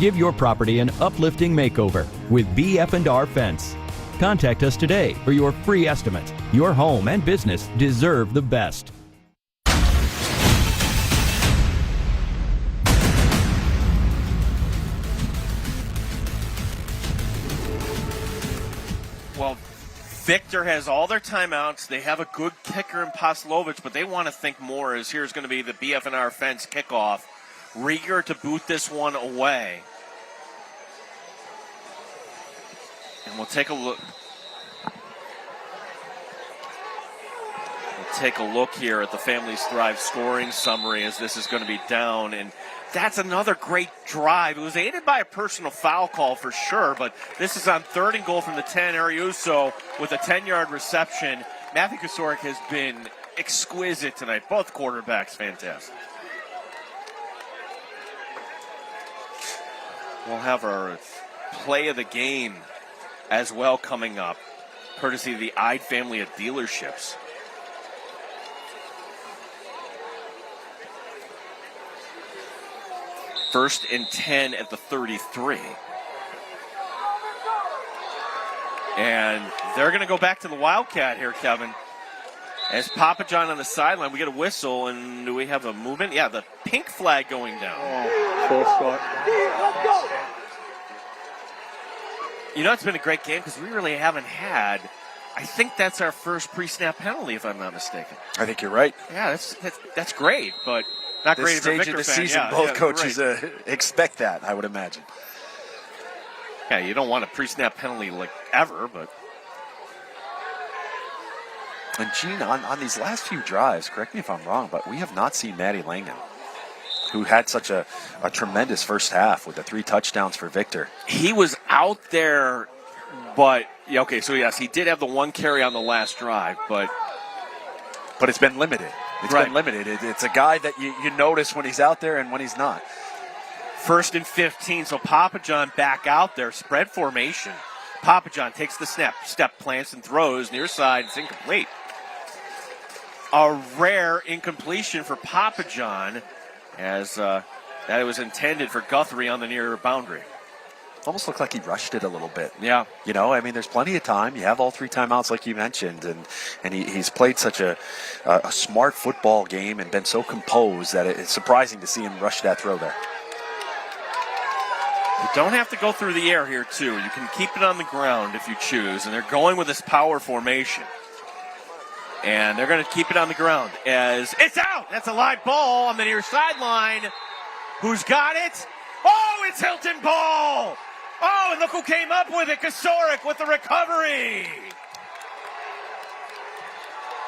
Give your property an uplifting makeover with BF&R Fence. Contact us today for your free estimate. Your home and business deserve the best. Well, Victor has all their timeouts. They have a good kicker in Poslovich, but they want to think more as here's going to be the BF&R Fence kickoff. Rieger to boot this one away. And we'll take a look. We'll take a look here at the Families Thrive scoring summary as this is going to be down. And that's another great drive. It was aided by a personal foul call for sure, but this is on 3rd and goal from the 10. Ariuso with a 10-yard reception. Matthew Kosarik has been exquisite tonight. Both quarterbacks fantastic. We'll have our play of the game as well coming up, courtesy of the Ide family of dealerships. First and 10 at the 33. And they're going to go back to the Wildcat here, Kevin. As Papa John on the sideline, we get a whistle, and do we have a movement? Yeah, the pink flag going down. You know, it's been a great game because we really haven't had, I think that's our first pre-snap penalty, if I'm not mistaken. I think you're right. Yeah, that's great, but not this great for a stage Victor of the fan. season, Yeah, both yeah, coaches right. expect that, I would imagine. Yeah, you don't want a pre-snap penalty like ever, but. And Gene, on these last few drives, correct me if I'm wrong, but we have not seen Maddie Langen, who had such a tremendous first half with the 3 touchdowns for Victor. He was out there, but, yeah, okay, so yes, he did have the 1 carry on the last drive, but it's been limited. It's been limited. It's a guy that you notice when he's out there and when he's not. 1st and 15, so Papa John back out there, spread formation. Papa John takes the snap, step, plants, and throws. Near side, it's incomplete. A rare incompletion for Papa John, as that it was intended for Guthrie on the near boundary. Almost looked like he rushed it a little bit. Yeah. You know, I mean, there's plenty of time. You have all 3 timeouts like you mentioned, and he's played such a smart football game and been so composed that it's surprising to see him rush that throw there. You don't have to go through the air here, too. You can keep it on the ground if you choose, and they're going with this power formation. And they're going to keep it on the ground as it's out. That's a live ball on the near sideline. Who's got it? Oh, it's Hilton Ball. Oh, and look who came up with it. Kosarik with the recovery.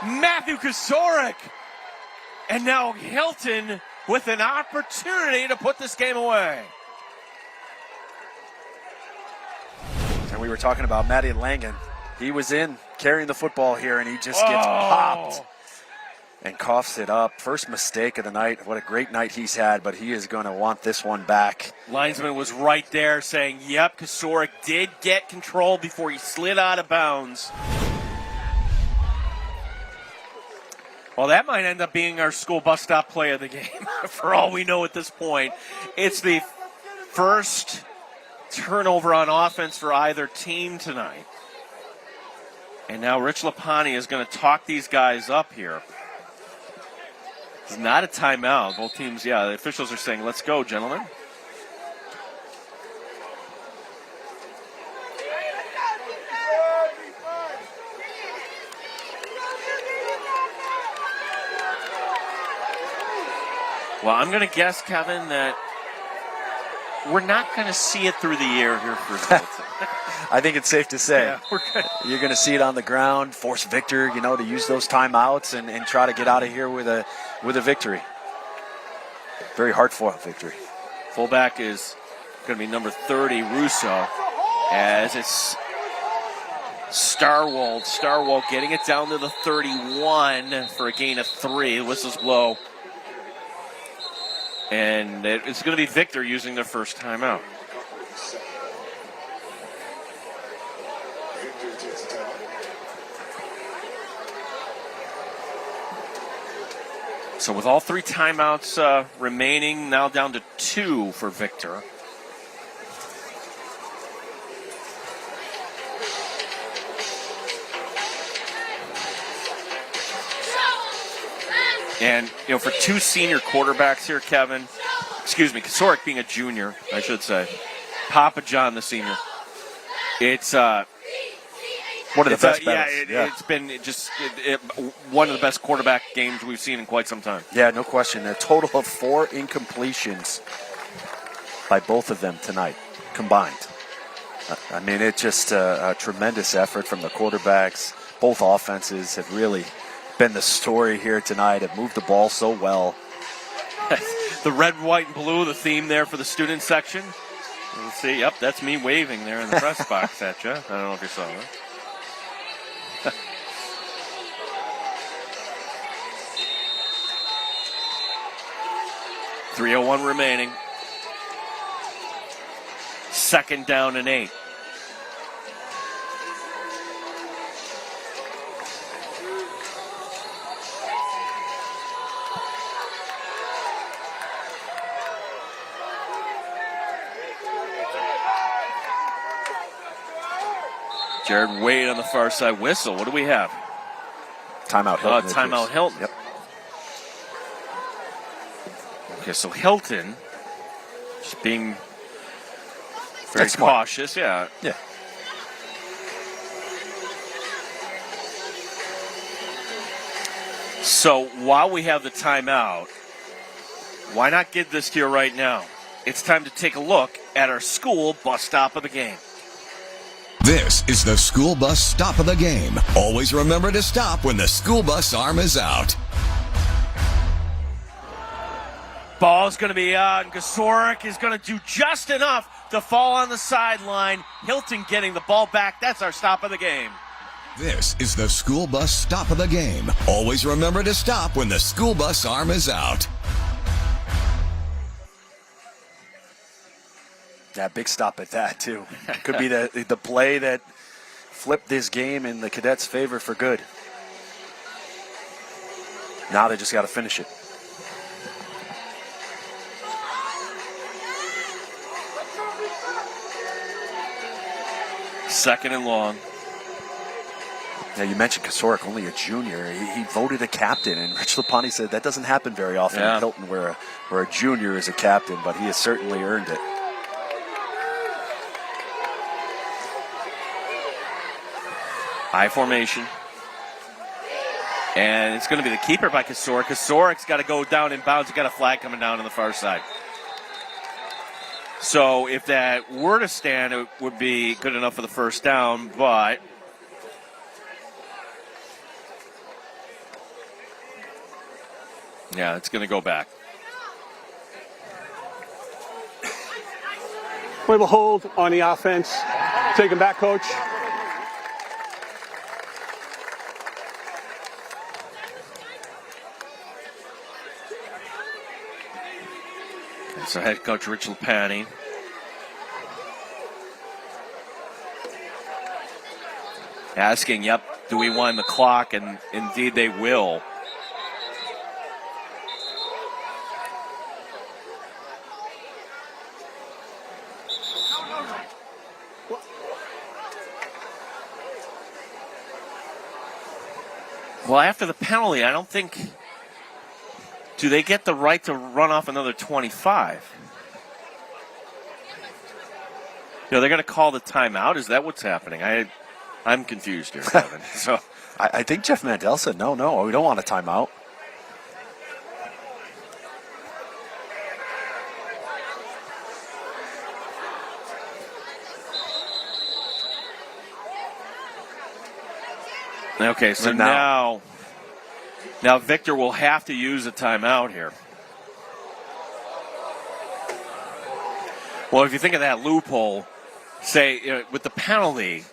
Matthew Kosarik. And now Hilton with an opportunity to put this game away. And we were talking about Maddie Langen. He was in carrying the football here, and he just gets popped and coughs it up. First mistake of the night. What a great night he's had, but he is going to want this one back. Linesman was right there saying, yep, Kosarik did get control before he slid out of bounds. Well, that might end up being our school bus stop play of the game, for all we know at this point. It's the first turnover on offense for either team tonight. And now Rich Lapani is going to talk these guys up here. It's not a timeout. Both teams, the officials are saying, let's go, gentlemen. Well, I'm going to guess, Kevin, that we're not going to see it through the air here for Hilton. I think it's safe to say. Yeah, we're good. You're going to see it on the ground, force Victor, to use those timeouts and try to get out of here with a victory. Very hard-fought victory. Fullback is going to be number 30, Russo, as it's Starwold getting it down to the 31 for a gain of 3. The whistle's blow. And it's going to be Victor using their first timeout. So with all 3 timeouts remaining, now down to 2 for Victor. And, for 2 senior quarterbacks here, Kevin, Kasorik being a junior, I should say, Papa John the senior, it's one of the best battles. It's been one of the best quarterback games we've seen in quite some time. Yeah, no question. A total of 4 incompletions by both of them tonight, combined. I mean, it's just a tremendous effort from the quarterbacks. Both offenses have really been the story here tonight, have moved the ball so well. The red, white, and blue, the theme there for the student section. Let's see. Yep, that's me waving there in the press box at you. I don't know if you saw that. .301 remaining. 2nd down and 8. Jared Wade on the far side whistle. What do we have? Timeout Hilton. Timeout Hilton. Yep. Okay, so Hilton just being very cautious. Yeah. Yeah. So while we have the timeout, why not give this to you right now? It's time to take a look at our school bus stop of the game. This is the school bus stop of the game. Always remember to stop when the school bus arm is out. Ball's going to be out, and Kasorik is going to do just enough to fall on the sideline. Hilton getting the ball back. That's our stop of the game. This is the school bus stop of the game. Always remember to stop when the school bus arm is out. Yeah, big stop at that, too. Could be the play that flipped this game in the Cadets' favor for good. Now they just got to finish it. Second and long. Now, you mentioned Kasorik, only a junior. He voted a captain, and Rich Lapani said that doesn't happen very often in Hilton where a junior is a captain, but he has certainly earned it. High formation. And it's going to be the keeper by Kasorik. Kasorik's got to go down in bounds. He's got a flag coming down on the far side. So if that were to stand, it would be good enough for the first down, but yeah, it's going to go back. We have a hold on the offense. Take him back, coach. So head coach Rich Lapani. Asking, do we wind the clock? And indeed they will. Well, after the penalty, I don't think... Do they get the right to run off another 25? They're going to call the timeout. Is that what's happening? I'm confused here, Kevin. So I think Jeff Mandel said, no, we don't want a timeout. Okay, so now Victor will have to use a timeout here. Well, if you think of that loophole, say with the penalty,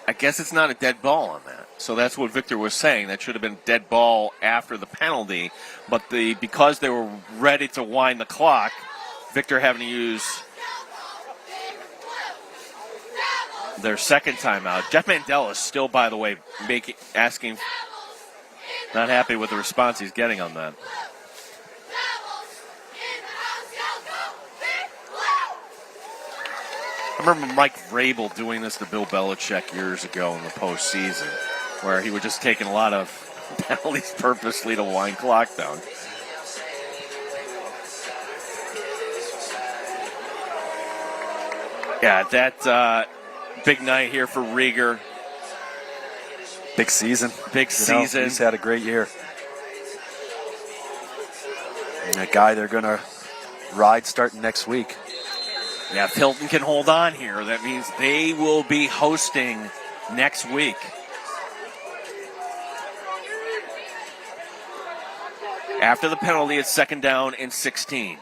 I guess it's not a dead ball on that. So that's what Victor was saying. That should have been a dead ball after the penalty. But because they were ready to wind the clock, Victor having to use their second timeout. Jeff Mandel is still, by the way, not happy with the response he's getting on that. I remember Mike Vrabel doing this to Bill Belichick years ago in the postseason, where he would just take a lot of penalties purposely to wind clock down. Yeah, that big night here for Rieger. Big season. Season. He's had a great year. And that guy they're going to ride starting next week. Yeah, if Hilton can hold on here, that means they will be hosting next week. After the penalty, it's 2nd down and 16.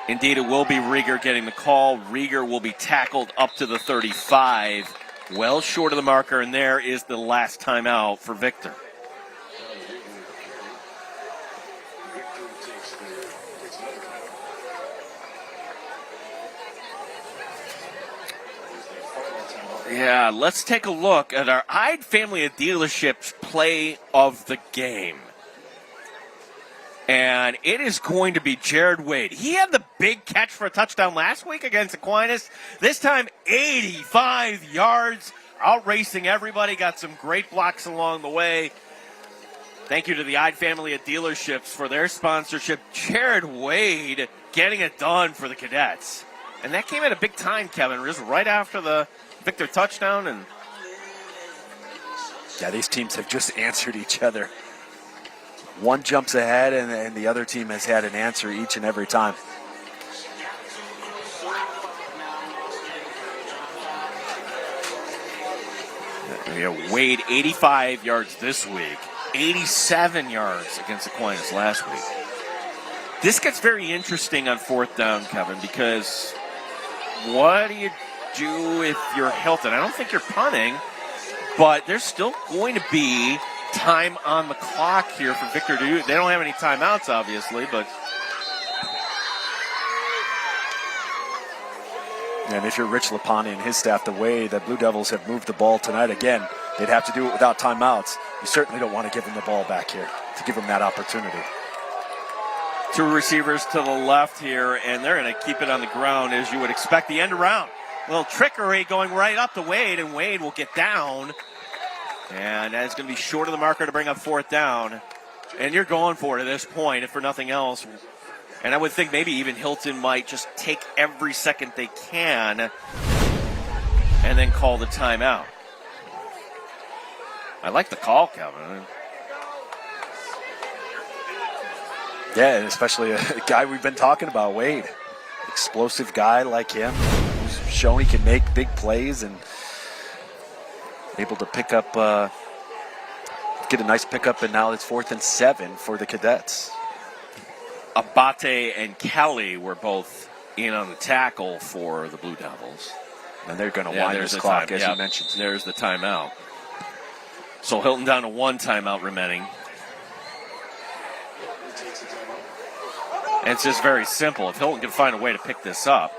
Indeed, it will be Rieger getting the call. Rieger will be tackled up to the 35, well short of the marker, and there is the last timeout for Victor. Yeah, let's take a look at our Ide family of dealerships play of the game. And it is going to be Jared Wade. He had the big catch for a touchdown last week against Aquinas. This time, 85 yards, outracing everybody. Got some great blocks along the way. Thank you to the Ide family of dealerships for their sponsorship. Jared Wade getting it done for the Cadets. And that came at a big time, Kevin, just right after the Victor touchdown. And yeah, these teams have just answered each other. One jumps ahead, and the other team has had an answer each and every time. Yeah, Wade, 85 yards this week, 87 yards against Aquinas last week. This gets very interesting on 4th down, Kevin, because what do you do if you're Hilton? I don't think you're punting, but there's still going to be time on the clock here for Victor to do. They don't have any timeouts, obviously, but. And if you're Rich Lapani and his staff, the way the Blue Devils have moved the ball tonight, again, they'd have to do it without timeouts. You certainly don't want to give them the ball back here to give them that opportunity. 2 receivers to the left here, and they're going to keep it on the ground as you would expect. The end around. A little trickery going right up to Wade, and Wade will get down. And that's going to be short of the marker to bring up 4th down. And you're going for it at this point, if for nothing else. And I would think maybe even Hilton might just take every second they can and then call the timeout. I like the call, Kevin. Yeah, and especially a guy we've been talking about, Wade. Explosive guy like him, who's shown he can make big plays and able to pick up, get a nice pickup, and now it's 4th and 7 for the Cadets. Abate and Kelly were both in on the tackle for the Blue Devils. And they're going to wind this clock, as you mentioned. There's the timeout. So Hilton down to 1 timeout remaining. And it's just very simple. If Hilton can find a way to pick this up,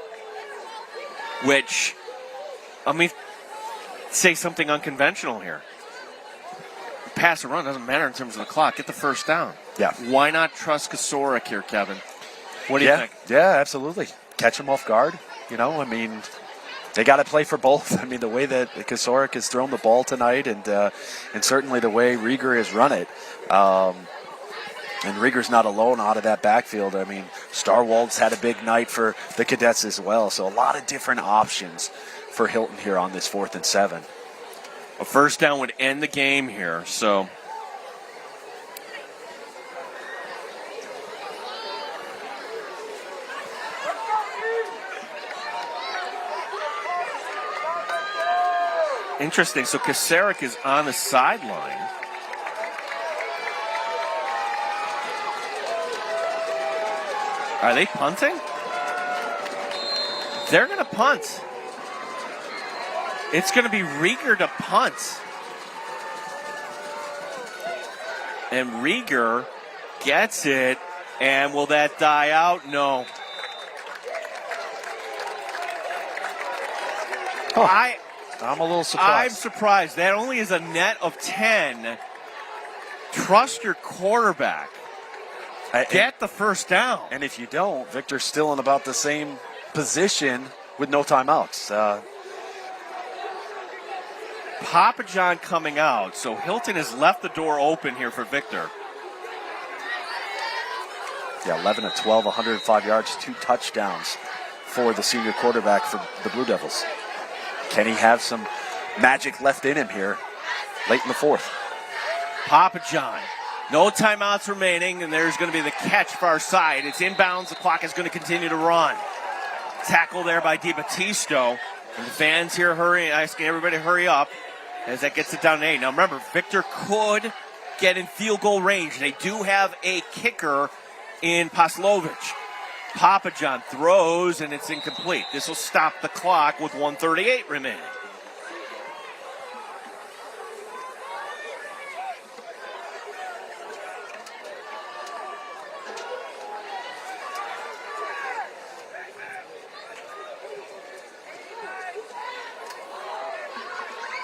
which, I mean, say something unconventional here. Pass or run doesn't matter in terms of the clock. Get the 1st down. Yeah. Why not trust Kosarik here, Kevin? What do you think? Yeah, absolutely. Catch him off guard. You know, I mean, they got to play for both. I mean, the way that Kosarik has thrown the ball tonight, and certainly the way Rieger has run it. And Rieger's not alone out of that backfield. I mean, Starwald's had a big night for the Cadets as well. So a lot of different options for Hilton here on this 4th and 7. A 1st down would end the game here. So Interesting. So Kasarik is on the sideline. Are they punting? They're going to punt. It's going to be Rieger to punt. And Rieger gets it. And will that die out? No. Oh, I'm a little surprised. I'm surprised. That only is a net of 10. Trust your quarterback. Get the first down. And if you don't, Victor's still in about the same position with no timeouts. Papa John coming out. So Hilton has left the door open here for Victor. Yeah, 11 of 12, 105 yards, 2 touchdowns for the senior quarterback for the Blue Devils. Can he have some magic left in him here late in the fourth? Papa John. No timeouts remaining, and there's going to be the catch far side. It's inbounds. The clock is going to continue to run. Tackle there by DiBattista. And the fans here asking everybody to hurry up as that gets it down to 8. Now remember, Victor could get in field goal range. They do have a kicker in Paslovich. Papa John throws, and it's incomplete. This will stop the clock with 1:38 remaining.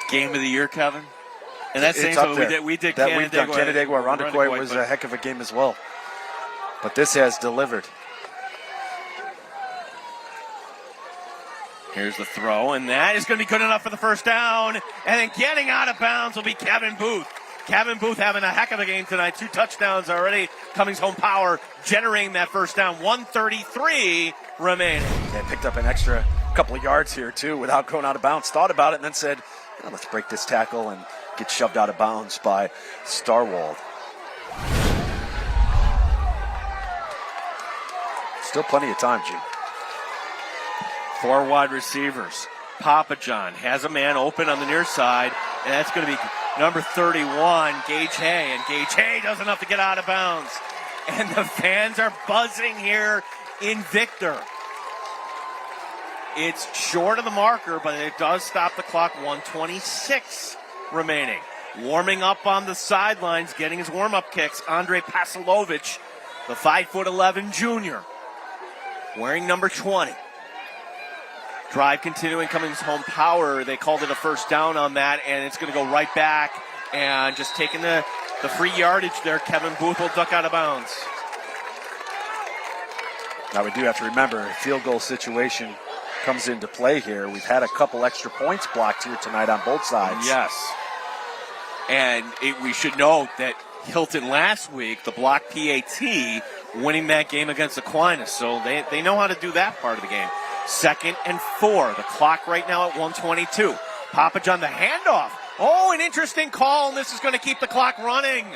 Game of the year, Kevin? And that's saying so. We did Canandaigua. Canandaigua. Rondequoit was a heck of a game as well. But this has delivered. Here's the throw, and that is going to be good enough for the first down. And then getting out of bounds will be Kevin Booth. Kevin Booth having a heck of a game tonight. 2 touchdowns already. Cummings Home Power generating that first down. 1:33 remaining. Yeah, picked up an extra couple of yards here, too, without going out of bounds. Thought about it and then said, oh, let's break this tackle and get shoved out of bounds by Starwald. Still plenty of time, G. 4 wide receivers. Papa John has a man open on the near side, and that's going to be number 31, Gage Hay. And Gage Hay does enough to get out of bounds. And the fans are buzzing here in Victor. It's short of the marker, but it does stop the clock. 1:26 remaining. Warming up on the sidelines, getting his warm-up kicks, Andre Pasilovich, the 5'11" junior, wearing number 20. Drive continuing, Cummings Home Power. They called it a first down on that, and it's going to go right back. And just taking the free yardage there, Kevin Booth will duck out of bounds. Now we do have to remember, a field goal situation comes into play here. We've had a couple extra points blocked here tonight on both sides. Yes. And we should note that Hilton last week, the block PAT, winning that game against Aquinas. So they know how to do that part of the game. 2nd and 4. The clock right now at 1:22. Papa John, the handoff. Oh, an interesting call, and this is going to keep the clock running.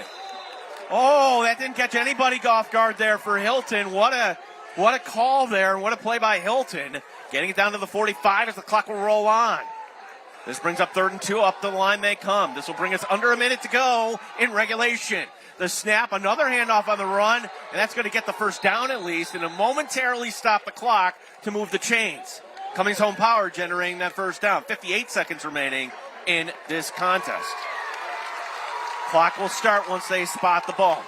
Oh, that didn't catch anybody off guard there for Hilton. What a call there, and what a play by Hilton. Getting it down to the 45 as the clock will roll on. This brings up 3rd and 2. Up the line they come. This will bring us under a minute to go in regulation. The snap, another handoff on the run, and that's going to get the first down at least, and to momentarily stop the clock to move the chains. Cummings Home Power generating that first down. 58 seconds remaining in this contest. Clock will start once they spot the ball.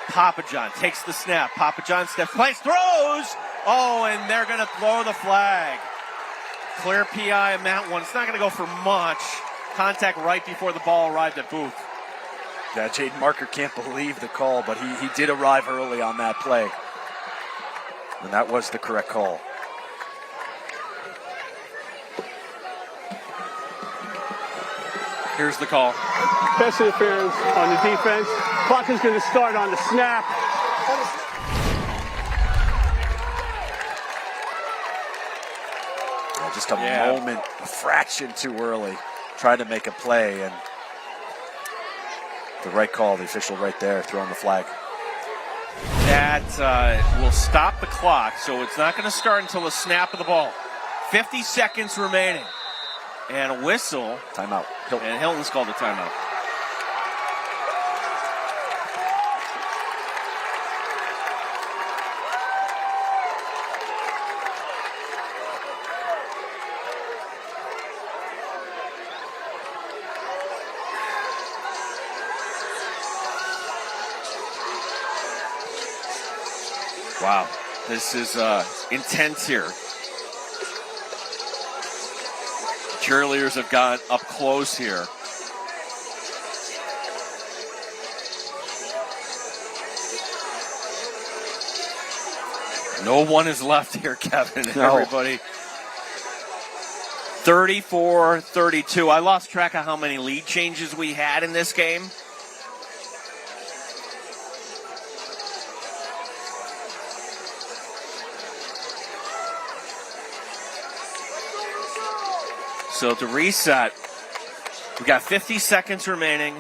Papa John takes the snap. Papa John steps, plays, throws. Oh, and they're going to throw the flag. Clear PI on that one. It's not going to go for much. Contact right before the ball arrived at Booth. Yeah, Jaden Marker can't believe the call, but he did arrive early on that play. And that was the correct call. Here's the call. Pass interference on the defense. Clock is going to start on the snap. Yeah, just a moment, a fraction too early. Trying to make a play, and the right call, the official right there, throwing the flag. That will stop the clock, so it's not going to start until the snap of the ball. 50 seconds remaining. And a whistle. Timeout. Hilton. And Hilton's called the timeout. Wow, this is intense here. Cheerleaders have got up close here. No one is left here, Kevin. No. Everybody. 34-32. I lost track of how many lead changes we had in this game. So to reset, we got 50 seconds remaining,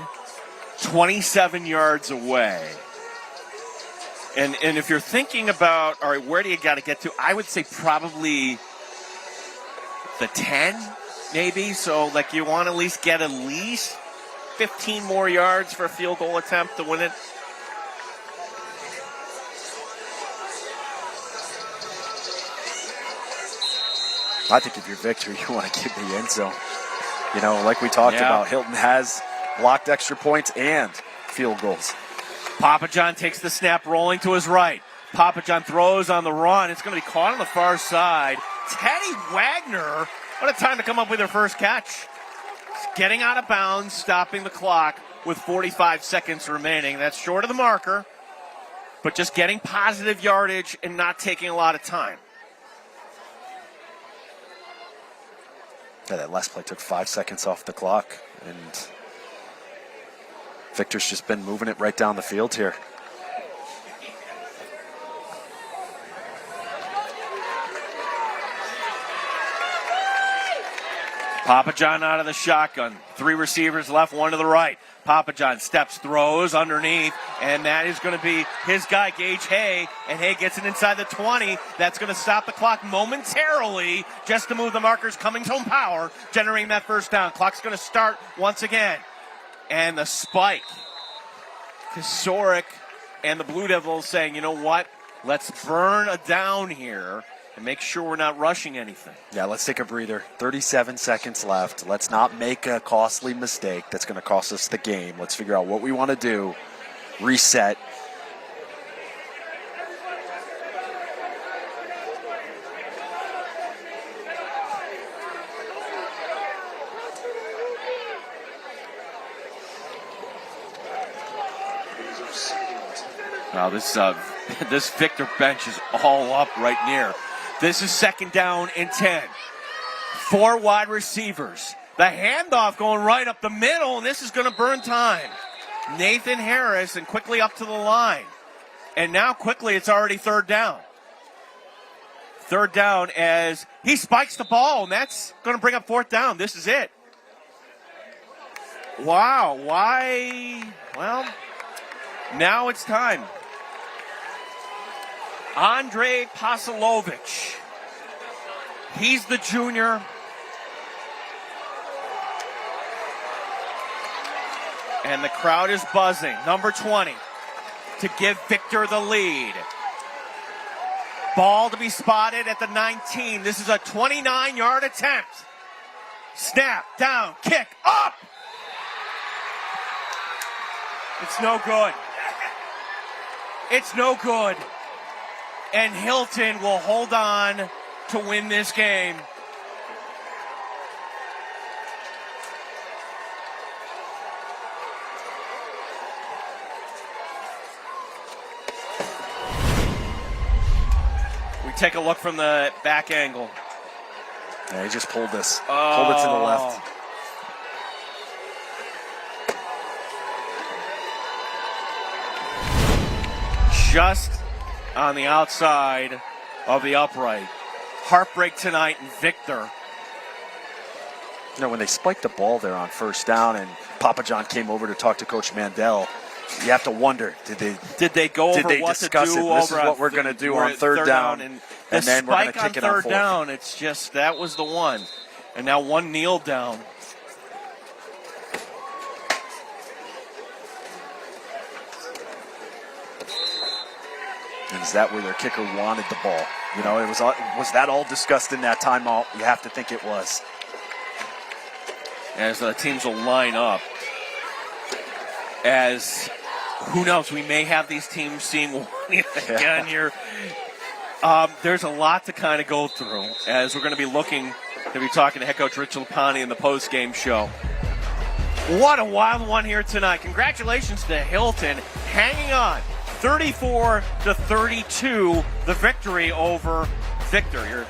27 yards away. And if you're thinking about, all right, where do you got to get to? I would say probably the 10, maybe. So, like, you want to at least get at least 15 more yards for a field goal attempt to win it. I think if you're Victor, you want to get the end zone. You know, like we talked about, Hilton has blocked extra points and field goals. Papa John takes the snap, rolling to his right. Papa John throws on the run. It's going to be caught on the far side. Teddy Wagner, what a time to come up with her first catch. Getting out of bounds, stopping the clock with 45 seconds remaining. That's short of the marker, but just getting positive yardage and not taking a lot of time. Yeah, that last play took 5 seconds off the clock, and Victor's just been moving it right down the field here. Papa John out of the shotgun. 3 receivers left, 1 to the right. Papa John steps, throws underneath, and that is going to be his guy, Gage Hay, and Hay gets it inside the 20. That's going to stop the clock momentarily just to move the markers. Coming home power, generating that first down. Clock's going to start once again. And the spike. Kosoric and the Blue Devils saying, you know what? Let's burn a down here and make sure we're not rushing anything. Yeah, let's take a breather. 37 seconds left. Let's not make a costly mistake that's going to cost us the game. Let's figure out what we want to do. Reset. Now this Victor bench is all up right near. This is second down and 10. 4 wide receivers. The handoff going right up the middle, and this is going to burn time. Nathan Harris, and quickly up to the line. And now quickly it's already third down. Third down as he spikes the ball, and that's going to bring up fourth down. This is it. Wow, why? Well, now it's time. Andre Pasilovich. He's the junior. And the crowd is buzzing. Number 20 to give Victor the lead. Ball to be spotted at the 19. This is a 29-yard attempt. Snap, down, kick, up! It's no good. It's no good. And Hilton will hold on to win this game. We take a look from the back angle. Yeah, he just pulled this. Pulled it to the left. Just on the outside of the upright. Heartbreak tonight, and Victor. You know, when they spiked the ball there on first down and Papa John came over to talk to Coach Mandel, You have to wonder, did they go over what discuss to do it? This is over what we're going to do on third down, and then we're going to kick it on third fourth. down. It's just that was the one, and now one kneel down. And is that where their kicker wanted the ball? You know, was that all discussed in that timeout? You have to think it was. As the teams will line up, as who knows, we may have these teams seeing one again here. There's a lot to kind of go through as we're going to be looking to be talking to head coach Rich Lapani in the post-game show. What a wild one here tonight. Congratulations to Hilton hanging on. 34-32, the victory over Victor. Your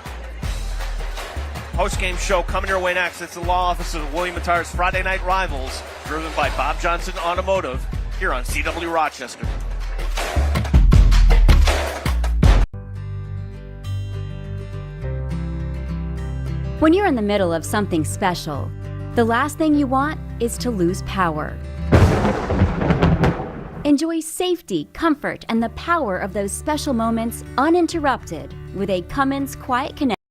post-game show coming your way next. It's the law office of William & Tire's Friday Night Rivals, driven by Bob Johnson Automotive, here on CW Rochester. When you're in the middle of something special, the last thing you want is to lose power. Enjoy safety, comfort, and the power of those special moments uninterrupted with a Cummins Quiet Connect.